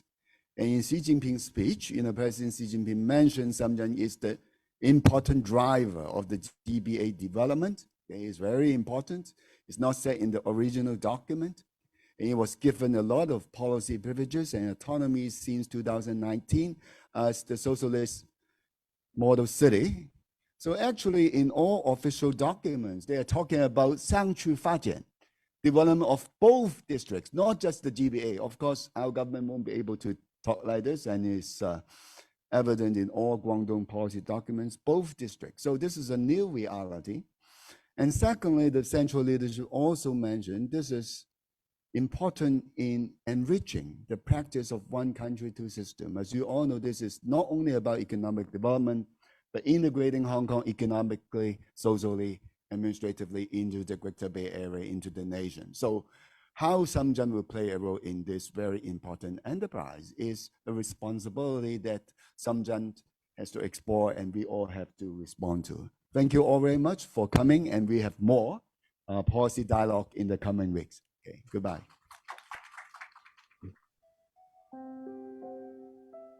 And in Xi Jinping's speech, President Xi Jinping mentioned Shenzhen is the important driver of the GBA development. It is very important. It's not said in the original document. And it was given a lot of policy privileges and autonomy since 2019 as the socialist model city. So actually, in all official documents, they are talking about 商区发展, development of both districts, not just the GBA. Of course, our government won't be able to talk like this, and it's evident in all Guangdong policy documents, both districts. So this is a new reality. And secondly, the central leadership also mentioned this is important in enriching the practice of one country, two systems. As you all know, this is not only about economic development, but integrating Hong Kong economically, socially, administratively into the Greater Bay Area, into the nation. So how Shenzhen will play a role in this very important enterprise is a responsibility that Shenzhen has to explore and we all have to respond to. Thank you all very much for coming, and we have more policy dialogue in the coming weeks. Okay, goodbye.